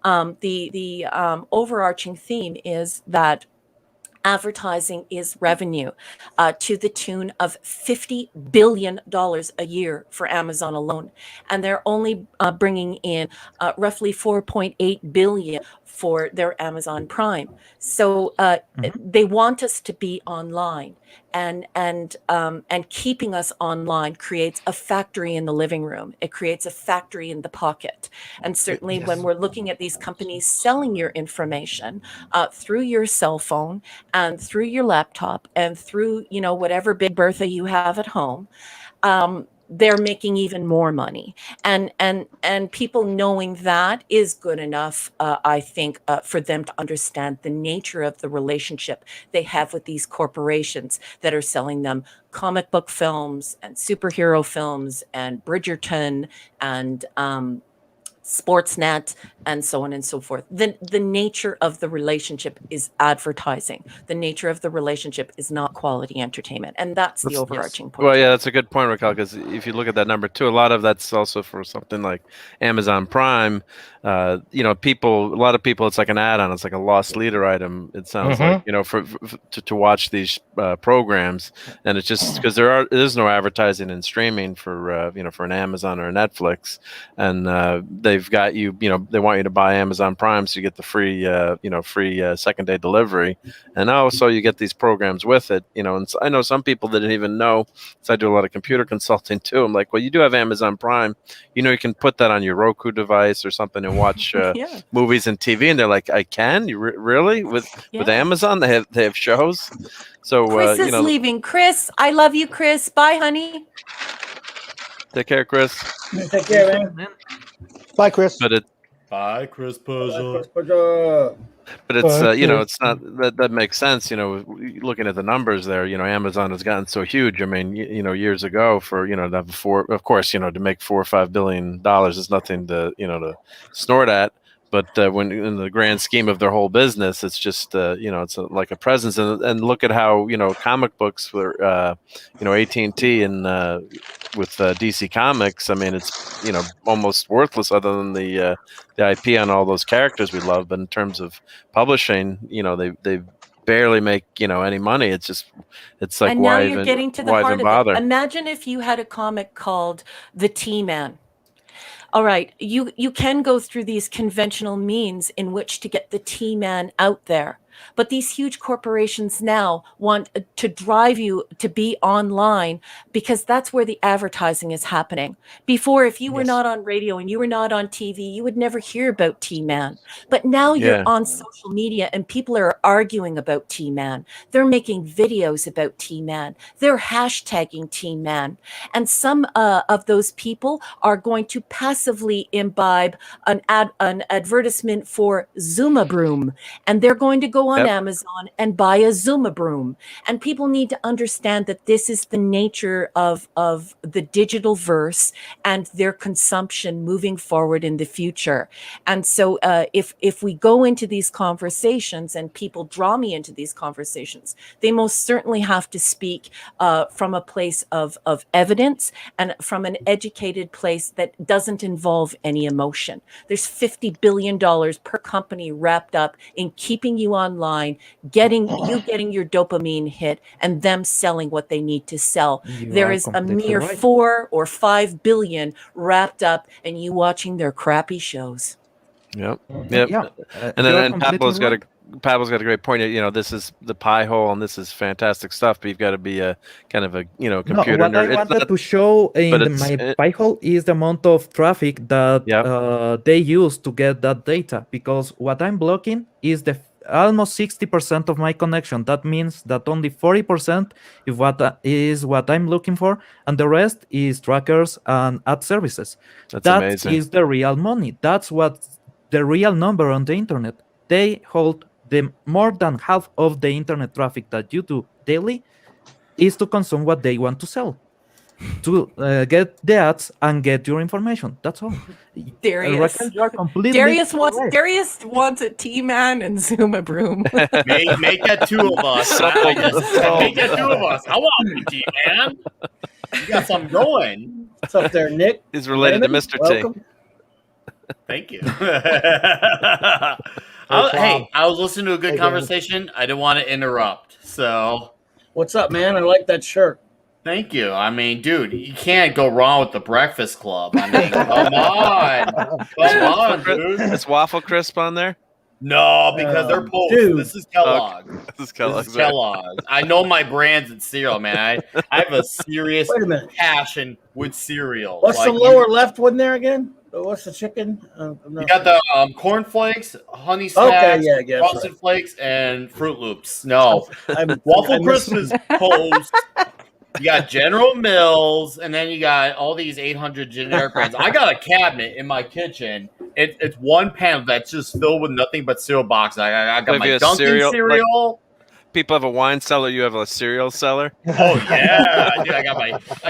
The overarching theme is that advertising is revenue to the tune of $50 billion a year for Amazon alone. And they're only bringing in roughly 4.8 billion for their Amazon Prime. So they want us to be online, and keeping us online creates a factory in the living room. It creates a factory in the pocket. And certainly when we're looking at these companies selling your information through your cell phone and through your laptop and through, you know, whatever Big Bertha you have at home, they're making even more money. And people knowing that is good enough, I think, for them to understand the nature of the relationship they have with these corporations that are selling them comic book films and superhero films and Bridgerton and Sportsnet and so on and so forth. The nature of the relationship is advertising. The nature of the relationship is not quality entertainment, and that's the overarching point. Well, yeah, that's a good point, Raquel, because if you look at that number too, a lot of that's also for something like Amazon Prime. You know, a lot of people, it's like an add-on. It's like a lost leader item. It sounds like, you know, to watch these programs, and it's just because there is no advertising and streaming for you know, for an Amazon or a Netflix, and they've got you, you know, they want you to buy Amazon Prime so you get the free you know, free second day delivery, and also you get these programs with it, you know. And so I know some people that didn't even know. So I do a lot of computer consulting too. I'm like, well, you do have Amazon Prime, you know, you can put that on your Roku device or something and watch movies and TV, and they're like, I can? You really with Amazon they have shows. So Chris you is know, leaving. Chris, I love you, Chris. Bye, honey. take care, Chris. Take care, man. Bye, Chris. Bye, Chris Persia. But it's you know, it's not that makes sense. You know, looking at the numbers there, you know, Amazon has gotten so huge. I mean, you know, years ago for, you know, to have of course, you know, to make $4 or $5 billion is nothing to, you know, to snort at. But when in the grand scheme of their whole business, it's just you know, it's like a presence. And look at how, you know, comic books were you know, AT&T and with DC Comics. I mean, it's, you know, almost worthless other than the IP on all those characters we love. But in terms of publishing, you know, they barely make, you know, any money. It's just, it's like, and why now you're even, getting to the why heart even of bother? it. Imagine if you had a comic called The T-Man. All right, you can go through these conventional means in which to get the T-Man out there. But these huge corporations now want to drive you to be online because that's where the advertising is happening. Before, if you were not on radio and you were not on TV, you would never hear about T-Man. But now you're on social media and people are arguing about T-Man. They're making videos about T-Man. They're hashtagging T-Man. And some of those people are going to passively imbibe an advertisement for Zuma Broom. And they're going to go go on Amazon and buy a Zuma broom. And people need to understand that this is the nature of the digital verse and their consumption moving forward in the future. And so if we go into these conversations and people draw me into these conversations, they most certainly have to speak from a place of evidence and from an educated place that doesn't involve any emotion. There's $50 billion per company wrapped up in keeping you online, getting your dopamine hit, and them selling what they need to sell. There is a mere 4 or 5 billion wrapped up in you watching their crappy shows. Yep. Yeah. And then Pablo's got a great point. You know, this is the pie hole, and this is fantastic stuff. But you've got to be a kind of a computer what nerd. I wanted to show in my pie hole is the amount of traffic that they use to get that data. Because what I'm blocking is the almost 60% of my connection. That means that only 40% is what I'm looking for, and the rest is trackers and ad services. That's That amazing. is the real money. That's what the real number on the internet. They hold more than half of the internet traffic that you do daily is to consume what they want to sell, to get the ads and get your information. That's all. Darius, Raquel, you are completely Darius wants correct. Darius wants a T-Man and Zuma broom. Make that two of us. Make that two of us. I want a T-Man. You got something going. What's up there, Nick? He's related to Raymond, Mr. welcome. T. Thank you. Hey, I was listening to a good conversation. I didn't want to interrupt. So, what's up, man? I like that shirt. Thank you. I mean, dude, you can't go wrong with the Breakfast Club. I mean, come on, dude. Is Waffle Crisp on there? No, because they're post. Dude. This is Kellogg. This is This Kellogg's. is Kellogg's. I know my brands in cereal, man. I have a serious Wait a minute. passion with cereal. What's the lower left one there again? What's the chicken? You got the cornflakes, honey Okay, smacks, yeah, frosted flakes, and Fruit Loops. No, I'm- Waffle I missed- Crisp is post. You got General Mills, and then you got all these 800 generic brands. I got a cabinet in my kitchen. It's one panel that's just filled with nothing but cereal boxes. I got my Dunkin' cereal. People have a wine cellar. You have a cereal cellar. Oh yeah, dude, I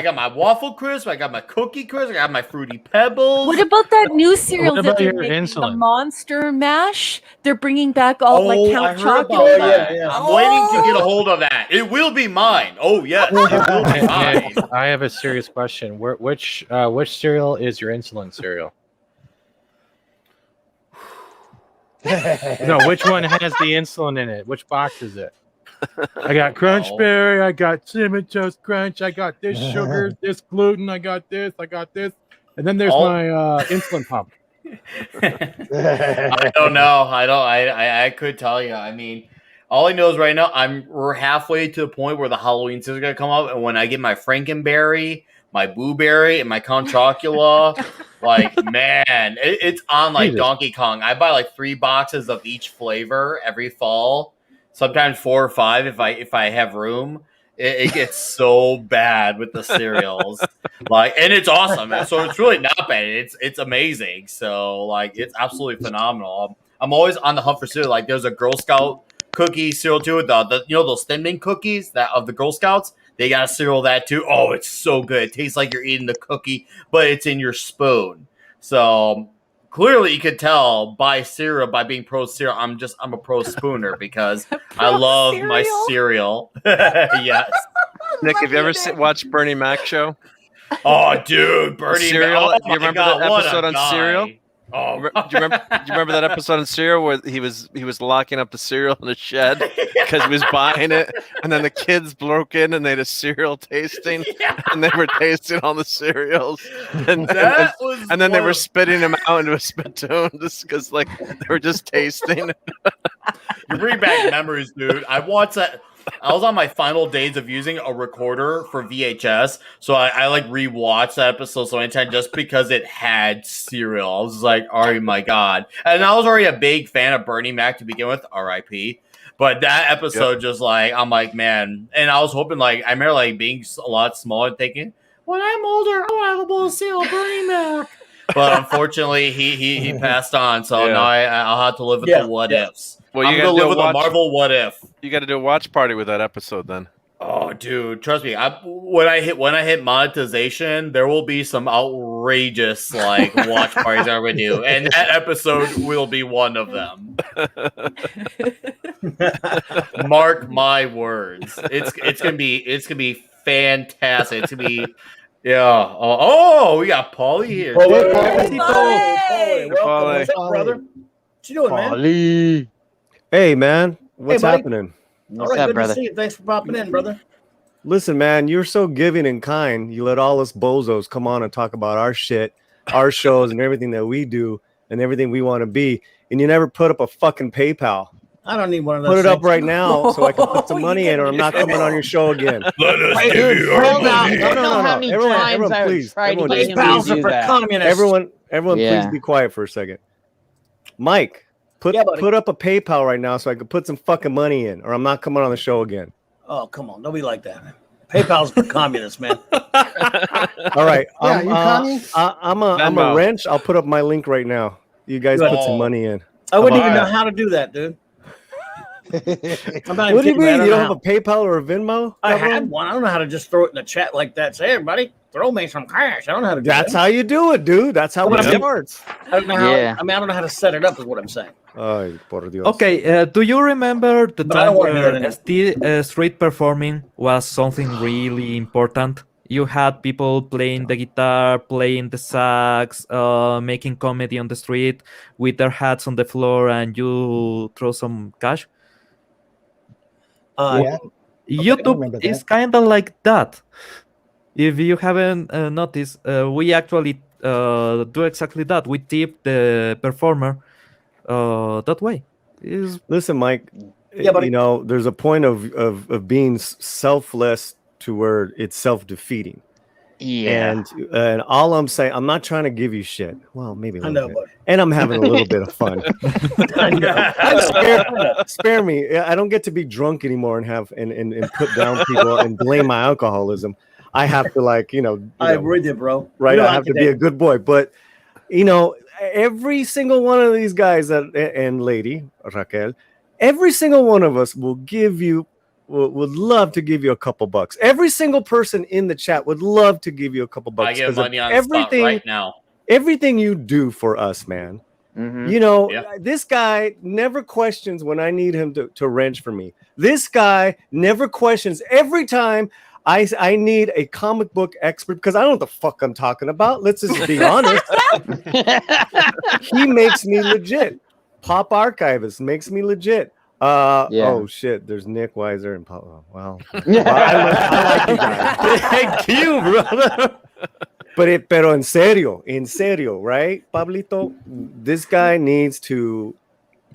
got my Waffle Crisp. I got my Cookie Crisp. I got my Fruity Pebbles. What about that new cereal What that about they're your making, the insulin? Monster Mash? They're bringing back all like I Count heard Chocolate. about that. yeah. I'm waiting to get a hold of that. It will be mine. Oh yes, it will be mine. I have a serious question. Which cereal is your insulin cereal? No, which one has the insulin in it? Which box is it? I got Crunch Berry, I got Cinnamon Toast Crunch, I got this sugar, this gluten, I got this, and then there's my insulin pump. I don't know. I could tell you. I mean, all I know is right now we're halfway to the point where the Halloween season is gonna come up, and when I get my Frankenberry, my Blueberry, and my Count Chocula, like man, it's on like Jesus. Donkey Kong. I buy like 3 boxes of each flavor every fall. Sometimes 4 or 5 if I have room. It gets so bad with the cereals, and it's awesome. So it's really not bad. It's amazing. So like it's absolutely phenomenal. I'm always on the hunt for cereal. Like there's a Girl Scout cookie cereal too. The those Thin Mint cookies that of the Girl Scouts. They got a cereal that too. Oh, it's so good. It tastes like you're eating the cookie, but it's in your spoon. So clearly, you could tell by cereal, by being pro cereal, I'm a pro spooner because I love my cereal. Yes. Nick, have you ever watched Bernie Mac show? Oh, dude, Bernie Cereal. Mac. Do you remember that episode on cereal? Oh, Do you remember that episode on cereal where he was locking up the cereal in a shed because he was buying it, and then the kids broke in and they had a cereal tasting, and they were tasting all the cereals, and then they were spitting them out into a spittoon just because like they were just tasting. You bring back memories, dude. I was on my final days of using a recorder for VHS, so I like rewatched that episode so anytime just because it had cereal. I was like, oh my god. And I was already a big fan of Bernie Mac to begin with, RIP. But that episode just like, I'm like, man. And I was hoping like, I remember like being a lot smaller and thinking, when I'm older, I want to have a bowl of cereal, Bernie Mac. but unfortunately he passed on. So now I'll have to live with the what ifs. Well, I'm gonna live with a Marvel what if. You got to do a watch party with that episode then. Oh, dude, trust me. When I hit monetization, there will be some outrageous watch parties I'm gonna do, and that episode will be one of them. Mark my words. It's gonna be fantastic. It's gonna be we got Paulie here. Hey, welcome. What's up, brother? What you doing, man? Hey, man. What's happening? All right, good to see you. Thanks for popping in, brother. Listen, man, you're so giving and kind. You let all us bozos come on and talk about our shit, our shows, and everything that we do and everything we want to be. And you never put up a fucking PayPal. I don't need one of those. Put it things. up right now so I can put some money in, or I'm not coming on your show again. Let us give you our money. Everyone, please. Everyone, please be quiet for a second. Mike. Put up a PayPal right now so I can put some fucking money in, or I'm not coming on the show again. Oh, come on. Don't be like that, man. PayPal's for communists, man. All right. I'm a wrench. I'll put up my link right now. You guys put some money in. I wouldn't even know how to do that, dude. What do you mean? You don't have a PayPal or a Venmo? I had one. I don't know how to just throw it in the chat like that. Say, everybody, throw me some cash. I don't know how to do that. That's how you do it, dude. That's how it starts. I don't know how. I mean, I don't know how to set it up. Is what I'm saying. Ay, por Dios. Okay, do you remember the But I don't time wanna do that where street performing was something really important? You had people playing the guitar, playing the sax, making comedy on the street with their hats on the floor, and you throw some cash. YouTube is kind of like that. If you haven't noticed, we actually do exactly that. We tip the performer that way. Listen, Mike, you know, there's a point of being selfless to where it's self-defeating. Yeah. And all I'm saying, I'm not trying to give you shit. Well, maybe a little bit. Buddy. And I'm having a little bit of fun. Spare me. I don't get to be drunk anymore and have and put down people and blame my alcoholism. I have to I'm with you, bro. Right. I have to be a good boy. But every single one of these guys and lady, Raquel, every single one of us will give you would love to give you a couple bucks. Every single person in the chat would love to give you a couple bucks. I get money on the spot right now. Everything you do for us, man. Mm-hmm. This guy never questions when I need him to wrench for me. This guy never questions every time I need a comic book expert, because I don't know what the fuck I'm talking about. Let's just be honest. He makes me legit. Pop Archivist makes me legit. Oh shit, there's Nick Weiser and Paul. Wow. I like you guys. Thank you, brother. Pero en serio, right, Pablito? This guy needs to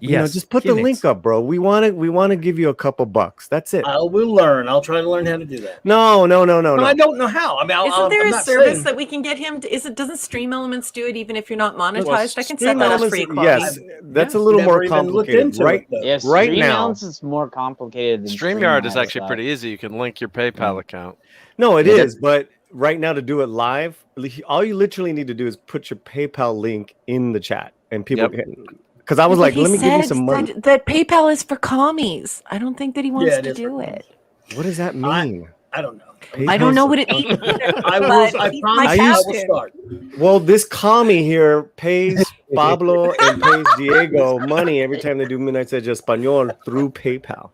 just put the link up, bro. We want to give you a couple bucks. That's it. I will learn. I'll try to learn how to do that. No. But I don't know how. I mean, isn't there a service that we can get him to? Doesn't Stream Elements do it even if you're not monetized? I can set that up for you. Yes, that's a little more complicated, right? Yes, right now. Elements is more complicated than StreamYard is actually pretty easy. You can link your PayPal account. No, it is, but right now to do it live, all you literally need to do is put your PayPal link in the chat, and people can. Because I was like, let me give you some money. That PayPal is for commies. I I think that he wants to do it. What does that mean? I don't know. I don't know what it means. I promise I will start. Well, this commie here pays Pablo and pays Diego money every time they do Midnight Edge Espanol through PayPal.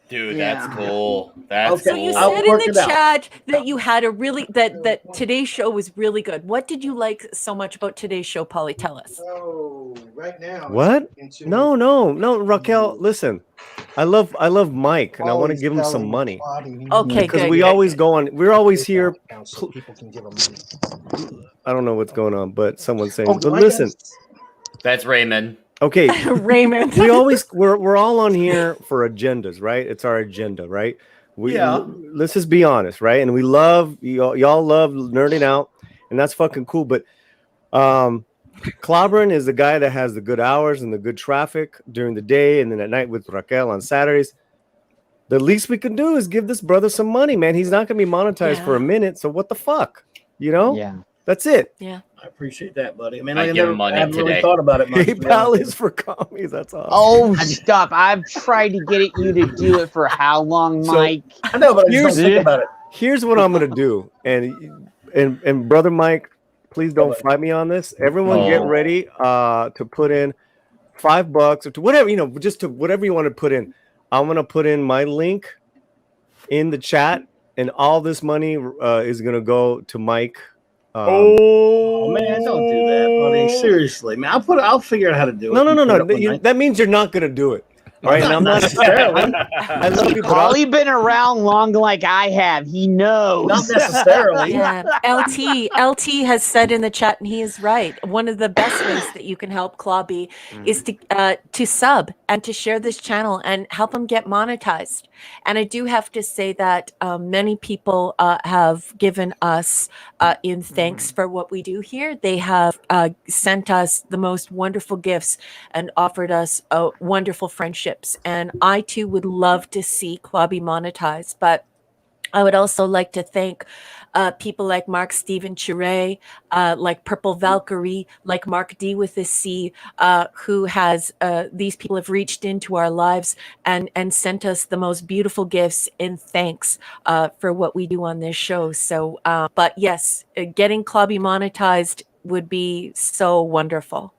Dude, that's cool. That's so you said in the chat that you had that today's show was really good. What did you like so much about today's show, Polly? Tell us. Oh, right now. What? No, Raquel, listen. I love Mike, and I want to give him some money. Okay, because we always go on. We're always here. So people can give him money. I don't know what's going on, but someone's saying. But listen, that's Raymond. Okay, Raymond. we're all on here for agendas, right? It's our agenda, right? Let's just be honest, right? And we love y'all love nerding out, and that's fucking cool. But Clobberin is the guy that has the good hours and the good traffic during the day, and then at night with Raquel on Saturdays. The least we can do is give this brother some money, man. He's not gonna be monetized for a minute, so what the fuck, Yeah. That's it. Yeah. I appreciate that, buddy. I mean, I give him money I haven't really today. thought about it much. PayPal is for commies. That's all. Oh, stop! I've tried to get you to do it for how long, Mike? I know, but I just don't think about it. Here's what I'm gonna do, and brother Mike, please don't fight me on this. Everyone, get ready to put in $5 or to whatever, just to whatever you want to put in. I'm gonna put in my link in the chat, and all this money is gonna go to Mike. Oh man, don't do that, buddy. Seriously, man. I'll figure out how to do it. No. That means you're not gonna do it. All right, and I'm not necessarily. I love you, but Ollie been around long like I have. He knows. Not necessarily. Yeah. LT has said in the chat, and he is right. One of the best ways that you can help Clobby is to sub and to share this channel and help him get monetized. And I do have to say that many people have given us in thanks for what we do here. They have sent us the most wonderful gifts and offered us wonderful friendships. And I too would love to see Clobby monetized, but I would also like to thank people like Mark Steven Chire, like Purple Valkyrie, like Mark D with a C, who has, these people have reached into our lives and sent us the most beautiful gifts in thanks for what we do on this show. So, but yes, getting Clobby monetized would be so wonderful.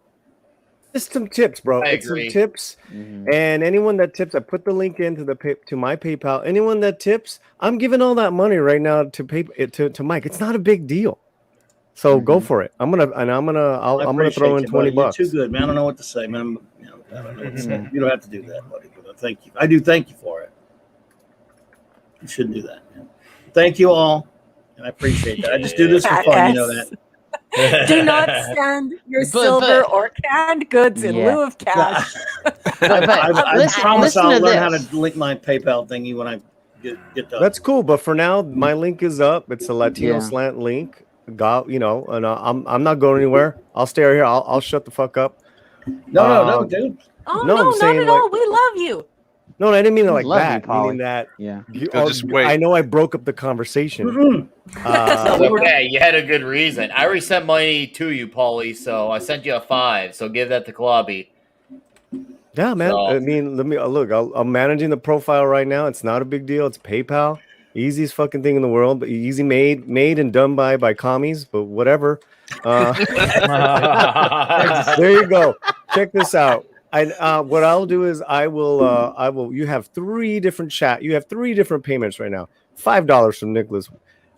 Just some tips, bro. I It's agree. some tips, and anyone that tips, I put the link into to my PayPal. Anyone that tips, I'm giving all that money right now to Mike. It's not a big deal, so go for it. I'm gonna throw in $20. You're too good, man. I don't know what to say, man. I don't know what to say. You don't have to do that, buddy. But thank you. I do thank you for it. You shouldn't do that, man. Thank you all, and I appreciate that. I just do this for fun. You know that. Do not send your silver or canned goods in lieu of cash. I promise listen I'll to learn how this. to link my PayPal thingy when I get done. That's cool, but for now, my link is up. It's a Latino slant link. And I'm not going anywhere. I'll stay right here. I'll shut the fuck up. No, dude. Oh, No, no, I'm not saying, at like- all. We love you. No, I didn't mean it like Love you, that. Polly. Meaning that. Yeah. Just wait. I know I broke up the conversation. Okay, you had a good reason. I already sent money to you, Paulie, so I sent you a 5. So give that to Clobby. Yeah, man. So- I mean, let me look. I'm managing the profile right now. It's not a big deal. It's PayPal, easiest fucking thing in the world. But easy made and done by commies. But whatever. There you go. Check this out. What I'll do is I will. You have 3 different You have 3 different payments right now. $5 from Nicholas.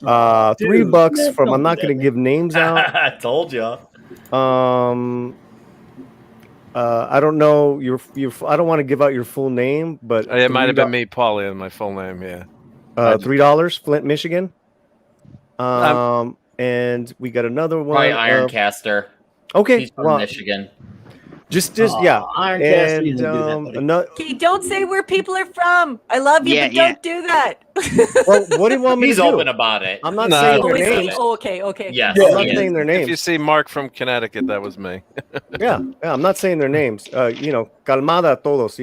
$3 from. I'm not going to give names out. I told you. I don't know your. I don't want to give out your full name, but It might have been me, Paulie, and my full name. Yeah. $3, Flint, Michigan. And we got another one. Probably Ironcaster. Okay, He's from Michigan. Just yeah. Ironcaster, you didn't do that, buddy. Okay, don't say where people are from. I love you, but don't do that. Well, what do you want me He's to do? open about it. I'm not saying Oh, their is he? names. Oh, okay. Yes. I'm not saying their If names. you see Mark from Connecticut, that was me. Yeah, I'm not saying their names. Calmada todos.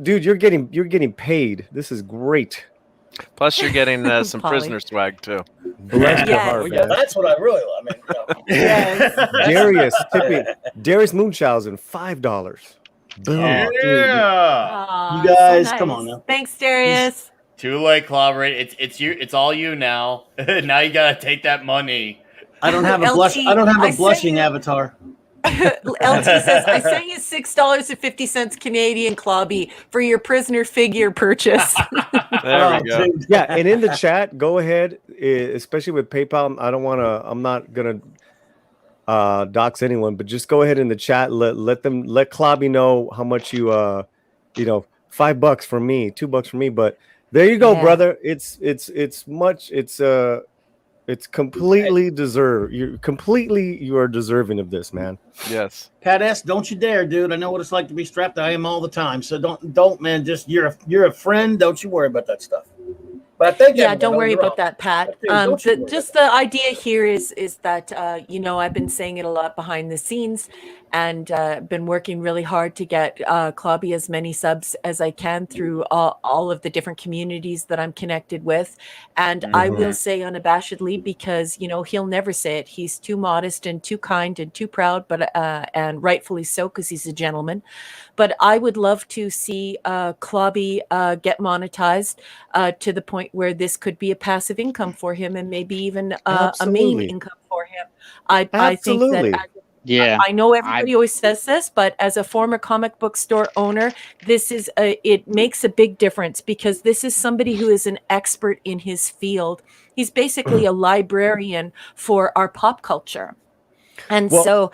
Dude, you're getting paid. This is great. Plus, you're getting some Polly. prisoner swag too. Bless your Yes. heart, Yeah, man. that's what I really love. Yes. Darius Munchausen, $5. Boom. Yeah. Aw, You guys, so come nice. on now. Thanks, Darius. Too late, Clobberin. It's you. It's all you now. Now you gotta take that money. I don't have a LT, I don't have I a sent blushing you- avatar. LT says, I sent you $6.50 Canadian, Clobby, for your prisoner figure purchase. There we go. Dude. Yeah, and in the chat, go ahead, especially with PayPal. I'm not gonna dox anyone, but just go ahead in the chat. Let Clobby know how much you $5 for me, $2 for me. But there you go, Yeah. brother. It's completely deserved. You are deserving of this, man. Yes. Pat S, don't you dare, dude. I know what it's like to be strapped. I am all the time. So don't, man. Just you're a friend. Don't you worry about that stuff. But I think Yeah, don't worry about that, Pat. Don't you worry Just the idea here is that I've been saying it a lot behind the scenes, and been working really hard to get CLOBBY as many subs as I can through all of the different communities that I'm connected with. And I will say unabashedly, because, you know, he'll never say it. He's too modest and too kind and too proud, but and rightfully so, because he's a gentleman. But I would love to see CLOBBY get monetized to the point where this could be a passive income for him, and maybe even a main income for him. I think that I know everybody always says this, but as a former comic book store owner, this is it makes a big difference, because this is somebody who is an expert in his field. He's basically a librarian for our pop culture. And so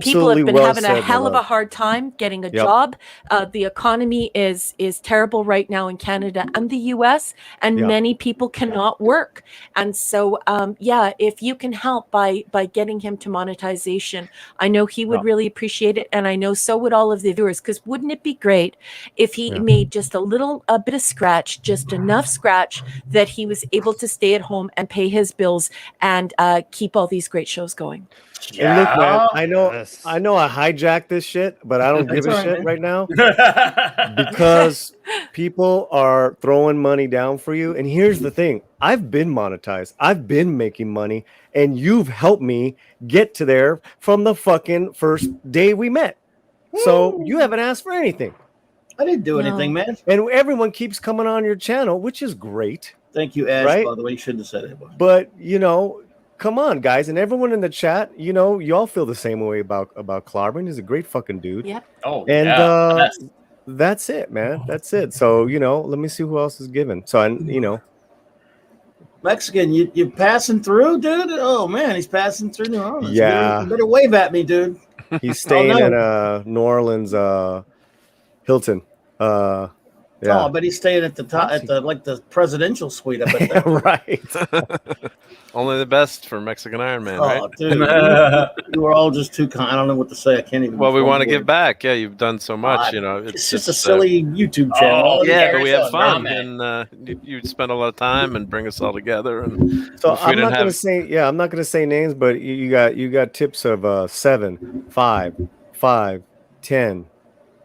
people have been having a hell of a hard time getting a job. The economy is terrible right now in Canada and the US, and many people cannot work. And so, if you can help by getting him to monetization, I know he would really appreciate it. And I know so would all of the viewers, because wouldn't it be great if he made just a bit of scratch, just enough scratch that he was able to stay at home and pay his bills and keep all these great shows going. And look, man, I know I hijacked this shit, but I don't give a shit right now because people are throwing money down for you. And here's the thing. I've been monetized. I've been making money, and you've helped me get to there from the fucking first day we met. So you haven't asked for anything. I didn't do anything, man. And everyone keeps coming on your channel, which is great. Thank you, Ash, right? by the way. You shouldn't have said it. But, you know, come on, guys, and everyone in the chat, you know, y'all feel the same way about Clobberin. He's a great fucking dude. Yep. Oh, and that's it, man. That's it. So, you know, let me see who else is given. So, you know, Mexican, you passing through, dude? Oh man, he's passing through New Orleans. Yeah, you better wave at me, dude. He's staying at New Orleans Hilton. Oh, but he's staying at the top, at the presidential suite. I bet right. Only the best for Mexican Iron Man, right? Dude, you were all just too kind. I don't know what to say. I can't even. Well, we want to give back. Yeah, you've done so much. You know, it's just a silly YouTube channel. But we have fun, and you spend a lot of time and bring us all together. And so I'm not going to say, I'm not going to say names, but you got tips of 7, 5, 5, 10,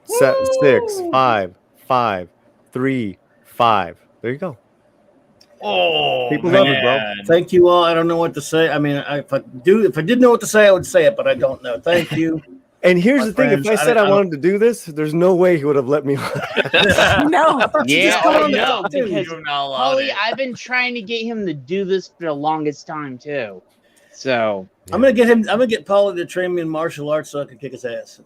6, 5, 5, 3, 5. There you go. Oh, people love it, bro. Thank you all. I don't know what to say. I mean, if I did know what to say, I would say it, but I don't know. Thank you. And here's the thing: if I said I wanted to do this, there's no way he would have let me. No. Yeah, no, because Holly, I've been trying to get him to do this for the longest time too. So I'm gonna get Paulie to train me in martial arts so I can kick his ass.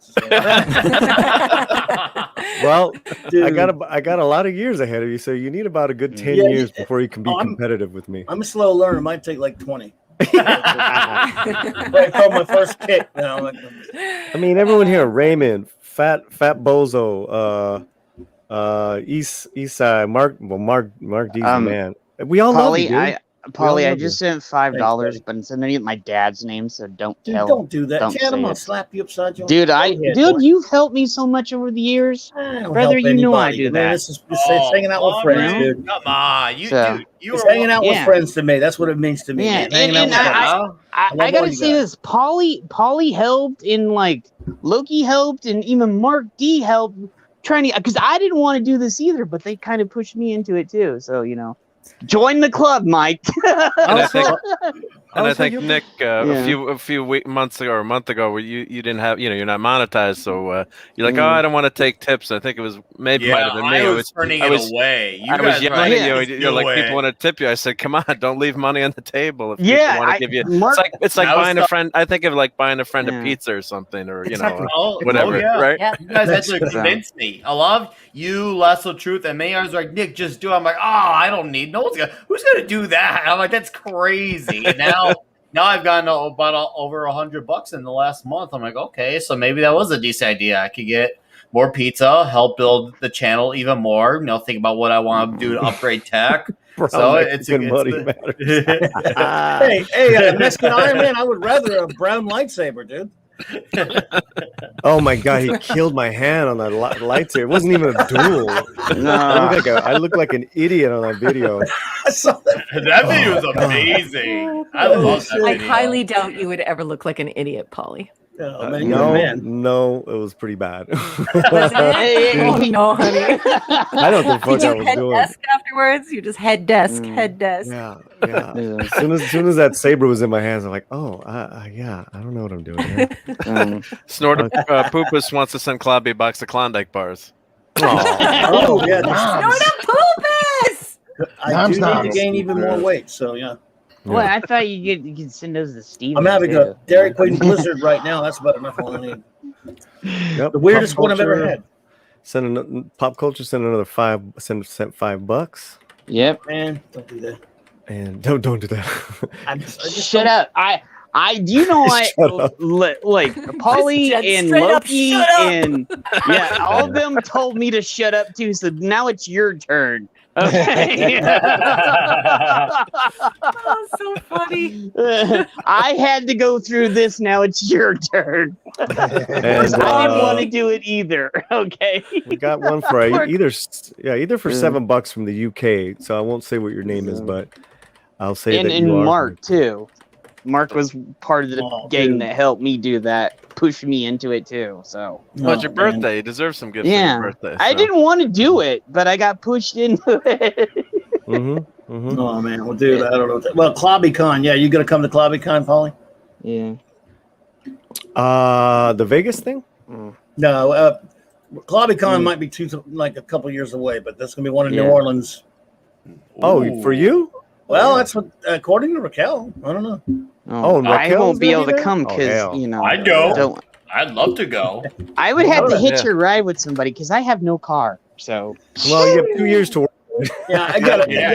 Well, dude, I got a lot of years ahead of you, so you need about a good 10 years before you can be competitive with me. I'm a slow learner. It might take like 20. My first kick. You know, I mean, everyone here: Raymond, Fat Bozo, Eastside, Mark D's man. We all love you, dude. Polly, I just sent $5, but instead of using my dad's name, so don't tell. Don't do that. Chad, I'm gonna slap you upside your head. Dude, you've helped me so much over the years. Brother, you know I do that. This is hanging out with friends, dude. Come on, you it's hanging out with friends to me. That's what it means to me. Yeah, and I gotta say this: Polly helped, and like Loki helped, and even Mark D helped trying to, because I didn't want to do this either, but they kind of pushed me into it too. So you know. Join the club, Mike. And I think Nick, a few months ago or a month ago, where you didn't have, you're not monetized, so you're like, oh, I don't want to take tips. I think it was might have been me. I was turning it away. I was yelling at you. You're like, people want to tip you. I said, come on, don't leave money on the table. If people want to give you, it's like buying a friend. I think of like buying a friend a pizza or something, or whatever, right? Yeah. You guys had to convince me. I love you, Lasso Truth, and many others like, Nick, just do it. I'm like, oh, I don't need. No one's gonna. Who's gonna do that? I'm like, that's crazy. And now I've gotten about over $100 in the last month. I'm like, okay, so maybe that was a decent idea. I could get more pizza, help build the channel even more. Think about what I want to do to upgrade tech. So it's money matters. hey, Mexican Iron Man, I would rather a brown lightsaber, dude. Oh my god, he killed my hand on that lightsaber. It wasn't even a duel. No. I look like an idiot on that video. That video was amazing. I love that video. I highly doubt you would ever look like an idiot, Polly. Oh, man, you're a man. No, it was pretty bad. Oh no, honey. I don't think Did I you was head doing. desk afterwards? You just head desk, head desk. Yeah. As soon as that saber was in my hands, I'm like, oh, yeah, I don't know what I'm doing here. Snorter Poopus wants to send Clobby a box of Klondike bars. Oh, yeah. Snorter Poopus! I do need to gain even more weight, so yeah. Well, I thought you could send those to Steven. I'm having a Dairy Queen Blizzard right now. That's about enough all I need. Yep. The weirdest one I've ever had. Pop Culture sent another sent $5. Yep. Man, don't do that. And don't do that. I just shut up. Do you know what? Like Polly and Loki and all of them told me to shut up too. So now it's your turn. Okay. Oh, so funny. I had to go through this. Now it's your turn. And, I didn't want to do it either. Okay. We got one for either for $7 from the UK. So I won't say what your name is, but I'll say that you are. Mark too. Mark was part of the gang that helped me do that, pushed me into it too. So well, it's your birthday. You deserve some gifts for your birthday. I didn't want to do it, but I got pushed into it. Oh man, well, dude, I don't know. Well, CLOBBYCon, yeah, you gonna come to CLOBBYCon, Polly? Yeah. The Vegas thing? No, CLOBBYCon might be like a couple years away, but that's gonna be one in New Orleans. Oh, for you? Well, that's what according to Raquel. I don't know. I won't be able to come because I'd go. I'd love to go. I would have to hitch a ride with somebody because I have no car. So well, you have 2 years to work. Yeah, I got it. Yeah,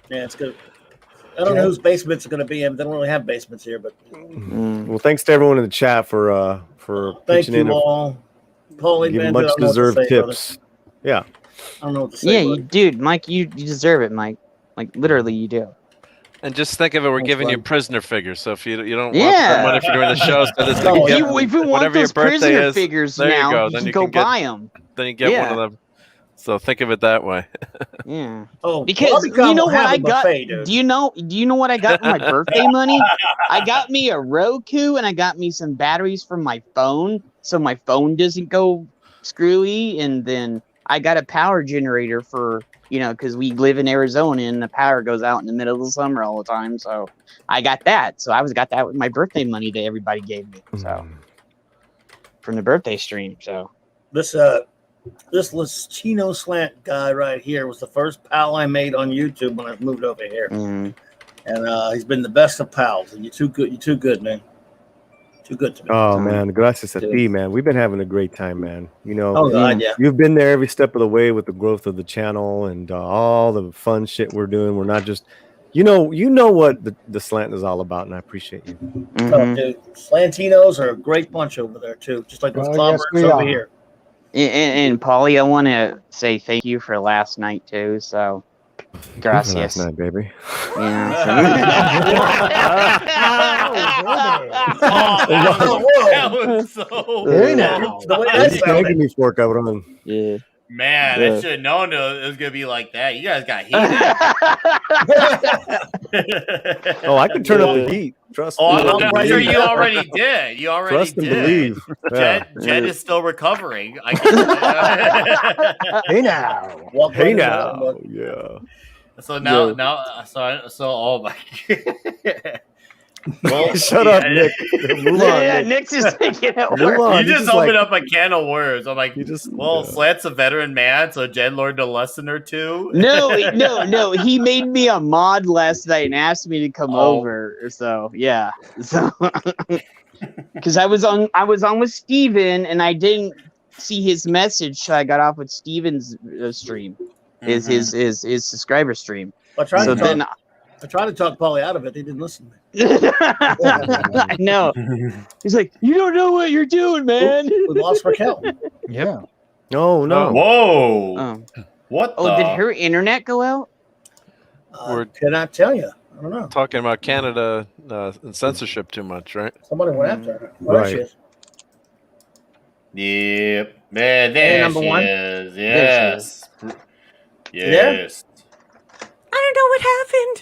it's good. I don't know whose basements are going to be in. They don't really have basements here, but well, thanks to everyone in the chat for thank pitching you in. all. Paulie, Give man, much deserved tips. Brother. Yeah. I don't know what to say. Yeah, dude, Mike, you deserve it, Mike. Like literally, you do. And just think of it, we're giving you prisoner figures. So if you don't want that money for doing the show, so this if you want those prisoner figures there now, you go. you Then can you go can buy them. Then you get one of them. So think of it that way. Yeah. Oh, because you know what I got? Do you know what I got for my birthday money? I got me a Roku and I got me some batteries for my phone, so my phone doesn't go screwy, and then I got a power generator for, because we live in Arizona and the power goes out in the middle of the summer all the time. So I got that. So I got that with my birthday money that everybody gave me. So from the birthday stream. So this Chino Slant guy right here was the first pal I made on YouTube when I moved over here. And he's been the best of pals. And you're too good. You're too good, man. Too good to me. Oh man, gracias a ti, man. We've been having a great time, man. God, yeah. You've been there every step of the way with the growth of the channel and all the fun shit we're doing. We're not just, you know what the slant is all about, and I appreciate you. Oh, dude, Slantinos are a great bunch over there too, just like those Clobberins over here. And Paulie, I want to say thank you for last night too. So, gracias. Last night, baby. That was so. Hey now, that's making me fork out on. Yeah. Man, I should have known it was gonna be like that. You guys got heated. Oh, I can turn up the heat. Trust me. I'm sure you already did. You already Trust and believe. Jed is still recovering. Hey now. Hey now. Yeah. So now, oh my. Well, shut up, Nick. Move on, Nick's just thinking it You just opened up a can of words. I'm like, Slant's a veteran man, so Jen learned a lesson or two. No. He made me a mod last night and asked me to come over. So yeah. So because I was on with Steven and I didn't see his message, so I got off with Steven's stream. His subscriber stream. I tried to talk Paulie out of it. He didn't listen to me. I know. He's like, you don't know what you're doing, man. We lost Raquel. Yeah. No. Whoa. What? Did her internet go out? Cannot tell you. I don't know. Talking about Canada and censorship too much, right? Somebody went after her. There she is. Yep. Man, there number she one. is. Yes. Yes. I don't know what happened.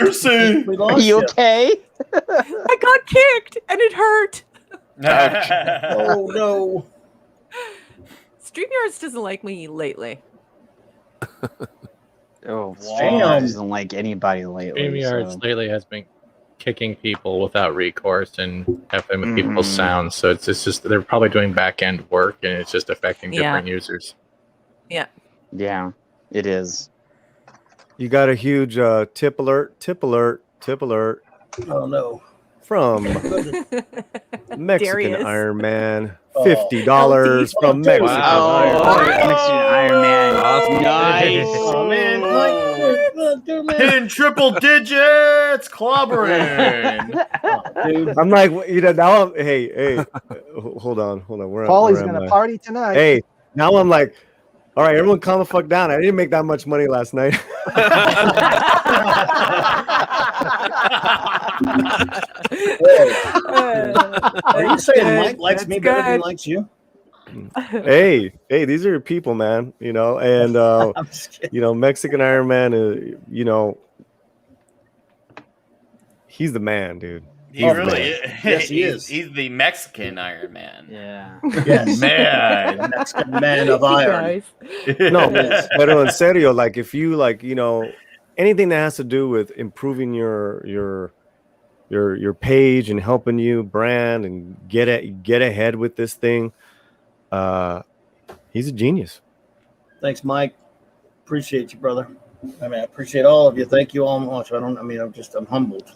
Mercy. Are you okay? I got kicked and it hurt. Oh no. StreamYards doesn't like me lately. Oh, Damn. StreamYards doesn't like anybody lately. StreamYards So. lately has been kicking people without recourse and effing with people's sounds. So it's just they're probably doing back end work and it's just affecting different users. Yeah. Yeah, it is. You got a huge tip alert. Oh no. From Mexican Darius. Iron Man. Oh. $50 from Mexican Iron Man. Mexican Iron Man. Nice. Oh man, Mike, In triple digits, clobbering. Oh, dude. I'm like, now I'm, hey, hold on. Where Paulie's am gonna I? party tonight. Hey, now I'm like, all right, everyone calm the fuck down. I didn't make that much money last night. Are you saying Mike likes me better than he likes you? hey, these are your people, man. And I'm just kidding. Mexican Iron Man. He's the man, dude. He really is. Yes, he is. He's the Mexican Iron Man. Yeah. Yes, Man. Mexican man of iron. No, pero en serio, like if you anything that has to do with improving your page and helping you brand and get ahead with this thing, he's a genius. Thanks, Mike. Appreciate you, brother. I mean, I appreciate all of you. Thank you all much. I'm humbled.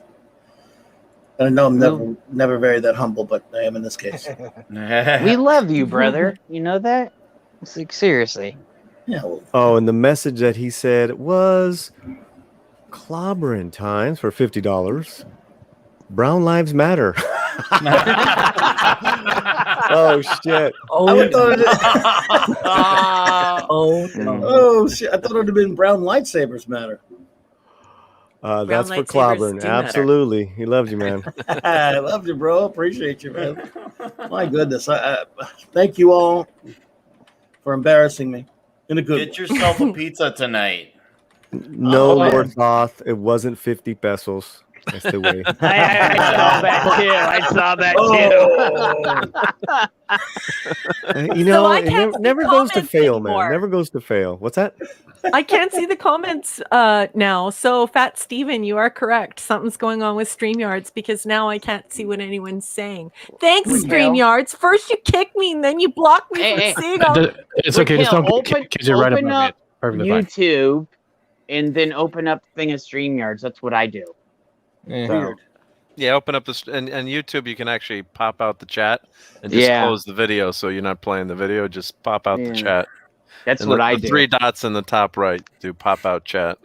I know I'm never very that humble, but I am in this case. We love you, brother. You know that? It's like, seriously. Yeah. Well, Oh, and the message that he said was clobbering times for $50. Brown lives matter. Oh shit. I thought oh shit! I thought it would have been brown lightsabers matter. That's for lightsabers clobbering. do matter. Absolutely. He loves you, man. I love you, bro. Appreciate you, man. My goodness. I thank you all for embarrassing me in a good Get yourself a pizza tonight. No, Oh, man. Lord Thoth. It wasn't 50 pesos. That's the way. I saw that too. I can't it never goes to comment fail, anymore. man. Never goes to fail. What's that? I can't see the comments now. So, Fat Steven, you are correct. Something's going on with StreamYards because now I can't see what anyone's saying. Thanks, StreamYards. First you kick me and then you block me from seeing all. It's okay. Just don't because you're right open about up it. Perfectly fine. YouTube and then open up the thing of StreamYards. That's what I do. Weird. Yeah, open up this and YouTube. You can actually pop out the chat and just close the video, so you're not playing the video. Just pop out the chat. That's and what the I do. 3 dots in the top right do pop out chat.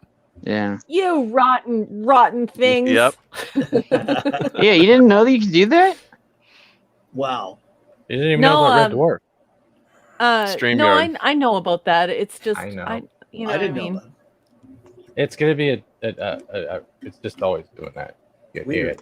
Yeah. You rotten things. Yep. Yeah, you didn't know that you could do that? Wow. You didn't even know about Red Dwarf. No, I know about that. It's just I know. I didn't know mean. that. It's gonna be it's just always doing that. Weird.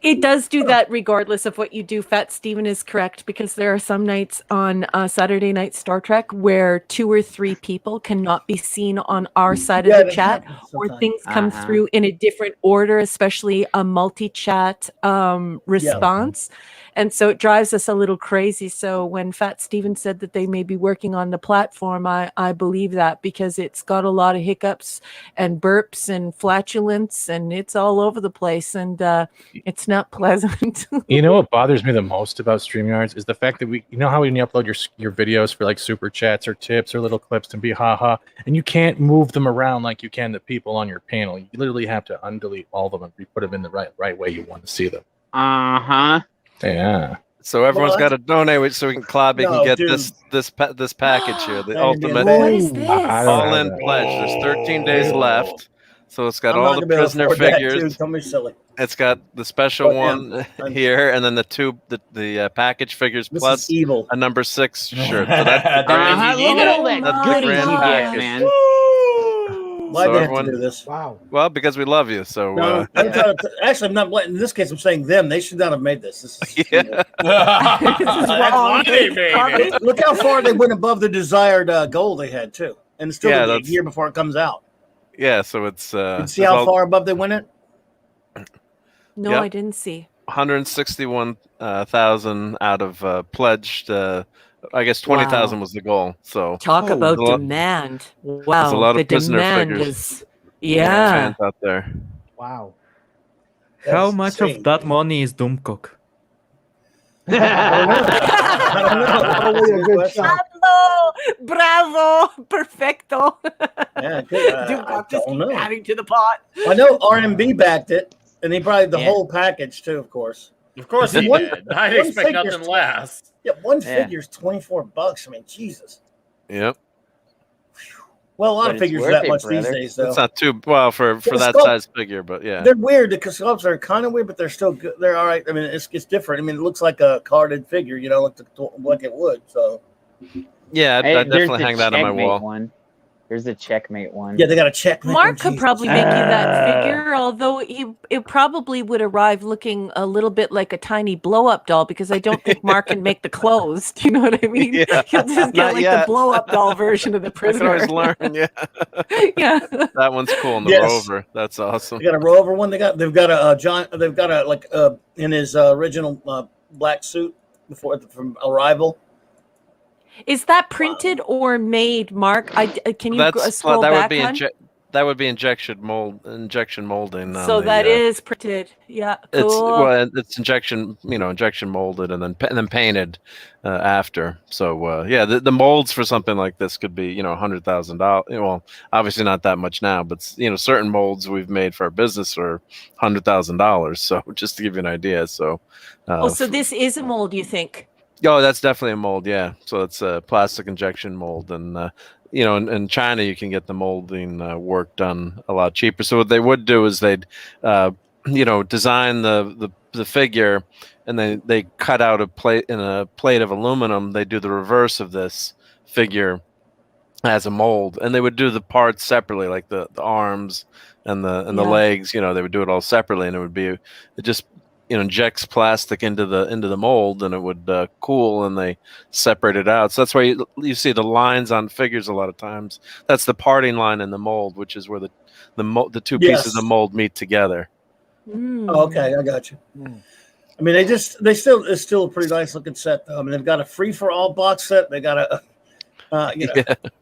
It does do that regardless of what you do. Fat Steven is correct because there are some nights on Saturday Night Star Trek where 2 or 3 people cannot be seen on our side of the chat, or things come through in a different order, especially a multi-chat response. And so it drives us a little crazy. So when Fat Steven said that they may be working on the platform, I believe that because it's got a lot of hiccups and burps and flatulence and it's all over the place and it's not pleasant. You know what bothers me the most about StreamYards is the fact that you know how when you upload your videos for like super chats or tips or little clips to be haha, and you can't move them around like you can the people on your panel. You literally have to undelete all of them and put them in the right way you want to see them. Uh-huh. Yeah. So everyone's got to donate so we can Clobby can get this package here, the ultimate What is this? all-in pledge. There's 13 days left, so it's got all the prisoner figures. Tell me silly. It's got the special one here, and then the package figures This plus is evil. a number 6 shirt. So that's the Look at all that That's the goodies grand you get, package. man. Why So do they have everyone- to do this? Wow. Well, because we love you. So No, actually, I'm not. In this case, I'm saying them. They should not have made this. This is yeah. That's why they made it. Look how far they went above the desired goal they had too, and it's still Yeah, gonna be a that's- year before it comes out. Yeah, so it's You see how far above they went it? No, Yep. I didn't see. 161,000 out of pledged. I guess 20,000 Wow. was the goal. So Talk about there's a lot- demand. There's a Wow, lot the of prisoner demand figures. is Fans out there. Wow. How That's much insane. of that money is Doomcock? I don't know. Probably a good chunk. Pablo, bravo, perfecto. Yeah, good. Dude, I just don't keep know. adding to the pot. I know RMB backed it, and he probably the Yeah. whole package too, of course. Of course he One- did. I'd one expect figure's nothing less. Yeah, one Yeah. figure's $24. I mean, Jesus. Yep. Well, a lot But of it's figures are worth that it, much brother. these days, though. It's not too well for The that sculpt- size figure, but yeah. They're weird. The sculpts are kind of weird, but they're still good. They're all right. I mean, it's different. I mean, it looks like a carded figure, you know, like it would. So Yeah, I'd Hey, there's definitely the hang that on my checkmate wall. one. There's the checkmate one. yeah, they got to check. Mark could probably make you that figure, although it probably would arrive looking a little bit like a tiny blow-up doll because I don't think Mark can make the clothes. Do you know what I mean? Yeah. He'll just get Not like yet. the blow-up doll version of the I can prisoner. always learn. Yeah, Yeah. that one's cool. And the Yes. Rover, that's awesome. They got a Rover one. They've got a John. They've got a like in his original black suit from Arrival. Is that printed or made, Mark? Can you scroll that back would be one? that would be injection molding. On So the, that is printed. Yeah, cool. It's injection molded and then painted after. So yeah, the molds for something like this could be $100,000. Well, obviously not that much now, but certain molds we've made for our business are $100,000. So just to give you an idea. So So this is a mold, you think? oh, that's definitely a mold. Yeah, so it's a plastic injection mold, and in China you can get the molding work done a lot cheaper. So what they would do is they'd design the figure, and then they cut out a plate of aluminum. They do the reverse of this figure as a mold, and they would do the parts separately, like the arms and the legs. They would do it all separately, and it just injects plastic into the mold, and it would cool, and they separate it out. So that's why you see the lines on figures a lot of times. That's the parting line in the mold, which is where the two pieces of mold meet together. Oh, okay, I got you. I mean, it's still a pretty nice looking set, though. I mean, they've got a free for all box set. They got a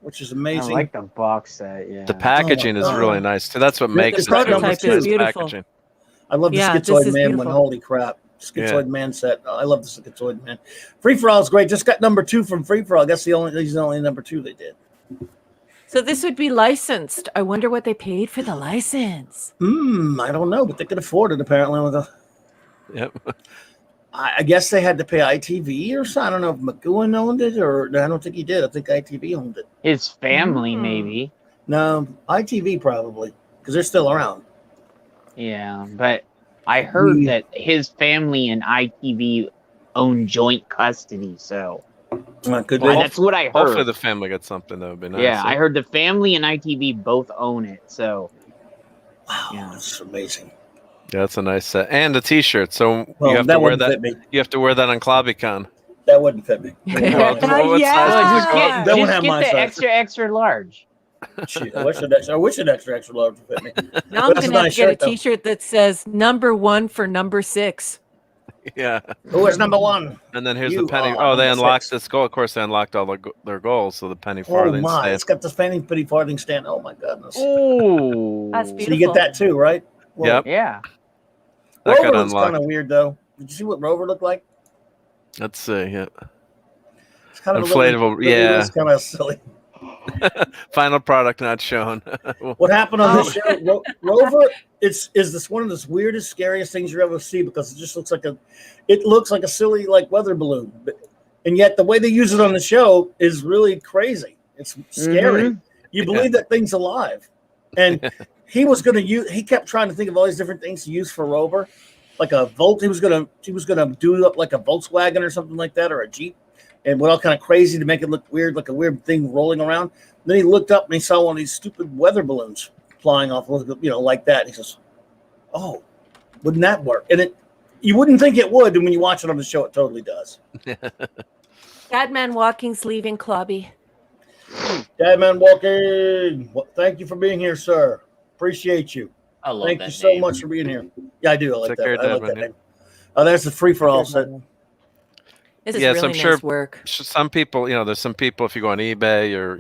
which is amazing. I like the box set. Yeah, the packaging is really nice too. That's what makes the prototype is beautiful. Packaging. I love the Yeah, this Schizoid is Man beautiful. one. Holy crap. Schizoid Man set. I love the Schizoid Man. Free for all is great. Just got number 2 from Free for all. I guess he's the only number 2 they did. So this would be licensed. I wonder what they paid for the license. I don't know, but they could afford it apparently. Yep. I guess they had to pay ITV or something. I don't know if McGowan owned it or I don't think he did. I think ITV owned it. His family, maybe. No, ITV probably because they're still around. Yeah, but I heard that his family and ITV own joint custody. So Could that's what I heard. Hopefully the family got something that would be nice. Yeah, I heard the family and ITV both own it. So wow, that's amazing. Yeah, that's a nice set and a T-shirt. So Well, you have that to wear wouldn't that. fit me. You have to wear that on CLOBBYCon. That wouldn't fit me. Well, what size does it go? That won't just have get my the size. extra large. Shit, I wish an extra large would fit me. Now I'm That's a going to nice get a shirt, though. T-shirt that says number 1 for number 6. Yeah. Who is number 1? And then here's You the penny. are Oh, they number unlocked 6. this goal. Of course, they unlocked all their goals. So the penny Oh farthing my! stand. It's got the penny farthing stand. Oh my goodness! Oh, That's So beautiful. you get that too, right? Well, Yep. Yeah. That Rover got looks kind unlocked. of weird though. Did you see what Rover looked like? Let's see. Yeah. It's kind of Inflatable. It's kind of silly. Final product not shown. What happened on this show? Rover is one of the weirdest, scariest things you ever see because it just looks like a silly like weather balloon, and yet the way they use it on the show is really crazy. It's scary. You believe that thing's alive, and he kept trying to think of all these different things to use for Rover, like a Volt. He was gonna do up like a Volkswagen or something like that, or a Jeep. And what all kind of crazy to make it look weird, like a weird thing rolling around. Then he looked up and he saw one of these stupid weather balloons flying off, like that. And he says, "Oh, wouldn't that work?" And you wouldn't think it would, and when you watch it on the show, it totally does. Dadman Walking's leaving Clobby. Dadman Walking, thank you for being here, sir. Appreciate you. I love Thank that you so name. much for being here. Yeah, I do. I like Take that. care, I like Devin, that yeah. name. Oh, there's the free for all set. This is Yes, really I'm sure nice work. some people, there's some people, if you go on eBay or,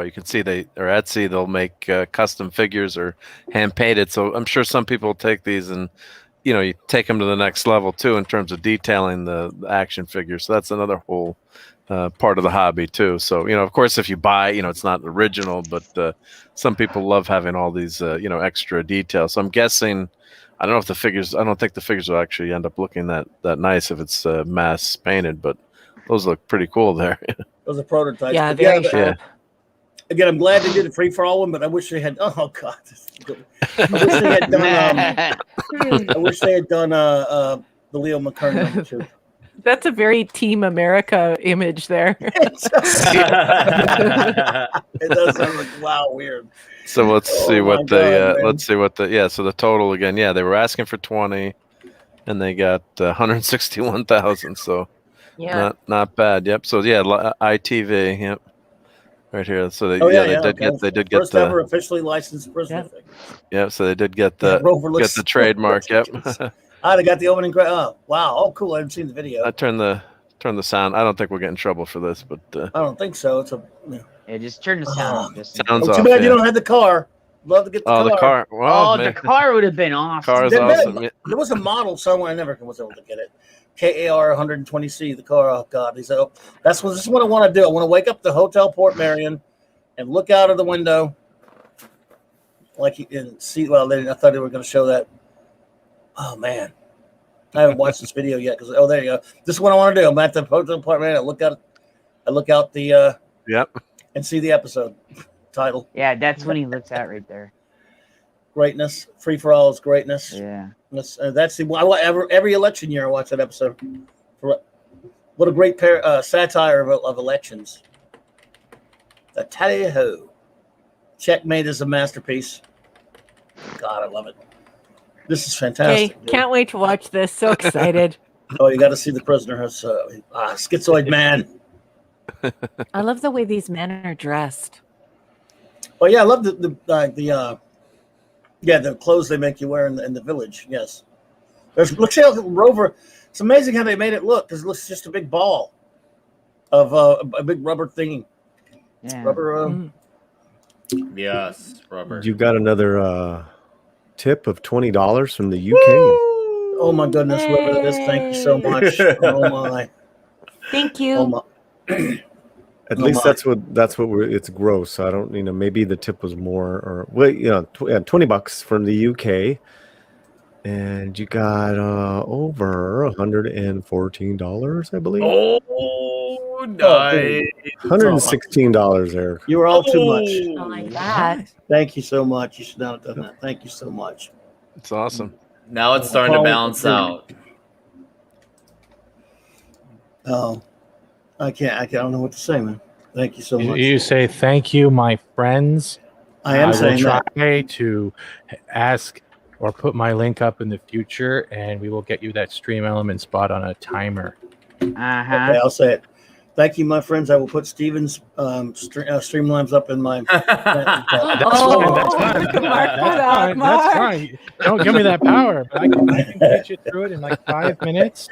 you can see or Etsy, they'll make custom figures or hand painted. So I'm sure some people take these and, you take them to the next level too in terms of detailing the action figures. So that's another whole part of the hobby too. So, of course, if you buy, it's not original, but some people love having all these, extra details. So I'm guessing, I don't think the figures will actually end up looking that nice if it's mass painted, but those look pretty cool there. Those are prototypes. Yeah, But very sharp. Again, I'm glad they did a free for all one, but I wish they had. Oh God, I wish they had done. I wish they had done the Leo McKern number 2. That's a very Team America image there. It does sound like weird. So let's see Oh, what my the God, so the total again. Yeah, they were asking for 20, and they got 161,000. So Yeah. not bad. Yep. So yeah, ITV. Yep. Right here. So they did get first ever officially licensed prisoner figure. Yeah. So they did get the Rover looks get the trademark. Yep. They got the opening. Oh wow! Oh cool! I haven't seen the video. I turn the sound. I don't think we'll get in trouble for this, but I don't think so. It's a. Yeah, just turn the sound up. Just sounds too off, bad you don't have the car. Love to get the car. the car. Well, the car would have been awesome. Car's awesome. There was a model somewhere. I never was able to get it. KAR 120C. The car. Oh God! He said, "Oh, this is what I want to do. I want to wake up the Hotel Port Marion and look out of the window, and see." Well, I thought they were going to show that. Oh man, I haven't watched this video yet because there you go. This is what I want to do. I'm at the Hotel Port Marion. I look out the Yep. and see the episode title. Yeah, that's when he looks out right there. Greatness, free for all is greatness. Yeah, that's every election year I watch that episode. What a great satire of elections. The Tally-ho. Checkmate is a masterpiece. God, I love it. This is fantastic. Okay, can't wait to watch this. So excited. Oh, you got to see the prisoner. Schizoid man. I love the way these men are dressed. Oh yeah, I love the clothes they make you wear in the village. Yes, look how Rover. It's amazing how they made it look because it looks just a big ball of a big rubber thingy. yeah. Rubber. Yes, rubber. You got another tip of $20 from the UK. Oh my goodness, whoever it is, thank you so much. Oh my. Thank you. Oh my. At least that's what it's gross. I don't, maybe the tip was more, or $20 from the UK, and you got over $114, I believe. Oh, nice. $116 there. You were all too much. I like that. Thank you so much. You should not have done that. Thank you so much. It's awesome. Now it's starting to balance out. Oh, I don't know what to say, man. Thank you so much. You say thank you, my friends. I am saying will that. try to ask or put my link up in the future, and we will get you that stream element spot on a timer. Okay, I'll say it. Thank you, my friends. I will put Steven's streamlines up in my. That's fine. That's fine. Don't give me that power, but I can get you through it in like 5 minutes,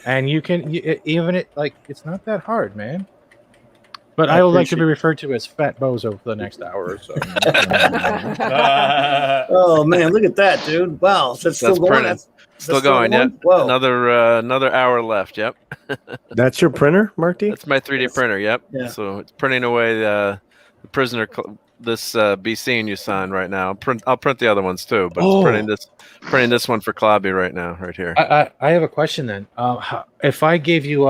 and you can it's not that hard, man. But I would like to be referred to as Fat Bozo for the next hour or so. Oh man, look at that, dude! Wow, so it's still going. Still going. Yep. Whoa. Another hour left. Yep. That's your printer, Marty? That's my 3D printer. Yep. Yeah. So it's printing away the prisoner. This be seeing you sign right now. I'll print the other ones too, but it's printing this one for Clobby right now, right here. I have a question then. If I gave you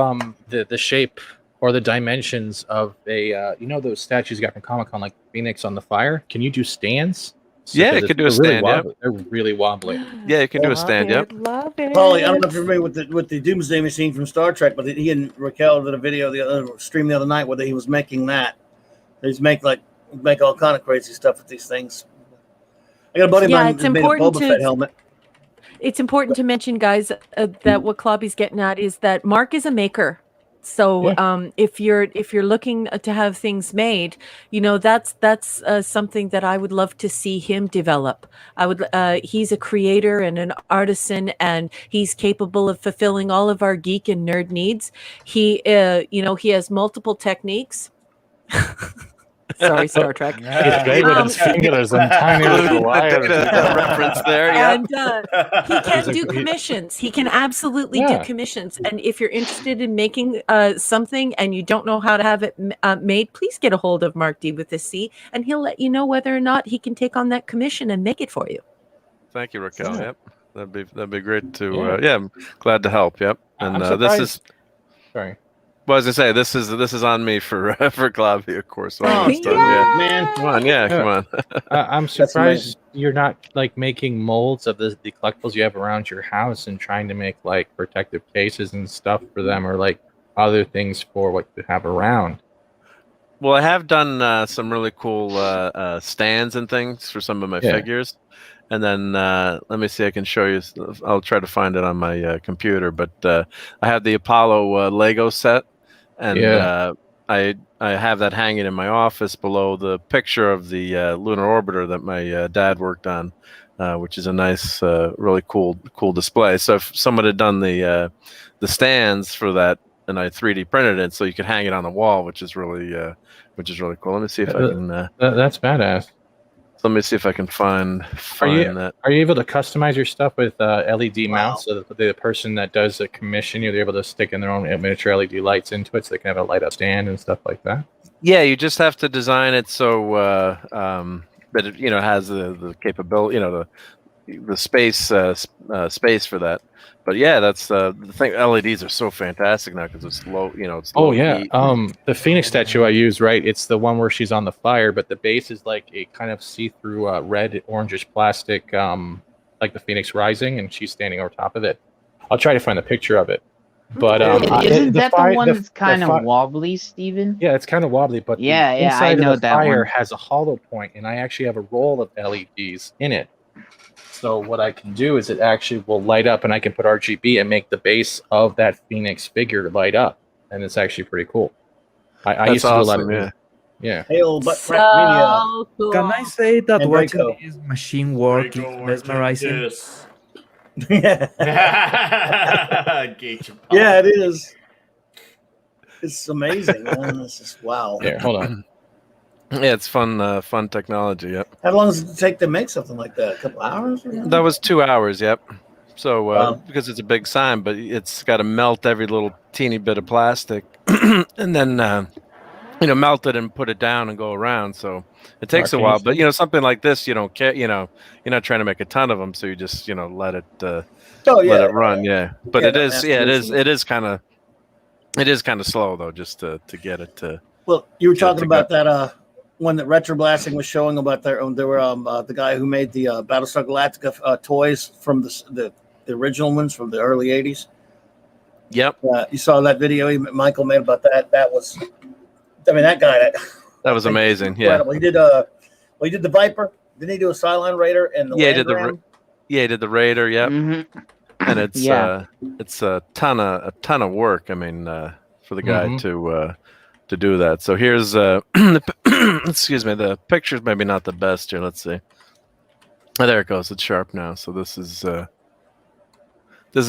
the shape or the dimensions of a those statues you got from Comic-Con, like Phoenix on the Fire, can you do stands? Yeah, it could do a stand. Really they're really wobbly. Yeah, you can do a stand. Yep. Love it. Polly, I don't know if you're familiar with the Doomsday Machine from Star Trek, but he and Raquel did a video stream the other night where he was making that. He's make all kind of crazy stuff with these things. I got a buddy of mine who made a Boba Fett helmet. It's important to mention, guys, that what Clobby's getting at is that Mark is a maker. So if you're looking to have things made, that's something that I would love to see him develop. He's a creator and an artisan, and he's capable of fulfilling all of our geek and nerd needs. He has multiple techniques. Sorry, Star Trek. He's great with singulars and tiny little wires. Reference there, yeah. And he can do commissions. He can absolutely do commissions. And if you're interested in making something and you don't know how to have it made, please get a hold of Mark D with a C, and he'll let you know whether or not he can take on that commission and make it for you. Thank you, Raquel. Yep, that'd be great to. I'm glad to help. Yep, and this is. Sorry. Well, as I say, this is on me for CLOBBY, of course. Almost done. Yeah, man, come on, come on. I'm surprised you're not like making molds of the collectibles you have around your house and trying to make like protective cases and stuff for them, or like other things for what you have around. Well, I have done some really cool stands and things for some of my figures. And then let me see, I can show you. I'll try to find it on my computer. But I have the Apollo Lego set. And I have that hanging in my office below the picture of the lunar orbiter that my dad worked on, which is a nice, really cool display. So if someone had done the stands for that, and I 3D printed it, so you could hang it on the wall, which is really cool. Let me see if I can. That's badass. Let me see if I can find that. Are you able to customize your stuff with LED mounts, so that the person that does the commission, you're able to stick in their own miniature LED lights into it, so they can have a light up stand and stuff like that? Yeah, you just have to design it so that it has the capability, the space for that. But yeah, that's the thing. LEDs are so fantastic now because it's low. It's low heat. The Phoenix statue I use, right? It's the one where she's on the fire, but the base is like a kind of see-through red orangish plastic, like the Phoenix Rising, and she's standing over top of it. I'll try to find a picture of it. But isn't that the one that's kind of wobbly, Steven? Yeah, it's kind of wobbly, but the inside I know of the fire has a hollow point, and I actually have a roll of LEDs in it. So what I can do is it actually will light up, and I can put RGB and make the base of that Phoenix figure light up, and it's actually pretty cool. I used to do a lot of Hail butt crack media. Cool. Can I say that And watching Draco. this machine work is mesmerizing? Yeah, it is. It's amazing, man. This is wow. Here, hold on. Yeah, it's fun technology. Yep. How long does it take to make something like that? A couple hours? That was 2 hours. Yep. So because it's a big sign, but it's got to melt every little teeny bit of plastic, and then melt it and put it down and go around. So it takes a while. But something like this, you don't care. You're not trying to make a ton of them, so you just let it let it run. Yeah. But it is kind of slow though, just to get it to. Well, you were talking about that one that Retro Blasting was showing about there were the guy who made the Battlestar Galactica toys from the original ones from the early 80s. Yep. You saw that video Michael made about that. That was, that guy. That was amazing. Incredible. Yeah. He did the Viper. Didn't he do a Cylon Raider and the he did the Raider. Yep. Mm-hmm. And it's a ton of work. I mean, for the guy to do that. So here's excuse me, the picture's maybe not the best here. Let's see. Oh, there it goes. It's sharp now. So this is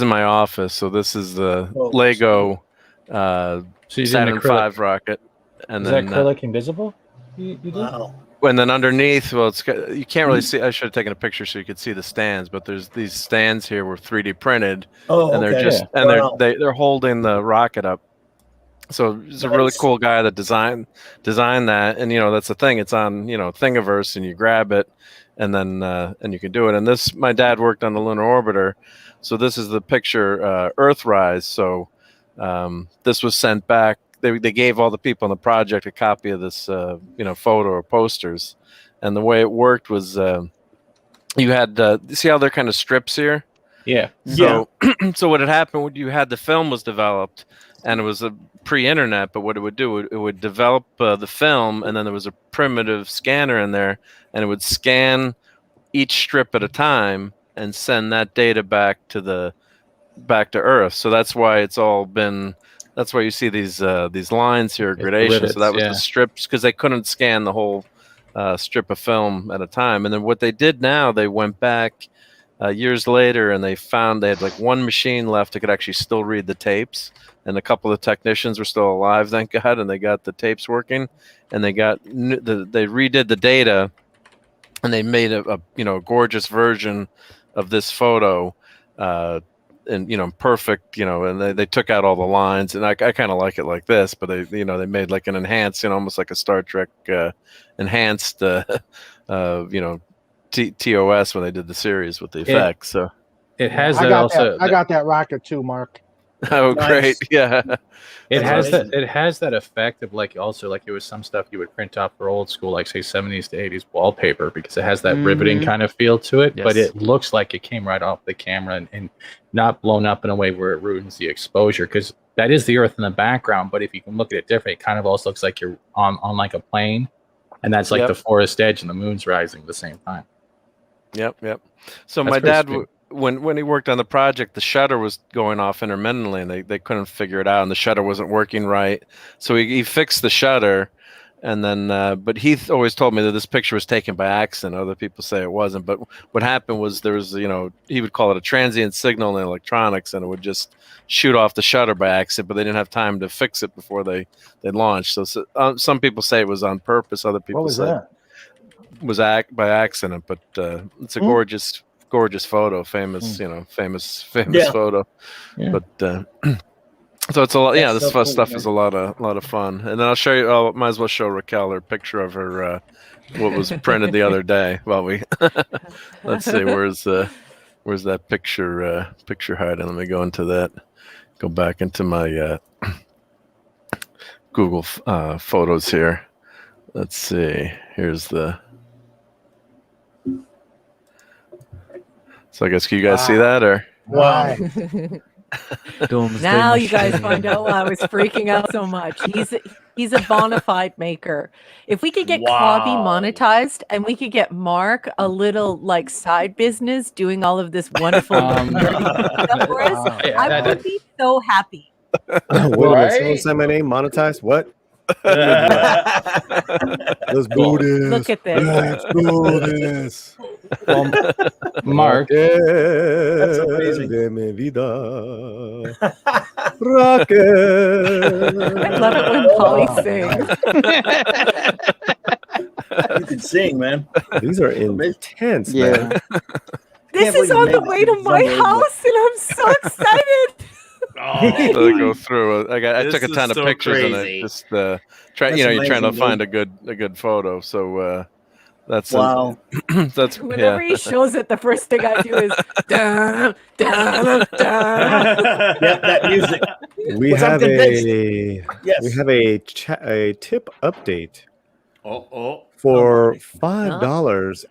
my office. So this is the Lego Saturn V rocket. And is then that acrylic invisible? You did? Wow. And then underneath, you can't really see. I should have taken a picture so you could see the stands. But there's these stands here were 3D printed, and they're just they're holding the rocket up. So it's a really cool guy that designed that, and that's the thing. It's on Thingiverse, and you grab it, and then and you can do it. And this, my dad worked on the lunar orbiter, so this is the picture Earthrise. So this was sent back. They gave all the people on the project a copy of this photo or posters, and the way it worked was you had see how they're kind of strips here. Yeah. So so what had happened when you had the film was developed. And it was a pre-internet, but what it would do, it would develop the film, and then there was a primitive scanner in there, and it would scan each strip at a time and send that data back to Earth. So that's why it's all been that's why you see these lines here, gradation. rivets, So that was yeah. the strips because they couldn't scan the whole strip of film at a time. And then what they did now, they went back years later and they found they had like one machine left that could actually still read the tapes. And a couple of technicians were still alive, thank God, and they got the tapes working. And they redid the data, and they made a gorgeous version of this photo, and perfect, and they took out all the lines, and I kind of like it like this, but they made like an enhanced, almost like a Star Trek enhanced, TOS when they did the series with the effects. So it has I that got also. that. I got that rocket too, Mark. Oh, Nice. great! Yeah, It has amazing. that. It has that effect of like it was some stuff you would print off for old school, like say 70s to 80s wallpaper, because it has that riveting kind of feel to it. Yes. But it looks like it came right off the camera and not blown up in a way where it ruins the exposure. Because that is the Earth in the background, but if you can look at it different, it kind of also looks like you're on like a plane, and that's like the forest edge and the moon's rising at the same time. Yep. So That's my pretty dad, sweet. when he worked on the project, the shutter was going off intermittently, and they couldn't figure it out, and the shutter wasn't working right. So he fixed the shutter, and then but he always told me that this picture was taken by accident. Other people say it wasn't, but what happened was there was he would call it a transient signal in electronics, and it would just shoot off the shutter by accident, but they didn't have time to fix it before they launched. So some people say it was on purpose. Other people What was say that? it was by accident, but it's a gorgeous photo, famous photo. Yeah. But so it's a lot. Yeah, That's this so cool, stuff man. is a lot of fun. And then I'll show you. I might as well show Raquel her picture of her what was printed the other day. Well, let's see, where's that picture hiding? Let me go into that. Go back into my Google photos here. Let's see. Here's the. So I guess can you guys see that or? Wow. Now you guys find out why I was freaking out so much. He's a bona fide maker. If we could get CLOBBY monetized and we could get Mark a little like side business doing all of this wonderful nerdy stuff for us, I would be so happy. Wait a minute, someone said my name monetized? What? Let's do this. Look at this. Let's do this. Mark. That's amazing. De mi vida. Rocket. I love it when Polly sings. You can sing, man. These are intense, Yeah. man. This is on the way to my house, and I'm so excited. So go through. I This took a is ton of so pictures and crazy. it just you're trying amazing, to find dude. a good photo. So that's Wow. that's Whenever he shows it, the first thing I do is dun, dun, dun. Yep, that music. We Which I'm have convinced- a Yes. we have a tip update Oh. for $5.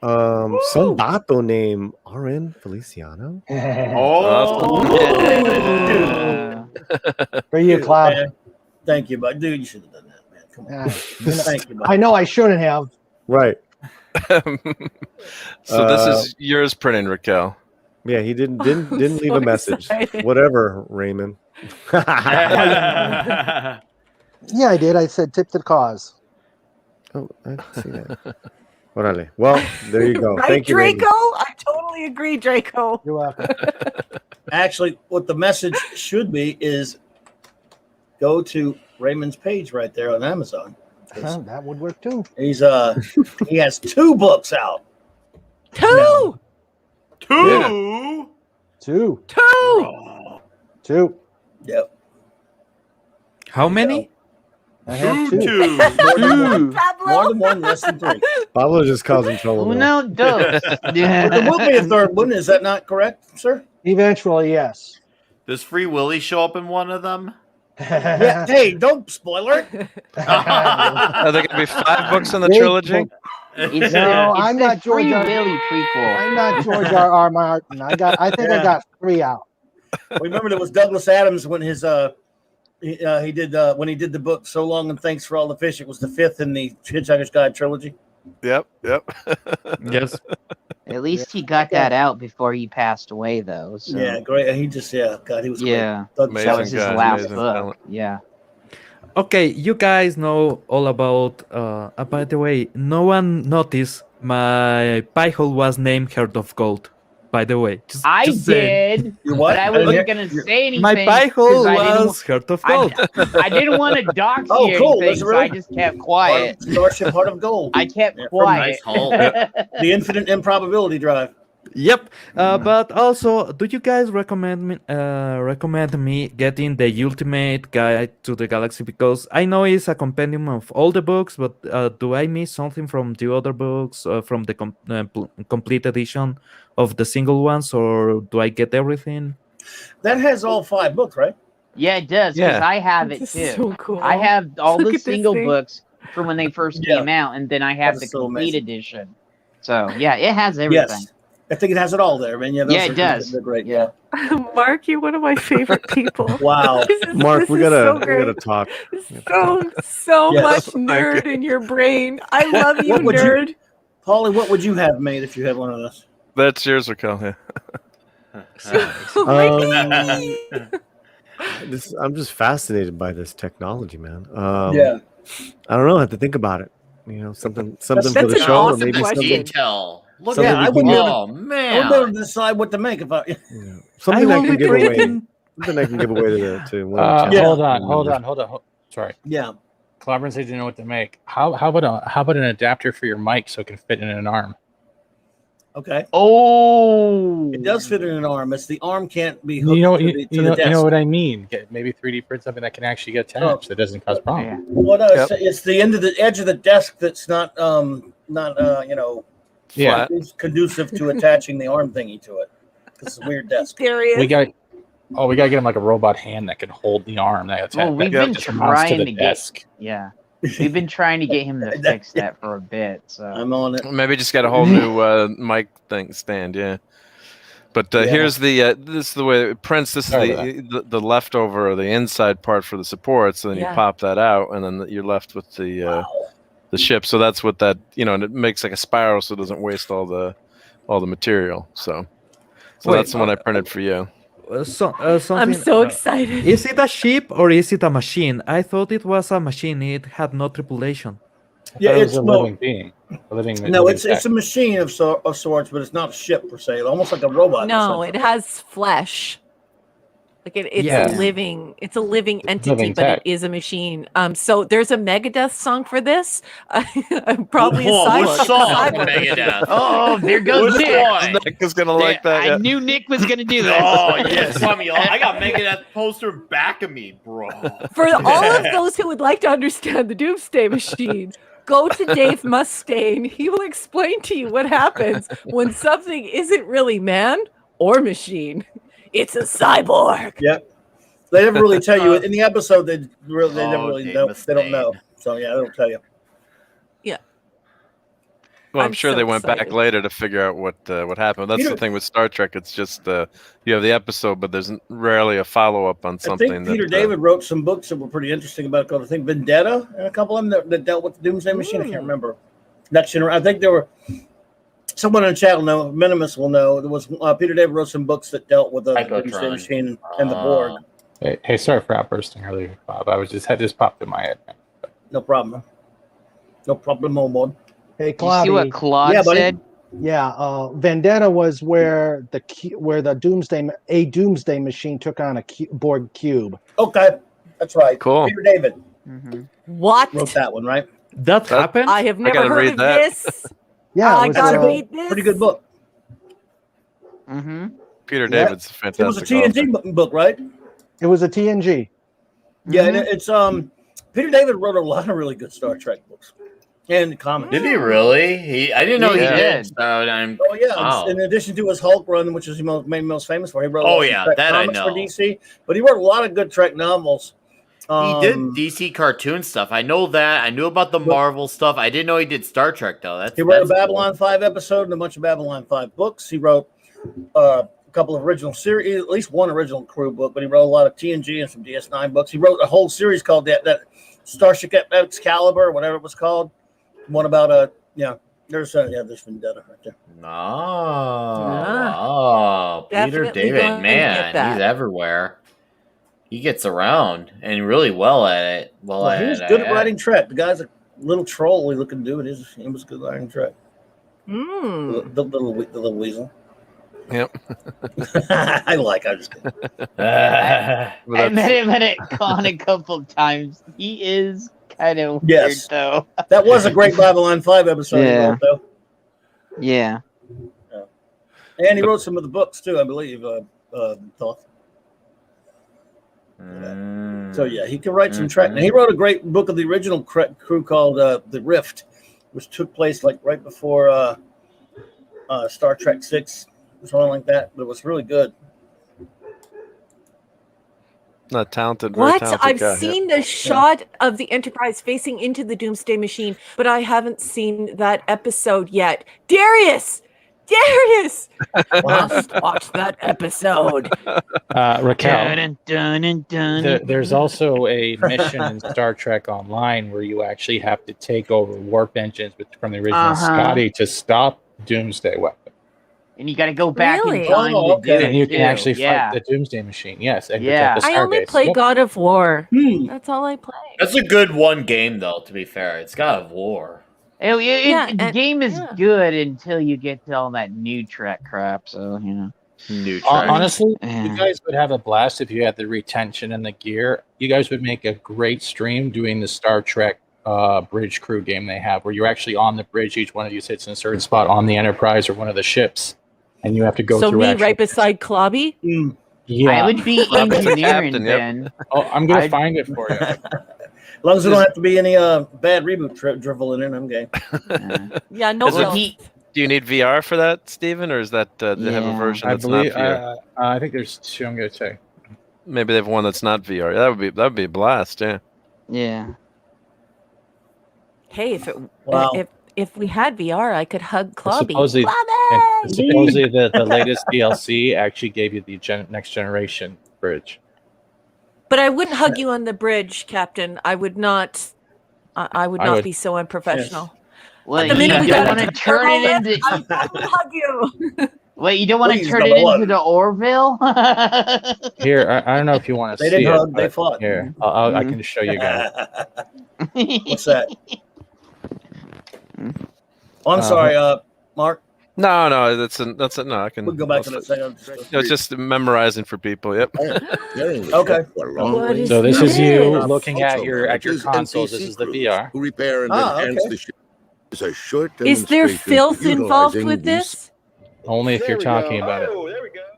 Some vato named RN Feliciano. For you, Clob. Man, thank you, but dude, you should have done that, man. Come on. Thank you, bud. I know I shouldn't have. Right. So this is yours printing, Raquel. Yeah, he didn't leave a so message. excited. Whatever, Raymond. Yeah, I did. I said tip to the cause. Oh, I see that. Orale. Well, there you go. Right, Thank you, Draco? Raymond. I totally agree, Draco. You're welcome. Actually, what the message should be is go to Raymond's page right there on Amazon. That would work too. He's he has 2 books out. 2! Two. Two. 2! 2. Yep. How many? I have 2. Two. More than one, less than 3. Pablo just causing trouble. now. Uno, dos. But there will be a third one. Is that not correct, sir? Eventually, yes. Does Free Willy show up in one of them? Yeah. Hey, don't spoiler it. Are there gonna be 5 books in the Big trilogy? book. It's No, it's I'm the not George Free R. Willy prequel. I'm not George R. Martin. I got 3 out. Remember, there was Douglas Adams when his he did when he did the book So Long and Thanks for All the Fish. It was the 5th in the Hitchhiker's Guide trilogy. Yep. Yes. At least he got that out before he passed away, though. So. Yeah, great. He just, God, he was great. That was his last book. Talent. Yeah. Okay, you guys know all about. By the way, no one noticed my pie hole was named Heart of Gold. By the way, I did, but I wasn't gonna say anything. My pie hole was Heart of Gold. I didn't want to dox Oh, you cool. anything, so I just kept quiet. Starship Heart of Gold. I kept quiet. The infinite improbability drive. Yep, but also, do you guys recommend me getting the Ultimate Guide to the Galaxy? Because I know it's a compendium of all the books, but do I miss something from the other books, from the complete edition of the single ones, or do I get everything? That has all 5 books, right? Yeah, it does, because I have it too. So cool. I have all Look the at this single thing. books from when they first came out, and then I have the complete edition. So, yeah, it has everything. Yes. I think it has it all there, man. Yeah, it does. They're great. Yeah. Mark, you're one of my favorite people. Wow. Mark, we gotta talk. So much nerd in your brain. I love you, nerd. Paulie, what would you have made if you had one of those? That's yours, Raquel. I'm just fascinated by this technology, man. Yeah. I don't know. I have to think about it. You know, something for the an show, awesome or maybe question. something. Detail. Look Something at we can give- oh I wouldn't be man. able to decide what to make if I. Something I will can be give away. drinking. Something I can give away to one of the Yeah. Hold on. Sorry. Yeah. Clobberin said you didn't know what to make. How about an adapter for your mic so it can fit in an arm? Okay. Oh, It does fit in an arm. It's the arm can't be hooked You know to the desk. you know what I mean. Get maybe 3D print something that can actually get attached that doesn't cause problems. Well, no, it's the end of the edge of the desk that's not Yeah. conducive to attaching the arm thingy to it. It's a weird desk. There he is. We got to get him like a robot hand that can hold the arm. That's Well, we've been just mounts trying the to desk. get. Yeah, we've been trying to get him to fix that for a bit. So I'm on it. Maybe just got a whole new mic stand. Yeah. But here's the this is the way it prints. This is the leftover or the inside part for the support. So then you pop that out, and then you're left with the ship. So that's what that and it makes like a spiral, so it doesn't waste all the material. So that's the one I printed for you. I'm so excited. Is it a ship or is it a machine? I thought it was a machine. It had no tripulation. Yeah, It's a living being. It's a machine of sorts, but it's not a ship per se. Almost like a robot. No, it has flesh. Like it's a living entity, Living but tech. it is a machine. So there's a Megadeth song for this. Probably a Which song? cyborg. Megadeth. Oh, there goes Which Nick. one? Nick is gonna like that. I knew Nick was gonna do this. Oh yes, I got Megadeth poster back of me, bro. For all of those who would like to understand the Doomsday Machine, go to Dave Mustaine. He will explain to you what happens when something isn't really man or machine. It's a cyborg. Yep. They never really tell you in the episode. They never really Dave know. They don't know. Mustaine. So yeah, they don't tell you. Yeah. Well, I'm I'm sure so they went back excited. later to figure out what happened. That's the thing with Star Trek. It's just you have the episode, but there's rarely a follow up on I something. think Peter David wrote some books that were pretty interesting about it. I think Vendetta and a couple of them that dealt with the Doomsday Machine. I can't remember. Next generation. I think there were. Someone in the chat will know. Minimus will know. There was Peter David wrote some books that dealt with the Doomsday Machine and the Borg. Hey, sorry for outbursting earlier, Bob. I was just popped in my head. No problem. No problem, Mod. Hey, Did you see what Clobby. Claude said? Yeah, Vendetta was where the Doomsday Machine took on a Borg cube. Okay, that's right. Cool. Peter David What? wrote that one, right? That happened? I have never gotta heard read of that. this. Yeah, I it was, gotta read this. Pretty good book. Peter David's a fantastic. It was a TNG book, right? It was a TNG. Yeah, and it's Peter David wrote a lot of really good Star Trek books and comics. Did he really? I didn't know he did. So I'm. Oh yeah! Wow. In addition to his Hulk run, which is he made most famous for, he wrote. Oh, lots of yeah, Trek that I comics know. for DC, but he wrote a lot of good Trek novels. He did DC cartoon stuff. I know that. I knew about the Marvel stuff. I didn't know he did Star Trek though. He wrote a that's Babylon 5 episode and a bunch of Babylon 5 books. He wrote a couple of original series, at least one original crew book, but he wrote a lot of TNG and some DS9 books. He wrote a whole series called that Starship Excalibur, whatever it was called. One about There's Vendetta right there. Oh, Peter Definitely David, going to get man, that. he's everywhere. He gets around and really well at it. Well, he was good at riding Trek. The guy's a little trolly looking dude. He was good at riding Trek. The little weasel. Yep. I'm just kidding. I met him at a con a couple times. He is kind of weird, though. That was a great Babylon 5 episode, Yeah. though. Yeah. And he wrote some of the books, too, I believe, Thoth. So, yeah, he can write some Trek. And he wrote a great book of the original crew called The Rift, which took place like right before Star Trek 6 or something like that. But it was really good. Not talented. Very What? talented I've guy, seen the shot of the Enterprise facing into the Doomsday Machine, but I haven't seen that episode yet. Darius! Must watch that episode. Raquel, Dun, dun. there's also a mission in Star Trek Online where you actually have to take over warp engines from the original Scotty to stop Doomsday weapon. And you got to go back in Really? time to do it. And you can too. actually fight the Doomsday Machine. Yes. And protect the I only Starbase. play Yep. God of War. That's all I play. That's a good one game, though, to be fair. It's God of War. The game is good until you get to all that new Trek crap. So, New Trek. Honestly, you guys would have a blast if you had the retention and the gear. You guys would make a great stream doing the Star Trek bridge crew game they have, where you're actually on the bridge. Each one of you sits in a certain spot on the Enterprise or one of the ships, and you have to go So through. me right beside Clobby? Yeah, I would be engineering then. Oh, I'm gonna find it for you. As long as there don't have to be any bad reboot drivel in it, I'm game. Yeah, no Do you need VR for that, Steven, or is that they have a version I that's believe. not VR? I think there's two. I'm gonna check. Maybe they have one that's not VR. That would be a blast. Yeah. Yeah. Hey, Wow. if we had VR, I could hug Clobby. Supposedly the latest DLC actually gave you the next generation bridge. But I wouldn't hug you on the bridge, Captain. I would not. I would I not would. be so unprofessional. Well, But the minute we you don't got want to turn it into. I would hug you. Wait, you don't want to Please, turn it number into one. the Orville? Here, I don't know if you want to They see didn't it. hug, they but fought. Here, I can show you guys. What's that? Oh, I'm sorry, Mark. No, that's it. No, I can. We'll go back to that second. It's just memorizing for people. Yep. Okay. So this is you looking at your consoles. This is the VR. Who repair and enhance the ship. It's a short Is there demonstration filth involved utilizing with these- this? Only if you're talking about it.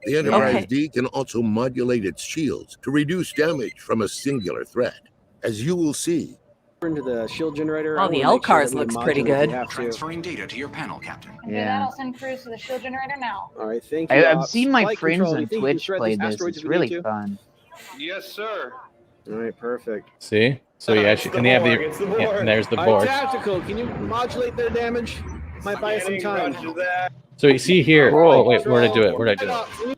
The Enterprise Okay. D can also modulate its shields to reduce damage from a singular threat. As you will see. Into the shield generator. Oh, the L-Cars looks pretty good. Transferring data to your panel, Captain. Yeah. I'll send crews to the shield generator now. All right, thank you. I've seen my Flight friends control, on you think you can Twitch shred play these this. asteroids It's if we need really to? fun. Yes, sir. All right, perfect. See? So you actually and they have It's the board. and there's the All board. right, tactical. Can you modulate their damage? Might buy us some time. So you see here. Oh wait, where'd I do it? Where'd I do it?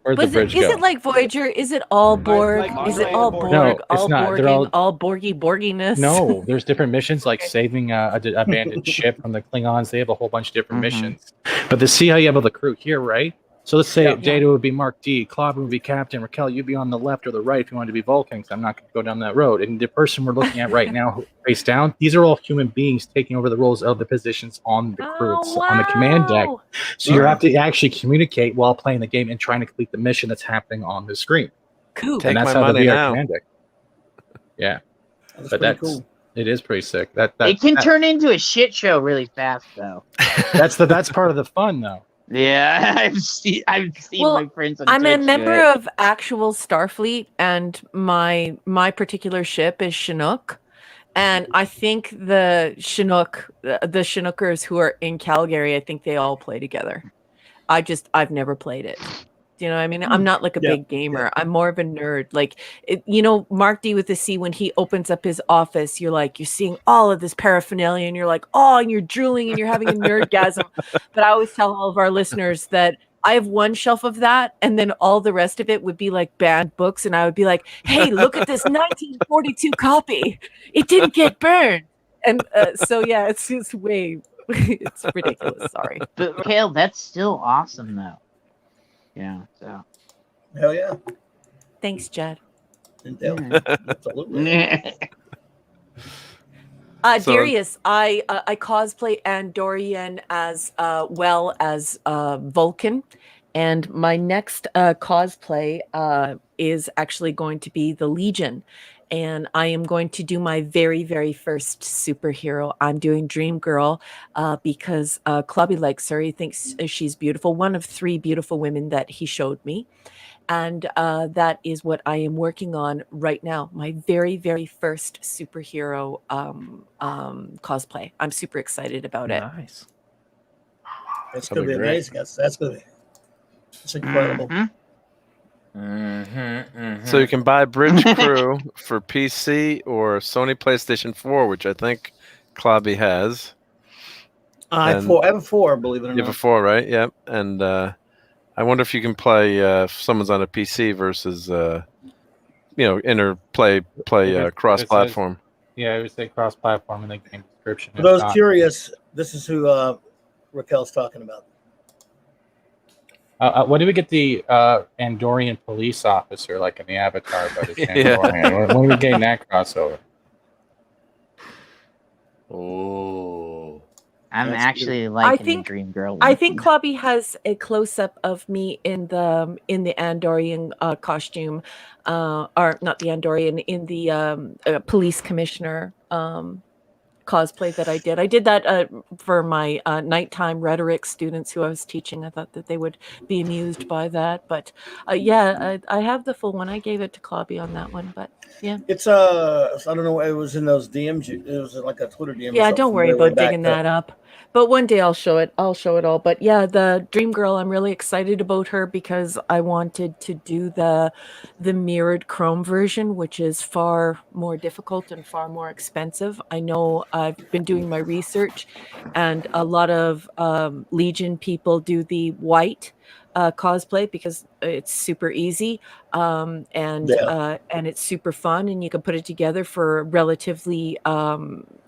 Where'd the Is bridge it, is go? it like Voyager? Is it all Borg? Is it all Borg? No, it's all not. They're Borging, all- all borginess? No, there's different missions like saving a abandoned ship from the Klingons. They have a whole bunch of different missions. But to see how you have all the crew here, right? So let's say Data would be Mark D, Clobberin would be Captain, Raquel, you'd be on the left or the right if you wanted to be Vulcan, because I'm not going to go down that road. And the person we're looking at right now, face down, these are all human beings taking over the roles of the positions on the crew, on the command deck. So you have to actually communicate while playing the game and trying to complete the mission that's happening on the screen. Cool. Take And that's my how the money VR now. command deck. Yeah. That's But pretty that's cool. it is pretty sick. That It can turn into a shit show really fast, though. that's part of the fun, though. Yeah, I've seen Well, my friends on I'm a Twitch do member it. of actual Starfleet, and my particular ship is Chinook. And I think the Chinookers who are in Calgary, I think they all play together. I've never played it. Do you know what I mean? I'm not like a big gamer. I'm more of a nerd. Like, Mark D with the C, when he opens up his office, you're seeing all of this paraphernalia and you're like, oh, and you're drooling and you're having a nerdgasm. But I always tell all of our listeners that I have one shelf of that, and then all the rest of it would be like banned books. And I would be like, hey, look at this 1942 copy. It didn't get burned. And so, yeah, it's just way It's ridiculous. Sorry. But Raquel, that's still awesome though. Yeah. So. Hell yeah. Thanks, Jed. Absolutely. Darius, I cosplay Andorian as well as Vulcan, and my next cosplay is actually going to be the Legion, and I am going to do my very, very first superhero. I'm doing Dream Girl because Clobby likes her. He thinks she's beautiful. One of 3 beautiful women that he showed me. And that is what I am working on right now. My very, very first superhero cosplay. I'm super excited about it. Nice. That's going to be amazing. That's going to be. It's incredible. So you can buy Bridge Crew for PC or Sony PlayStation 4, which I think Clobby has. I have a 4, believe it or not. You have a 4, right? Yep. And I wonder if you can play if someone's on a PC versus play cross-platform. Yeah, I would say cross-platform in the game description. For those curious, this is who Raquel's talking about. What do we get the Andorian police officer like in the Avatar, but it's Andorian? When are we getting that crossover? Oh, I'm actually liking Dream Girl. I think Clobby has a close-up of me in the Andorian costume, or not the Andorian, in the police commissioner cosplay that I did. I did that for my nighttime rhetoric students who I was teaching. I thought that they would be amused by that. But yeah, I have the full one. I gave it to Clobby on that one. But yeah, it's I don't know. It was in those DMs. It was like a Twitter DM. Yeah, don't worry about digging that up. But one day I'll show it. I'll show it all. But yeah, the Dream Girl, I'm really excited about her because I wanted to do the mirrored chrome version, which is far more difficult and far more expensive. I know I've been doing my research, and a lot of Legion people do the white cosplay because it's super easy and it's super fun, and you can put it together for relatively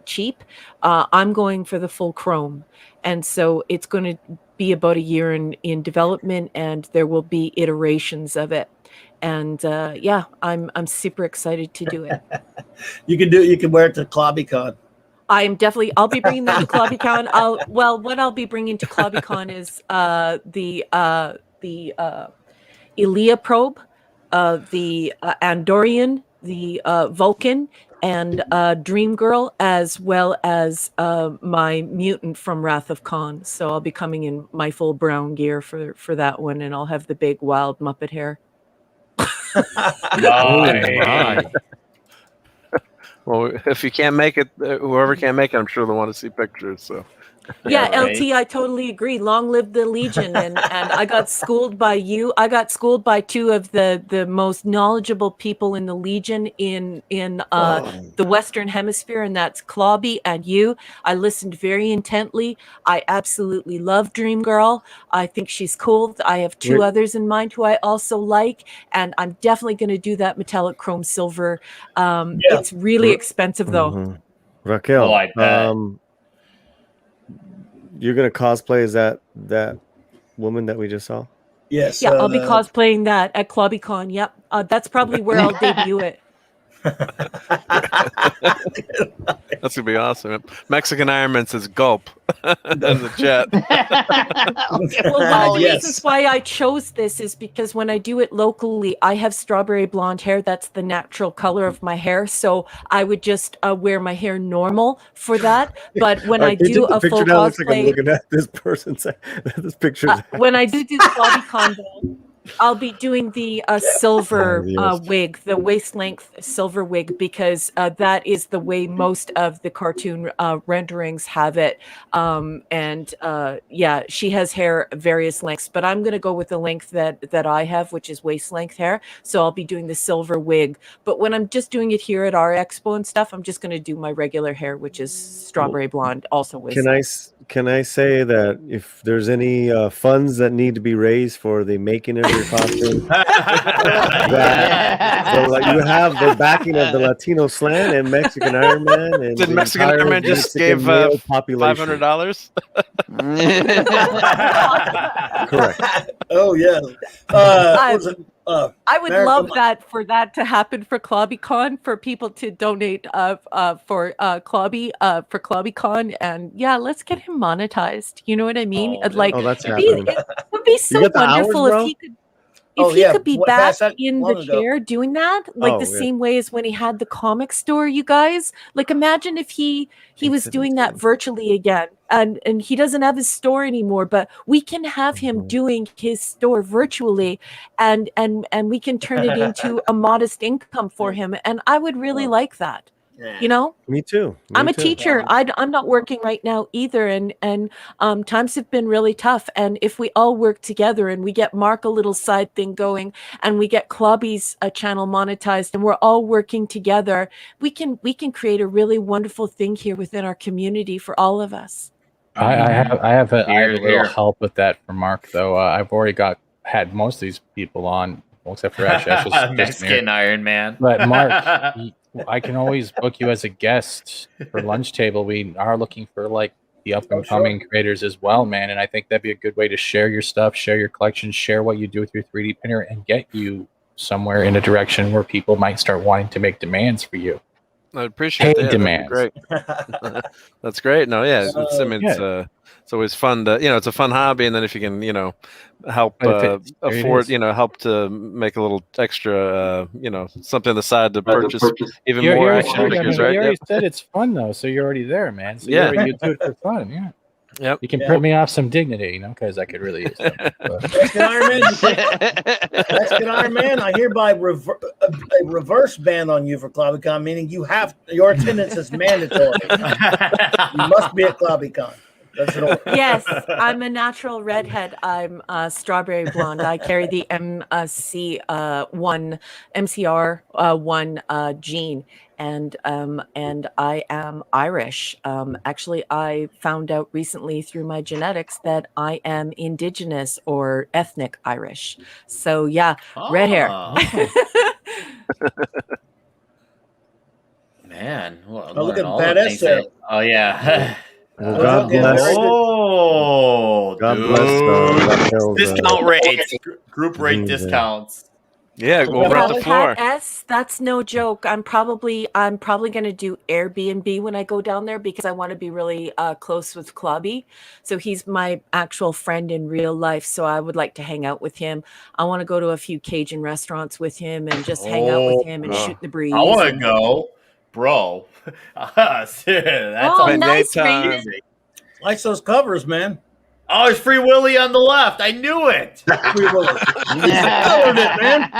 cheap. I'm going for the full chrome, and so it's going to be about a year in development, and there will be iterations of it. And yeah, I'm super excited to do it. You can wear it to CLOBBYCon. I'll be bringing that to CLOBBYCon. What I'll be bringing to CLOBBYCon is the Elia probe, the Andorian, the Vulcan, and Dream Girl, as well as my mutant from Wrath of Khan. So I'll be coming in my full brown gear for that one, and I'll have the big wild Muppet hair. Nice. Well, if you can't make it, whoever can't make it, I'm sure they'll want to see pictures. So. Yeah, LT, I totally agree. Long live the Legion. And I got schooled by you. I got schooled by 2 of the most knowledgeable people in the Legion in the Western Hemisphere, and that's Clobby and you. I listened very intently. I absolutely love Dream Girl. I think she's cool. I have 2 others in mind who I also like, and I'm definitely going to do that metallic chrome silver. It's really expensive, though. Raquel, I bet. You're gonna cosplay as that woman that we just saw? Yes. Yeah, I'll be cosplaying that at CLOBBYCon. Yep, that's probably where I'll debut it. That's gonna be awesome. Mexican Iron Man says gulp in the chat. Well, one of the reasons why I chose this is because when I do it locally, I have strawberry blonde hair. That's the natural color of my hair. So I would just wear my hair normal for that. But when I do a full now looks like I'm cosplay, looking at this person. This picture. when I do CLOBBYCon, I'll be doing the silver wig, the waist length silver wig, because that is the way most of the cartoon renderings have it. Yeah, she has hair various lengths, but I'm going to go with the length that I have, which is waist length hair. So I'll be doing the silver wig. But when I'm just doing it here at our expo and stuff, I'm just going to do my regular hair, which is strawberry blonde, also waist length. Can I say that if there's any funds that need to be raised for the making of your costume. You have the backing of the Latino slant and Mexican Iron Man. And Did the Mexican entire Iron Man just Mexican give male population. $500? Correct. Oh yeah. I would love that for that to happen for ClobbyCon, for people to donate for CLOBBY and yeah, let's get him monetized. You know what I mean? That's it would be so wonderful if he could. If he could be back in the chair doing that, like the same way as when he had the comic store, you guys. Like, imagine if he was doing that virtually again, and he doesn't have his store anymore, but we can have him doing his store virtually, and we can turn it into a modest income for him, and I would really like that. You know, me too. I'm a teacher. I'm not working right now either, and times have been really tough. And if we all work together and we get Mark a little side thing going, and we get Clobby's channel monetized, and we're all working together, we can create a really wonderful thing here within our community for all of us. I have a little help with that for Mark though. I've already had most of these people on, well, except for Ash. Mexican Iron Man. But Mark. I can always book you as a guest for Lunch Table. We are looking for like the up and coming creators as well, man. And I think that'd be a good way to share your stuff, share your collection, share what you do with your 3D printer, and get you somewhere in a direction where people might start wanting to make demands for you. I appreciate that. Demands. Great. That's great. No, yeah. It's always fun to, it's a fun hobby. And then if you can, help afford, help to make a little extra, something on the side to purchase even more action figures, right? You already said it's fun though. So you're alredy there, man. So you do it for fun. Yeah. Yep. You can print me off some dignity, because I could really use them. Mexican Iron Man, I hereby a reverse ban on you for ClobbyCon, meaning your attendance is mandatory. You must be at ClobbyCon. That's an order. Yes, I'm a natural redhead. I'm strawberry blonde. I carry the MCR1 gene, and I am Irish. Actually, I found out recently through my genetics that I am indigenous or ethnic Irish. So yeah, red hair. Man, look at badass there. Oh yeah. Well, God bless. Oh, God bless. Discount rates, group rate discounts. Yeah, go right the floor. That's no joke. I'm probably going to do Airbnb when I go down there because I want to be really close with Clobby. So he's my actual friend in real life. So I would like to hang out with him. I want to go to a few Cajun restaurants with him and just hang out with him and shoot the breeze. I want to go, bro. That's nice, Raymond. Like those covers, man. Oh, it's Free Willy on the left. I knew it. Free Willy. Colored it, man.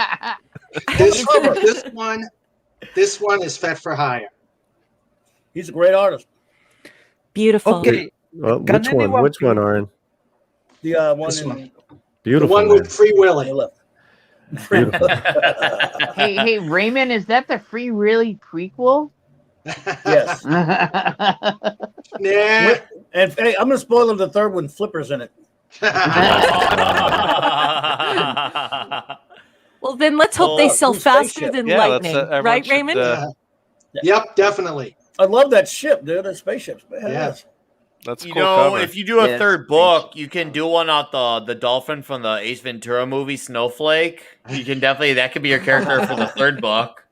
This one is Fet for Hire. He's a great artist. Beautiful. Okay. Well, which one, Aaron? The one. Beautiful. The one with Free Willy. Hey, Raymond, is that the Free Willy prequel? Yes. Yeah. And hey, I'm gonna spoil him the third one. Flipper's in it. Well, then let's hope they sell faster than lightning, right, Raymond? Yep, definitely. I love that ship, dude. That spaceship's badass. Yeah. That's you cool know, cover. if you do a third book, you can do one on the Dolphin from the Ace Ventura movie, Snowflake. You can definitely that could be your character for the third book.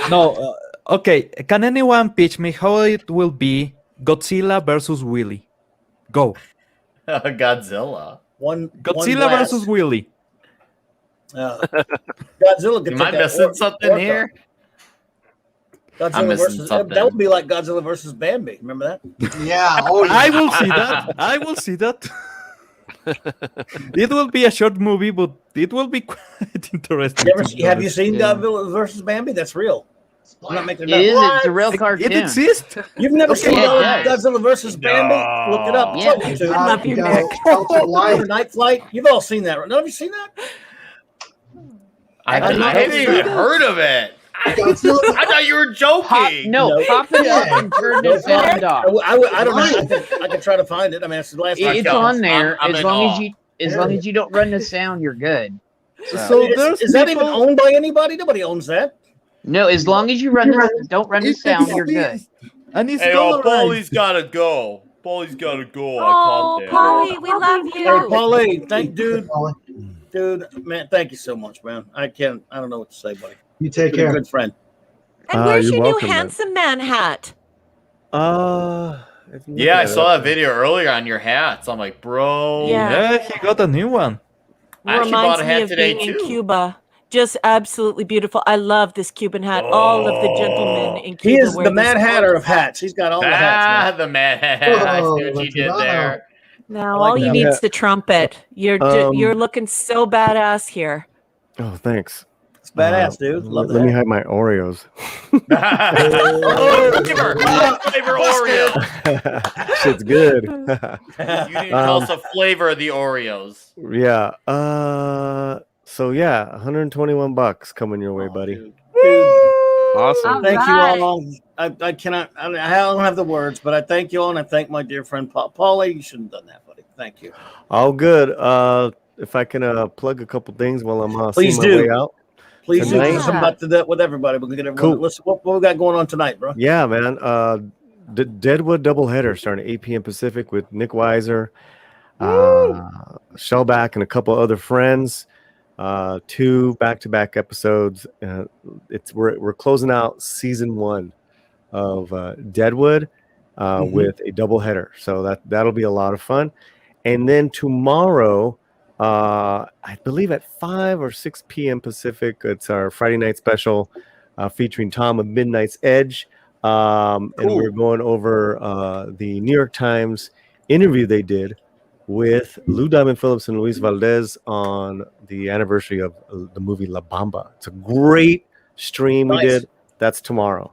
No, okay. Can anyone pitch me how it will be Godzilla versus Willy? Go. Godzilla. Godzilla versus Willy. Godzilla. Am I missing something here? Godzilla versus that would be like Godzilla versus Bambi. Remember that? Yeah. Oh, yeah. I will see that. I will see that. It will be a short movie, but it will be quite interesting. Have you seen Godzilla versus Bambi? That's real. I'm not making it is. It's a real cartoon. It exists. You've never seen Godzilla versus Bambi? Look it up. Yeah. I love you, Nick. Night Flight. You've all seen that. None of you seen that? I haven't even heard of it. I thought you were joking. Pop it up and turn the sound off. I don't know. I can try to find it. I mean, it's the last. It's on there. As long as you don't run the sound, you're good. So there's is that even people- owned by anybody? Nobody owns that. No, as long as you run this, don't run the It sound, you're good. exists, and it's Hey, dollarized. Paulie's gotta go. Paulie's gotta go. I Oh, caught that. Polly, we love Hey, you. Paulie, dude, man, thank you so much, man. I don't know what to say, buddy. You take You're a care. good friend. And where's you're your new welcome, man. handsome man hat? Yeah, I saw that video earlier on your hats. I'm like, bro. Yeah. He got a new one. I actually bought Reminds a me hat of today being in too. Cuba. Just absolutely beautiful. I love this Cuban hat. All of the gentlemen in Cuba He is wear the these Mad Hatter gorgeous of hats. He's got all the hats. The Mad Hatter. I see what you did there. Now like all you that. need is the trumpet. You're Um, you're looking so badass here. Oh, thanks. It's badass, dude. Love Let me that. hide my Oreos. Flavor Oreo. Shit's good. You didn't tell us the flavor of the Oreos. Yeah. So yeah, $121 coming your way, buddy. Dude, Awesome. thank you all. I cannot. I don't have the words, but I thank you all, and I thank my dear friend Paulie. You shouldn't have done that, buddy. Thank you. All good. If I can plug a couple things while I'm Please seeing my do. way out. Please do. Tonight- Because I'm about to do that with everybody. We're gonna get everyone. Cool. Listen, what we got going on tonight, bro? Yeah, man. Deadwood doubleheader starting at 8 p.m. Pacific with Nick Weiser, Shellback, and a couple other friends. 2 back-to-back episodes. We're closing out season 1 of Deadwood with a doubleheader, so that'll be a lot of fun. And then tomorrow, I believe at 5 or 6 p.m. Pacific, it's our Friday night special featuring Tom of Midnight's Edge. And we're going over the New York Times interview they did with Lou Diamond Phillips and Luis Valdez on the anniversary of the movie La Bamba. It's a great stream we did. That's tomorrow.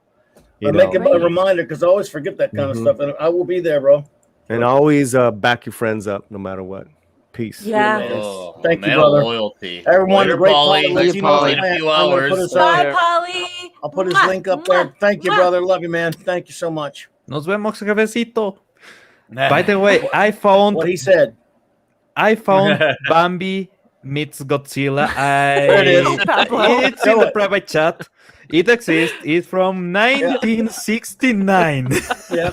I make a reminder because I always forget that kind of stuff, and I will be there, bro. And always back your friends up no matter what. Peace. Yeah. Oh, Thank you, man, brother. Loyalty. Everyone, Later, great Paulie. Paulie. See you in a few hours. Bye, Polly. I'll put his link up there. Thank you, brother. Love you, man. Thank you so much. Nos vemos, jefecito. By the way, I found what he said. I found Bambi meets Godzilla. There it is. It's in the private chat. It exists. It's from 1969. Yeah,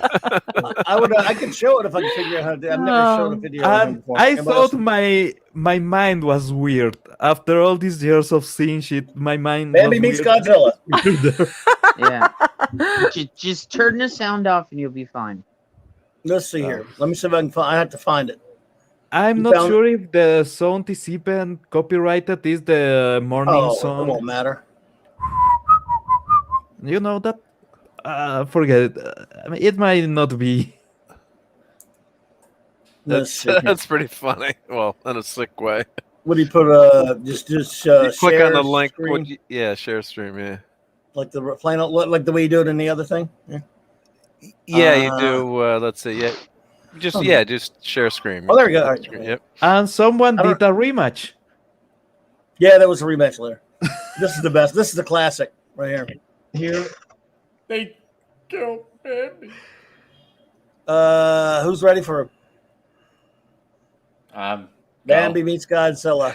I could show it if I could figure out how to do it. I've never shown a video of him And before. I Anybody thought else? my mind was weird. After all these years of seeing shit, my mind Bambi was meets weird. Godzilla. Yeah. Just turn the sound off and you'll be fine. Let's see here. Let me see if I can find. I have to find it. I'm You not found- sure if the song is even copyrighted. Is the morning Oh, it song? won't matter. You know that? Forget it. I mean, it might not be. That's pretty funny. Well, in a sick way. What do you put? Just You click on share the link. stream? Yeah, share stream. Yeah. Like the plain old, like the way you do it in the other thing. Yeah. Yeah, you do. Let's see. Yeah, just Okay. just share screen. Oh, there we go. All right. Yep. And someone I did a rematch. Yeah, that was a rematch later. This is the best. This is the classic right here. Here. They killed Bambi. Who's ready for Bambi No. meets Godzilla?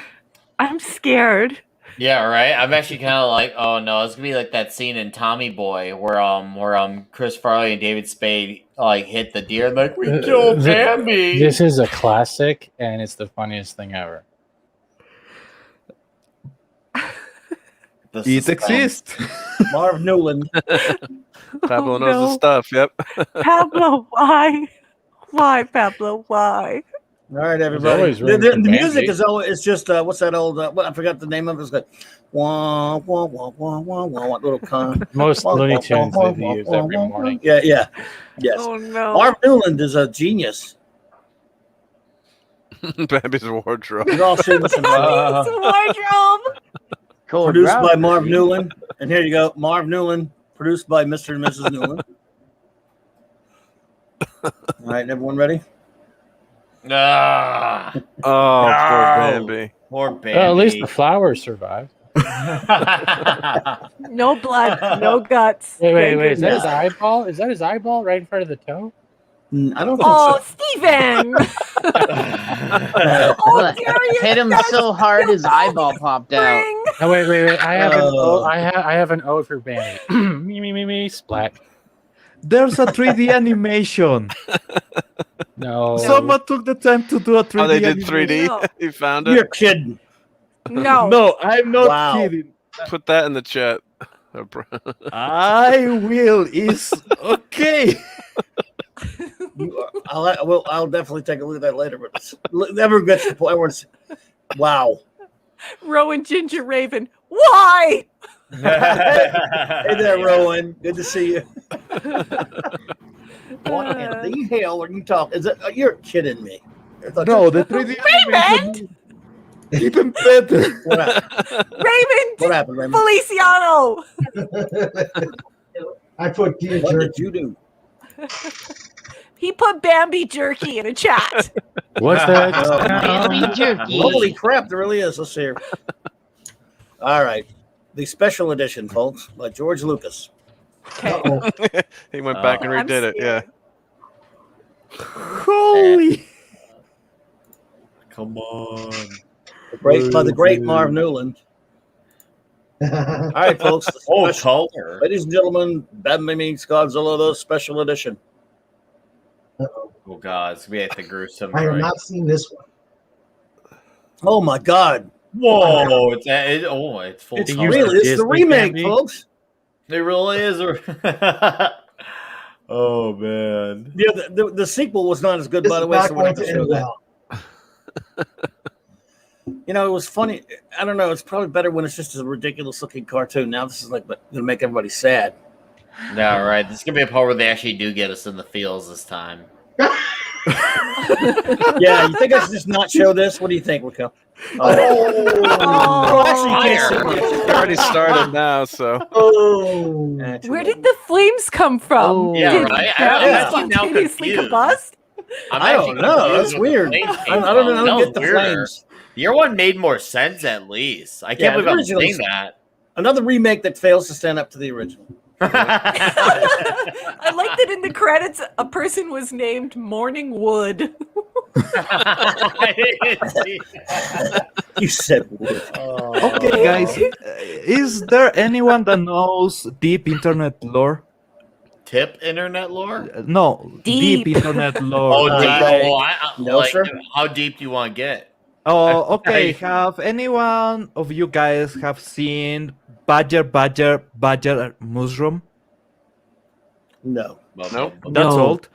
I'm scared. Yeah, right. I'm actually kind of like, oh no, it's gonna be like that scene in Tommy Boy where Chris Farley and David Spade like hit the deer and like we killed Bambi. This is a classic, and it's the funniest thing ever. It exists. Marv Newland. Pablo Oh, knows the no. stuff. Yep. Pablo, why? Why, Pablo? Why? All right, everybody. always The, room the, for the music Bambi. is always. It's just what's that old? I forgot the name of it. It's like wah wah wah wah wah wah. Little con. Most wah, Looney wah, Tunes wah, that we wah, use wah, every wah, morning. Yeah, yeah, yes. Oh no. Marv Newland is a genius. Bambi's wardrobe. We've all seen this. It's a wardrobe. Cool. Produced bro. by Marv Newland, and here you go, Marv Newland, produced by Mr. and Mrs. Newland. All right, everyone ready? Ah, Oh, poor No. Bambi. poor Bambi. Well, at least the flowers survived. No blood, no guts. Wait, Thank is that his goodness. eyeball? Is that his eyeball right in front of the toe? I don't think Oh, so. Steven! Hit him so hard his eyeball popped out. Oh, wait. I have an O for Banny. me, splat. There's a 3D animation. No. Someone took the time to do a 3D Oh, they did animation. 3D? No. You found it? You're kidding. No. No, I'm not Wow. kidding. Put that in the chat. I will. Is okay. I'll definitely take a look at that later. But never gets to the point where it's wow. Rowan Ginger Raven. Why? Hey there, Rowan. Good to see you. What in the hell are you talking? Is it? You're kidding me. No, the 3D animation. Even better. What happened? Raymond. What happened, Raymond? Feliciano. I put What did you do? He put Bambi jerky in a chat. What's that? Bambi jerky. Holy crap, there really is. Let's see here. All right. The special edition, folks, by George Lucas. Okay. He went back and redid it. Yeah. Holy. Come on. By the great Marv Newland. All right, folks. Oh, color. Ladies and gentlemen, Batman meets Godzilla, the special edition. Oh, God. It's going to be the gruesome. I have right? not seen this one. Oh, my God. Whoa. It's full It's color. really, it's the remake, Bambi. folks. It really is. Oh, man. Yeah, the sequel was not as good, This by the is way. not So we're not going going to to show end that. well. You know, it was funny. I don't know. It's probably better when it's just a ridiculous looking cartoon. Now this is like going to make everybody sad. No, right. This is going to be a part where they actually do get us in the feels this time. Yeah, you think I should just not show this? What do you think, Raquel? Oh. Actually, you can't see it. It already started now, so. Oh. Actually, Where did the flames come from? Oh. Yeah, Did right. Bambi I'm actually now spontaneously confused. combust? I don't know. That's weird. I don't get the flames. Your one made more sense, at least. I can't believe I'm saying that. Another remake that fails to stand up to the original. I like that in the credits, a person was named Morning Wood. You said wood. Okay, guys. Is there anyone that knows deep internet lore? Tip internet lore? No, deep Deep. internet lore. Oh, deep. Like- No, like, sir. how deep do you want to get? Oh, okay. Have anyone of you guys have seen Badger Mushroom? No. Well, Nope. That's No. old.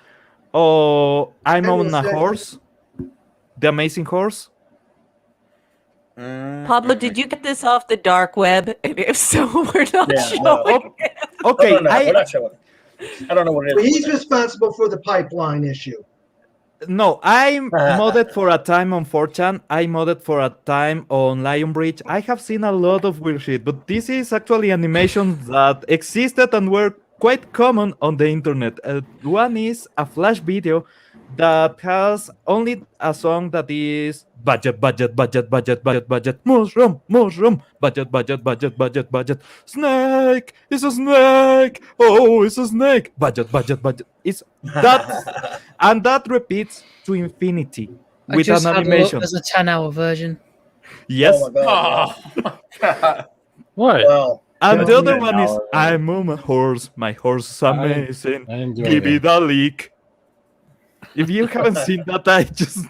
Oh, I'm Hang on on a a second. horse. The Amazing Horse. Pablo, did you get this off the dark web? And if so, we're not Yeah, showing no. it. Okay, No, we're not showing it. I don't know what it is. He's responsible for the pipeline issue. No, I modded for a time on 4chan. I modded for a time on Lionbridge. I have seen a lot of weird shit, but this is actually animations that existed and were quite common on the internet. One is a Flash video that has only a song that is budget, mushroom, budget, snake, it's a snake, oh, it's a snake, budget. It's that, and that repeats to infinity I with just an had a look. animation. There's a 10-hour version. Yes. Oh my God. Oh, my God. What? Well, And the Yeah, other one is now, I'm on my horse is amazing. I didn't do Give anything. it a leak. If you haven't seen that, I just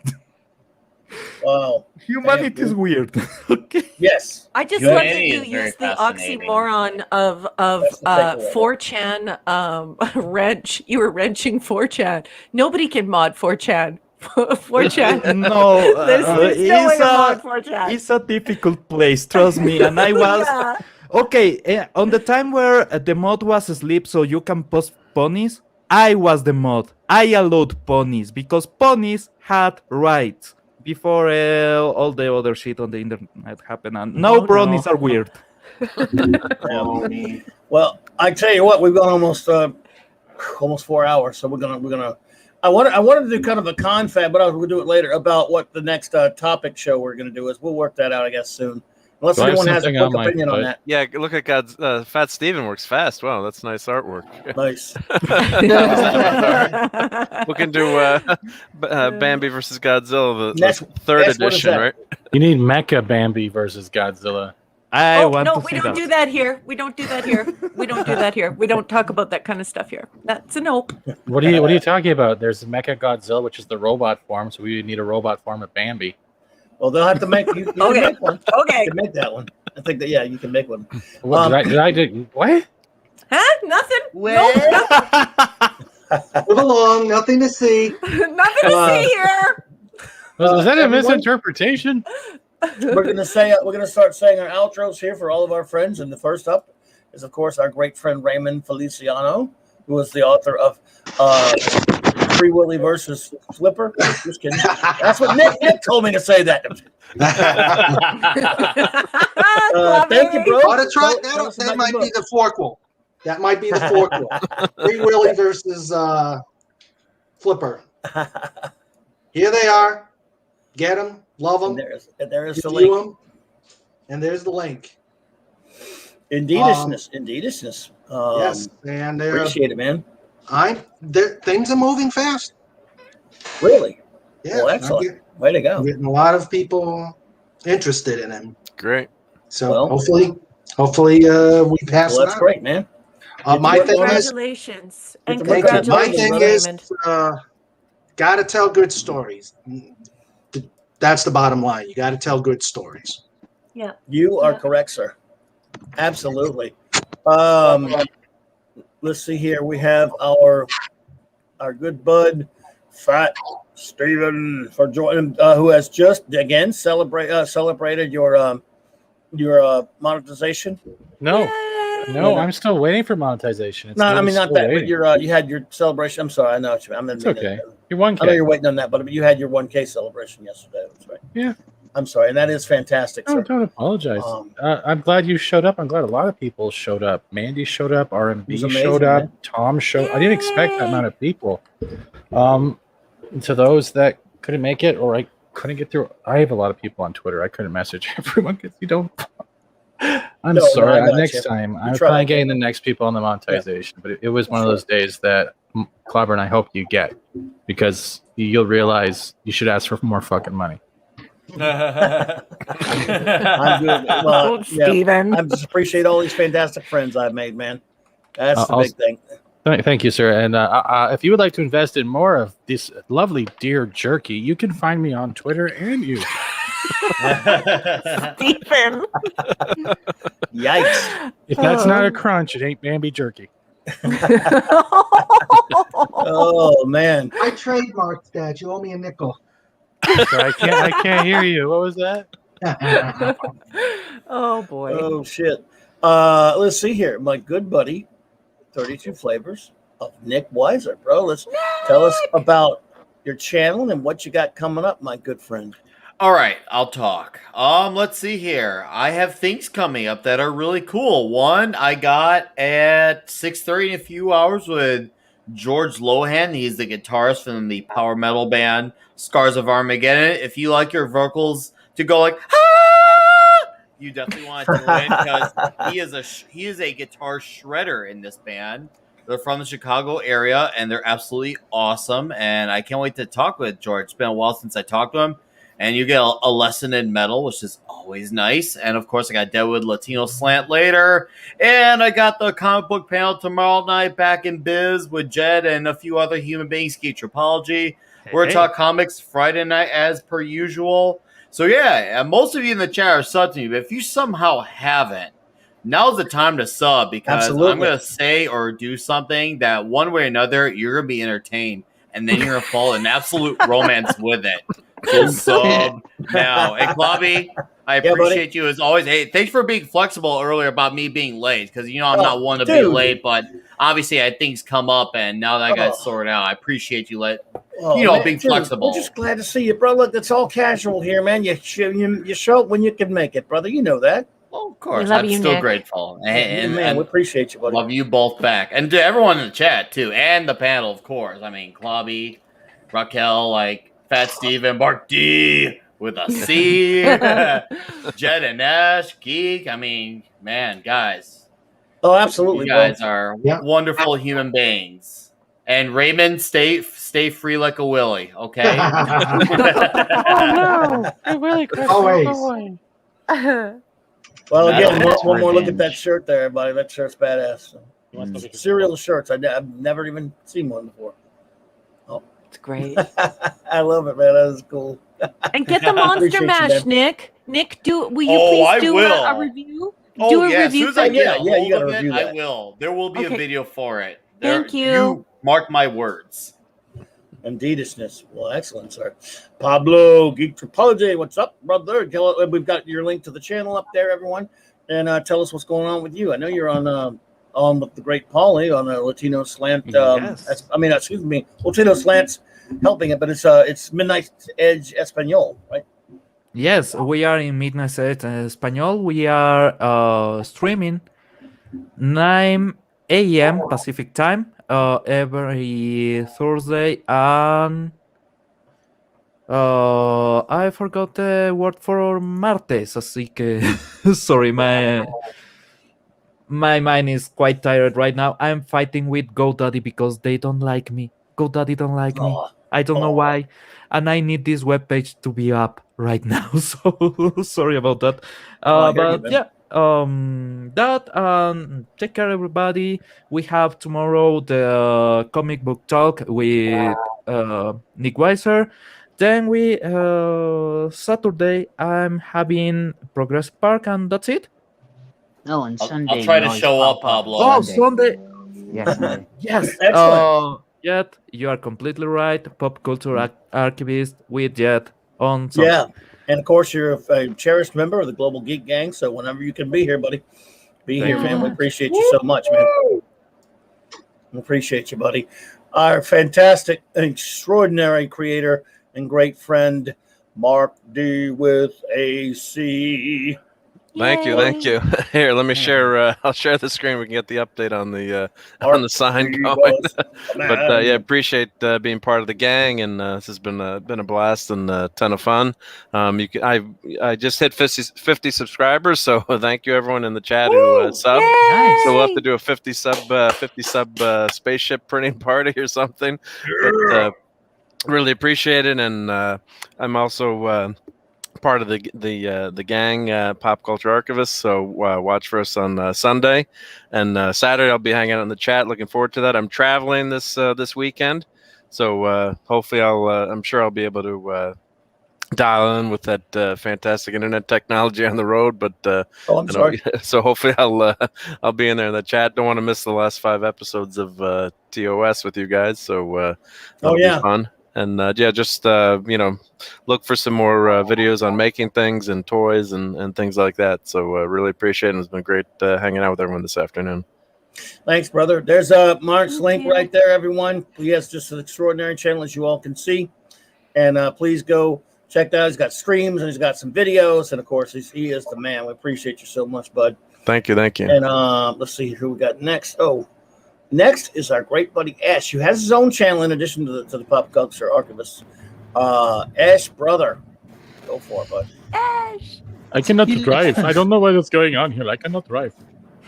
wow. humanity is weird. Okay. Yes. I just Good. love that It you is very use the fascinating. oxymoron of That's the takeaway. 4chan wrench. You were wrenching 4chan. Nobody can mod 4chan. 4chan. No, There's no way it's to mod a 4chan. it's a difficult place. Trust me. And I was Yeah. okay on the time where the mod was asleep, so you can post ponies. I was the mod. I allowed ponies because ponies had rights before all the other shit on the internet happened. And now Oh, bronies no. are weird. Well, I tell you what, we've gone almost 4 hours, so we're gonna. I wanted to do kind of a confab, but we'll do it later about what the next topic show we're gonna do is. We'll work that out, I guess, soon. Unless Do I have anyone has a something on quick my opinion on foot? that. Yeah, look at God's Fat Steven works fast. Wow, that's nice artwork. Nice. We can do Bambi versus Godzilla, the Next- third next, what is edition, that? right? You need Mecha Bambi versus Godzilla. I Oh, want no, to we see don't that. do that here. We don't do that here. We don't do that here. We don't talk about that kind of stuff here. That's a no. What are you talking about? There's Mecha Godzilla, which is the robot form, so we need a robot form of Bambi. Well, they'll have to make you can Okay. make one. Okay. You can make that one. I think that you can make one. What, did I do? What? Huh? Nothing. Nope. Move along. Nothing to see. Nothing to see here. Was that a everyone? misinterpretation? We're gonna start saying our outros here for all of our friends, and the first up is of course our great friend Raymond Feliciano, who is the author of Free Willy versus Flipper. Just kidding. That's what Nick told me to say that. Thank you, bro. Ought to try that. That might be the forquel. That might be the forquel. Free Willy versus Flipper. Here they are. Get them. Love them. There is the Review link. 'em, and there's the link. Indeedishness. Yes, and they're, Appreciate it, man. Things are moving fast. Really? Yeah. Well, excellent. Way to go. I'm getting a lot of people interested in him. Great. So Well- hopefully we pass. Well, that's great, man. My thing is, Congratulations. And Thank you. my congratulations, thing is, Raymond. got to tell good stories. That's the bottom line. You got to tell good stories. Yeah. You are correct, sir. Absolutely. Let's see here. We have our good bud, Fat Steven, for joining, who has just again celebrated your monetization. No, I'm still waiting for monetization. It's No, I still- mean not still that, but waiting. you had your celebration. I'm sorry, I know what you mean. It's okay. You're 1K. I know you're waiting on that, but you had your 1K celebration yesterday. That's right. Yeah. I'm sorry, and that is fantastic. No, sir. don't apologize. I'm glad you showed up. I'm glad a lot of people showed up. Mandy showed up. RMB It was amazing, showed up. man. Tom showed. I didn't expect that amount of people. To those that couldn't make it or I couldn't get through, I have a lot of people on Twitter. I couldn't message everyone because you don't. I'm No, sorry. I got Next you. time, You I'm tried. trying getting the next people on the monetization, but it was one of those days that Clobberin, I hope you get, because you'll realize you should ask for more fucking money. I'm good. Well, Steven. I just appreciate all these fantastic friends I've made, man. That's the I'll- big thing. Thank you, sir. And if you would like to invest in more of this lovely deer jerky, you can find me on Twitter and you. Stephen. Yikes. If that's not a crunch, it ain't Bambi jerky. Oh man. I trademarked that. You owe me a nickel. So I can't hear you. What was that? Oh boy. Oh shit. Let's see here. My good buddy, 32 Flavors of Nick Weiser, bro. Let's tell us about your channel and what you got coming up, my good friend. All right, I'll talk. Let's see here. I have things coming up that are really cool. One I got at 6:30 in a few hours with George Lohan. He's the guitarist from the power metal band Scars of Armageddon. If you like your vocals to go like you definitely want to tune in because he is a guitar shredder in this band. They're from the Chicago area and they're absolutely awesome. And I can't wait to talk with George. It's been a while since I talked to him. And you get a lesson in metal, which is always nice. And of course, I got Deadwood Latino Slant later. And I got the comic book panel tomorrow night back in Biz with Jed and a few other human beings, Geek Tropology. We're going to talk comics Friday night as per usual. So yeah, most of you in the chat are subbed to me, but if you somehow haven't, now's the time to sub because Absolutely. I'm going to say or do something that one way or another, you're going to be entertained. And then you're going to fall in absolute romance with it. So sub now. And Clobby, I appreciate you as always. Hey, thanks for being flexible earlier about me being late because, you know, I'm not one to be late, but obviously I had things come up and now that I got sorted out, I appreciate you Man, being dude, flexible. We're just glad to see you, bro. Look, it's all casual here, man. You show up when you can make it, brother. You know that. Well, of course. love I'm you, still Nick. grateful. Man, And we appreciate you, buddy. love you both back. And to everyone in the chat, too. And the panel, of course. I mean, Clobby, Raquel, like Fat Steven, Mark D, with a C. Jed and Ash, Geek. I mean, man, guys. Oh, absolutely. You guys are wonderful human beings. And Raymond, stay free like a willy, okay? Oh no, you really Always. Well, again, That's one more look at revenge. that shirt there, everybody. That shirt's badass. Serial shirts. I've never even seen one before. Oh, it's great. I love it, man. That is cool. And get the Monster Appreciate you, Mash, man. Nick. Nick, will you Oh, I please do will. a review? Oh, do a yeah. As review soon as I for get me. Yeah, you hold gotta of it, review I that. will. There will be a Okay. video for it. Thank you. You mark my words. Indeedishness. Well, excellent, sir. Pablo, Geek Tropology, what's up, brother? We've got your link to the channel up there, everyone. And tell us what's going on with you. I know you're on with the great Paulie on a Latino Slant. Yes. Latino Slants helping it, but it's Midnight Edge Espanol, right? Yes, we are in Midnight Edge Espanol. We are streaming 9 a.m. Pacific time every Thursday, and I forgot the word for martes, así que sorry, my mind is quite tired right now. I'm fighting with GoDaddy because they don't like me. GoDaddy don't like me. I don't know why, and I need this webpage to be up right now. So sorry about that. But yeah, take care, everybody. We have tomorrow the comic book talk with Nick Weiser. Then Saturday I'm having Progress Park, and that's it. No, and Sunday. I'll try we to always show up, pop Pablo. Oh, Sunday. Sunday. Yeah, Sunday. Yes. Excellent. Jet, you are completely right. Pop culture archivist with Jet on Sunday. Yeah. And of course, you're a cherished member of the Global Geek Gang. So whenever you can be here, buddy, be here, man. We appreciate you so much, man. We appreciate you, buddy. Our fantastic, extraordinary creator and great friend, Mark D with AC. Thank you. Here, let me share. I'll share the screen. We can get the update on the sign going. But yeah, appreciate being part of the gang, and this has been a blast and a ton of fun. I just hit 50 subscribers, so thank you everyone in the chat who subbed. Nice. So we'll have to do a 50 sub spaceship printing party or something. But really appreciate it, and I'm also part of the gang, Pop Culture Archivists. So watch for us on Sunday, and Saturday I'll be hanging out in the chat. Looking forward to that. I'm traveling this weekend, so hopefully I'm sure I'll be able to dial in with that fantastic internet technology on the road. But I'm sorry. So hopefully I'll be in there in the chat. Don't want to miss the last 5 episodes of TOS with you guys. So that'll be fun. And just look for some more videos on making things and toys and things like that. So really appreciate it. It's been great hanging out with everyone this afternoon. Thanks, brother. There's Mark's link right there, everyone. He has just an extraordinary channel, as you all can see. And please go check that out. He's got streams and he's got some videos. And, of course, he is the man. We appreciate you so much, bud. Thank you. And let's see who we got next. Next is our great buddy Ash, who has his own channel in addition to the Pop Culture Archivist. Ash, brother, go for it, bud. Ash. I cannot drive. I don't know what is going on here. I cannot drive.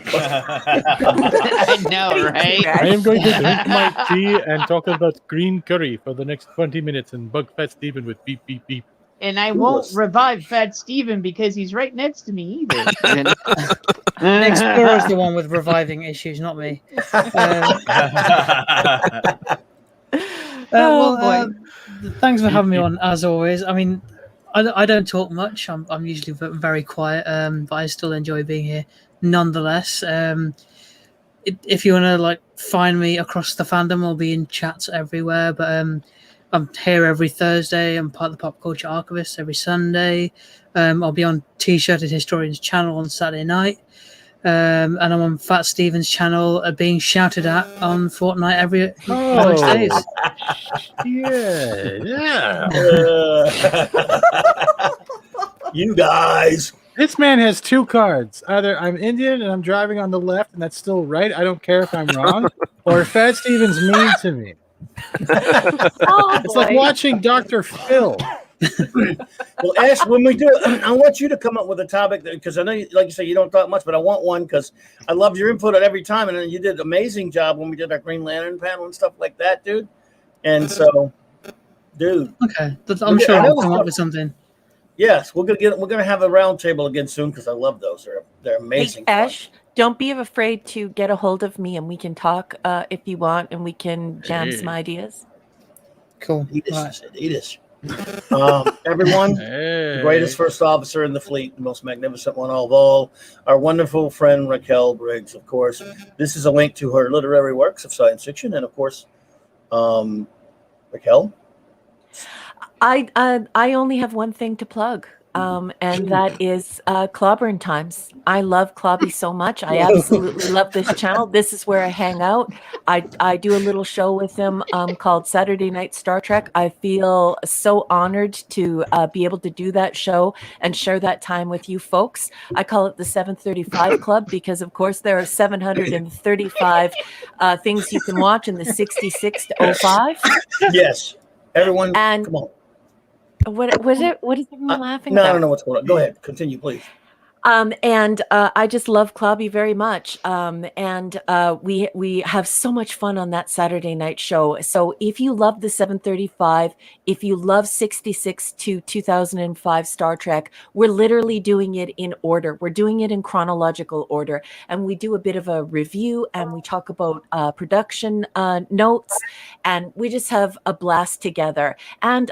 I know, right? I am going to drink my tea and talk about green curry for the next 20 minutes and bug Fat Steven with beep, beep, beep. And I won't revive Fat Steven because he's right next to me either. Explorer's the one with reviving issues, not me. Thanks for having me on, as always. I mean, I don't talk much. I'm usually very quiet, but I still enjoy being here nonetheless. If you want to find me across the fandom, I'll be in chats everywhere. But I'm here every Thursday. I'm part of the Pop Culture Archivist every Sunday. I'll be on T-Shirted Historian's channel on Saturday night. And I'm on Fat Steven's channel being shouted at on Fortnite every most days. Yeah. You guys. This man has 2 cards. Either I'm Indian and I'm driving on the left and that's still right. I don't care if I'm wrong. Or Fat Steven's mean to me. It's like watching Dr. Phil. Well, Ash, when we do it, I want you to come up with a topic because I know, like you say, you don't talk much, but I want one because I love your input at every time, and you did an amazing job when we did our Green Lantern panel and stuff like that, dude. And so, dude, okay, I'm sure I'll come up with something. Yes, we're gonna have a round table again soon because I love those. They're amazing. Hey, Ash, don't be afraid to get a hold of me, and we can talk if you want, and we can jam some ideas. Cool. Edis. Everyone, the greatest first officer in the fleet, the most magnificent one of all, our wonderful friend Raquel Briggs, of course. This is a link to her literary works of science fiction, and of course, Raquel. I only have one thing to plug, and that is Clobberin times. I love Clobby so much. I absolutely love this channel. This is where I hang out. I do a little show with him called Saturday Night Star Trek. I feel so honored to be able to do that show and share that time with you folks. I call it the 735 Club because, of course, there are 735 things you can watch in the 66 to 05. Yes. Everyone, and come on. What was it? What is everyone laughing No, about? I don't know what's going on. Go ahead. Continue, please. And I just love Clobby very much. We have so much fun on that Saturday night show. So if you love the 735, if you love 66 to 2005 Star Trek, we're literally doing it in order. We're doing it in chronological order. And we do a bit of a review and we talk about production notes, and we just have a blast together. And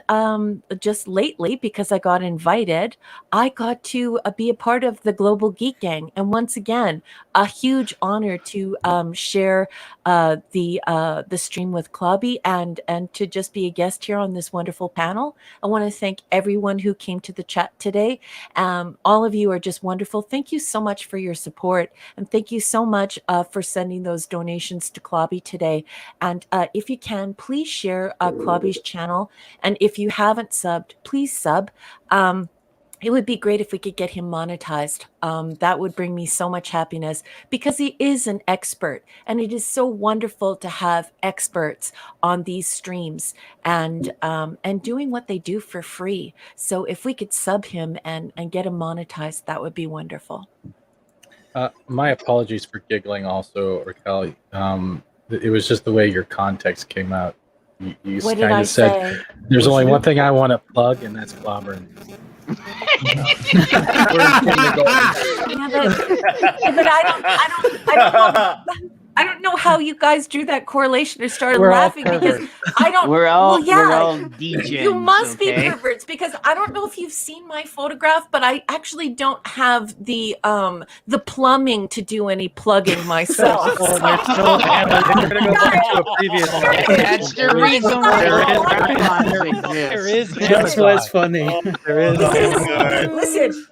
just lately, because I got invited, I got to be a part of the Global Geek Gang, and once again, a huge honor to share the stream with Clobby and to just be a guest here on this wonderful panel. I want to thank everyone who came to the chat today. All of you are just wonderful. Thank you so much for your support, and thank you so much for sending those donations to Clobby today. And if you can, please share Clobby's channel, and if you haven't subbed, please sub. It would be great if we could get him monetized. That would bring me so much happiness because he is an expert, and it is so wonderful to have experts on these streams and doing what they do for free. So if we could sub him and get him monetized, that would be wonderful. My apologies for giggling also, Raquel. It was just the way your context came out. You What did kind I of said, say? there's only one thing I want to plug, and that's Clobberin. But I don't know how you guys drew that correlation or started laughing because I don't. We're all DJs. You must be okay? perverts because I don't know if you've seen my photograph, but I actually don't have the plumbing to do any plugging myself. That's the reason why there is. That's why it's funny. There is.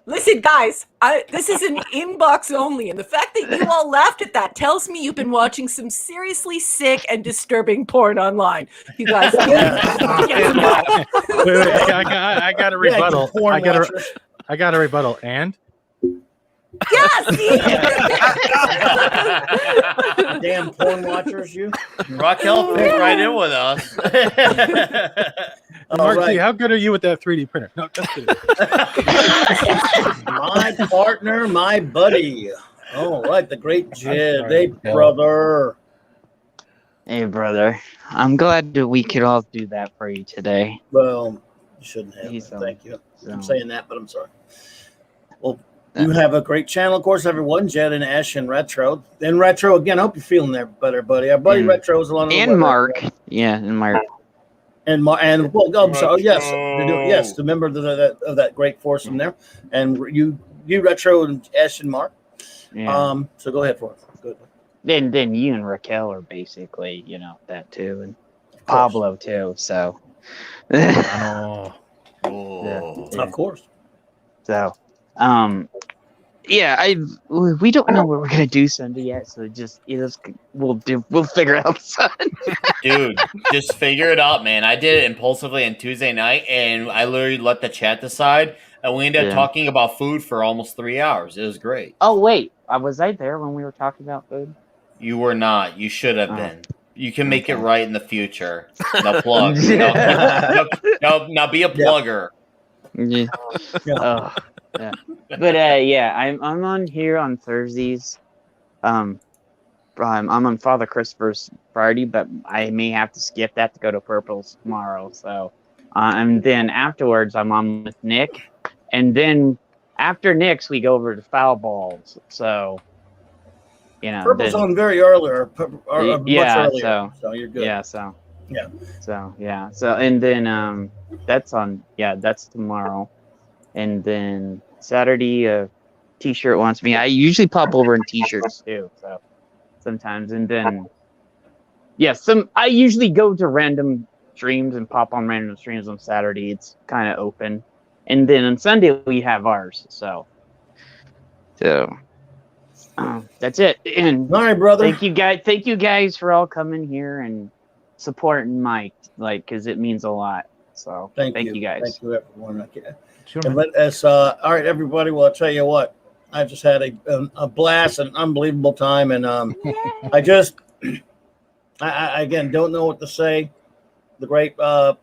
Listen, guys. This is an inbox only, and the fact that you all laughed at that tells me you've been watching some seriously sick and disturbing porn online. You guys. Wait, I got a rebuttal. I got a rebuttal. And yes. Damn porn watchers, you. Raquel fit right in with us. Mark, how good are you with that 3D printer? No, just kidding. My partner, my buddy. All right, the great Jed. Hey, brother. Hey, brother. I'm glad that we could all do that for you today. Well, you shouldn't have. Thank you. I'm saying that, but I'm sorry. Well, you have a great channel, of course, everyone. Jed and Ash and Retro. And Retro, again, I hope you're feeling there better, buddy. Our buddy Retro is along and Mark. Yeah, and Mark. And well, I'm sorry. Yes, the member of that great foursome there, and you Retro and Ash and Mark. Yeah. So go ahead for it. Good. Then you and Raquel are basically, that too, and Pablo too. So. Of course. So, yeah, we don't know what we're gonna do Sunday yet, so we'll figure it out, son. Dude, just figure it out, man. I did it impulsively on Tuesday night, and I literally let the chat decide, and we ended up talking about food for almost 3 hours. It was great. Oh wait, was I there when we were talking about food? You were not. You should have been. You can make it right in the future. No plug. No, be a plugger. Yeah. Oh, yeah. But yeah, I'm on here on Thursdays. I'm on Father Christopher's Friday, but I may have to skip that to go to Purple's tomorrow. So, and then afterwards, I'm on with Nick, and then after Nick's, we go over to Foul Balls. So, you know, Purple's then, on very early, or much yeah. earlier, so you're good. Yeah. So. Yeah. So yeah. So and then that's on. Yeah, that's tomorrow, and then Saturday, T-shirt wants me. I usually pop over in T-shirts too. So sometimes, and then yeah, I usually go to random streams and pop on random streams on Saturday. It's kind of open, and then on Sunday we have ours. So that's it. And all right, brother. Thank you guys for all coming here and supporting Mike, because it means a lot. So thank you guys. Thank you, everyone. Sure. And all right, everybody. Well, I'll tell you what. I just had a blast, an unbelievable time, and I again don't know what to say. The great Paulie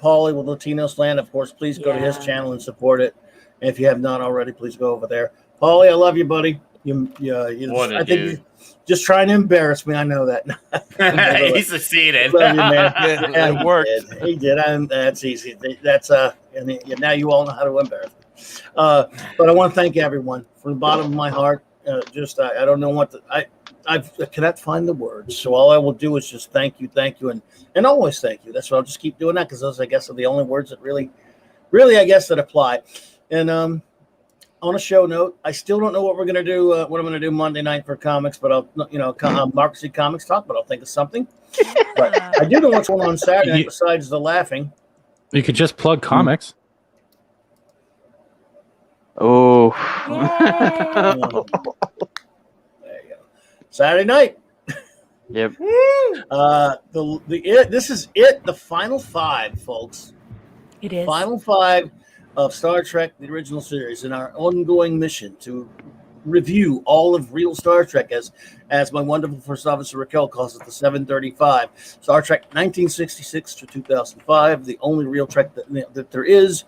with Latino Slant, of course. Please go to his channel and support it. And if you have not already, please go over there. Paulie, I love you, buddy. I think you're just trying to embarrass me. I know that. He succeeded. Love you, man. Yeah, it worked. He did. That's easy. That's and now you all know how to embarrass me. But I want to thank everyone from the bottom of my heart. I don't know what I cannot find the words. So all I will do is just thank you, and always thank you. That's what I'll just keep doing that, because those, I guess, are the only words that really, I guess, that apply. And on a show note, I still don't know what we're gonna do. What I'm gonna do Monday night for comics, but I'll Mark C Comics Talk, but I'll think of something. But I do know what's going on Saturday night besides the laughing. You could just plug comics. Oh. There you go. Saturday night. Yep. This is it. The final 5, folks. It is final 5 of Star Trek: The Original Series, in our ongoing mission to review all of real Star Trek, as my wonderful first officer Raquel calls it, the 735. Star Trek 1966 to 2005, the only real Trek that there is,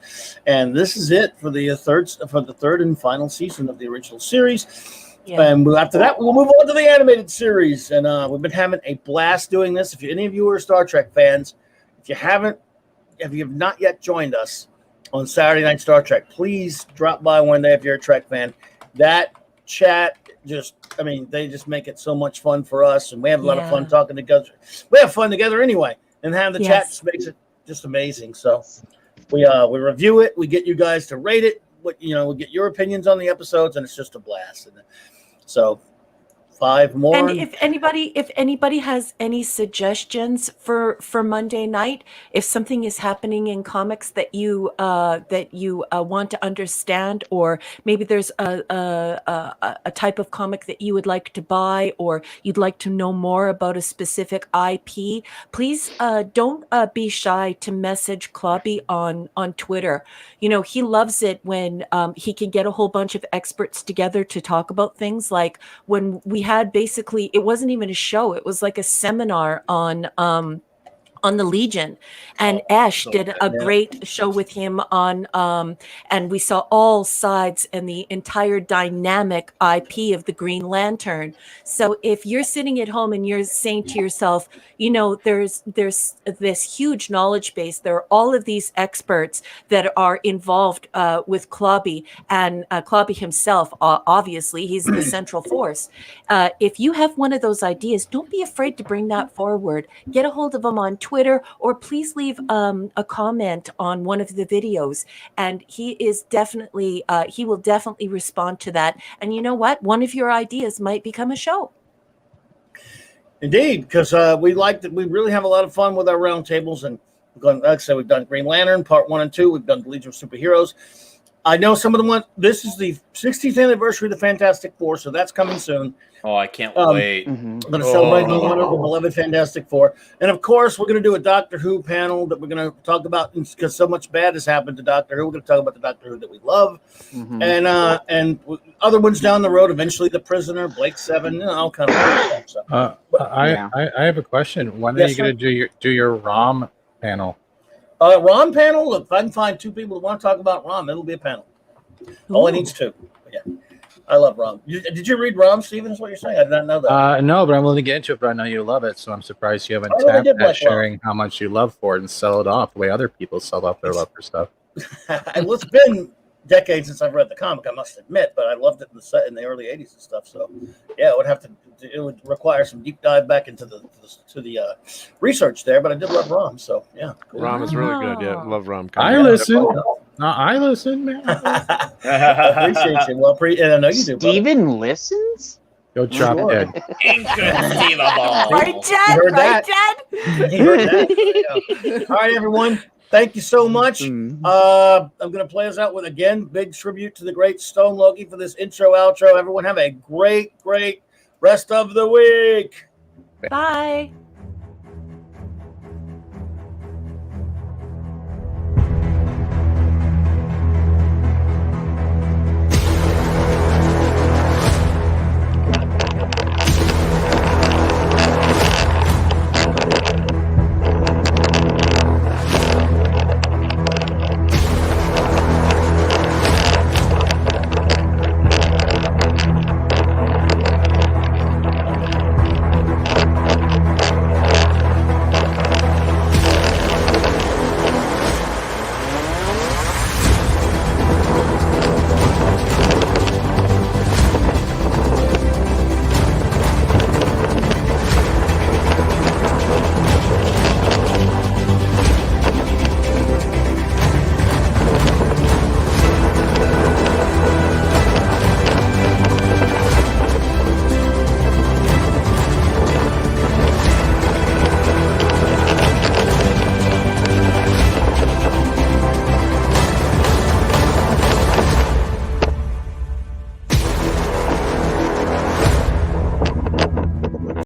and this is it for the third and final season of the original series. Yeah. And after that, we'll move on to the animated series, and we've been having a blast doing this. If any of you are Star Trek fans, if you have not yet joined us on Saturday Night Star Trek, please drop by one day if you're a Trek fan. That chat they just make it so much fun for us, and we have a lot of fun talking together. We have fun together anyway, and having the chat just makes it just amazing. So we review it, we get you guys to rate it, we get your opinions on the episodes, and it's just a blast. And so 5 more. And if anybody has any suggestions for Monday night, if something is happening in comics that you want to understand, or maybe there's a type of comic that you would like to buy, or you'd like to know more about a specific IP, please don't be shy to message Clobby on Twitter. He loves it when he can get a whole bunch of experts together to talk about things. Like when we had, basically, it wasn't even a show, it was like a seminar on the Legion, and Ash did a great show with him on and we saw all sides and the entire dynamic IP of the Green Lantern. So if you're sitting at home and you're saying to yourself, there's this huge knowledge base, there are all of these experts that are involved with Clobby, and Clobby himself, obviously he's the central force. If you have one of those ideas, don't be afraid to bring that forward. Get a hold of him on Twitter, or please leave a comment on one of the videos, and he will definitely respond to that. And you know what? One of your ideas might become a show. Indeed, because we really have a lot of fun with our roundtables, and like I said, we've done Green Lantern Part 1 and 2. We've done the Legion of Superheroes. I know some of them this is the 60th anniversary of the Fantastic Four, so that's coming soon. Oh, I can't wait. I'm going to celebrate the wonderful, beloved Fantastic Four. And of course, we're going to do a Doctor Who panel that we're going to talk about, because so much bad has happened to Doctor Who. We're going to talk about the Doctor Who that we love. And other ones down the road, eventually The Prisoner, Blake 7, all kind of stuff. So. I have a question. When are you going to do your ROM panel? ROM panel. If I can find 2 people who want to talk about ROM, it'll be a panel. All it needs 2. Yeah. I love ROM. Did you read ROM, Steven? Is what you're saying? I did not know that. No, but I'm willing to get into it. But I know you love it, so I'm surprised you haven't I really tapped did at like sharing how much you love for it and sell it off the way other people sell off their love for stuff. Well, it's been decades since I've read the comic, I must admit, but I loved it in the early '80s and stuff. So, yeah, it would require some deep dive back into the research there. But I did love ROM, so yeah. Cool. ROM is really good. Yeah, love ROM. I listen. No, I listen, man. I appreciate you. Well, and I know you do. Steven listens? Go drop dead. Inconceivable. Right, Jen? heard Right, that? Jen? You heard that? Yeah. All right, everyone. Thank you so much. I'm going to play us out with, again, big tribute to the great Stone Loki for this intro, outro. Everyone have a great, great rest of the week. Bye.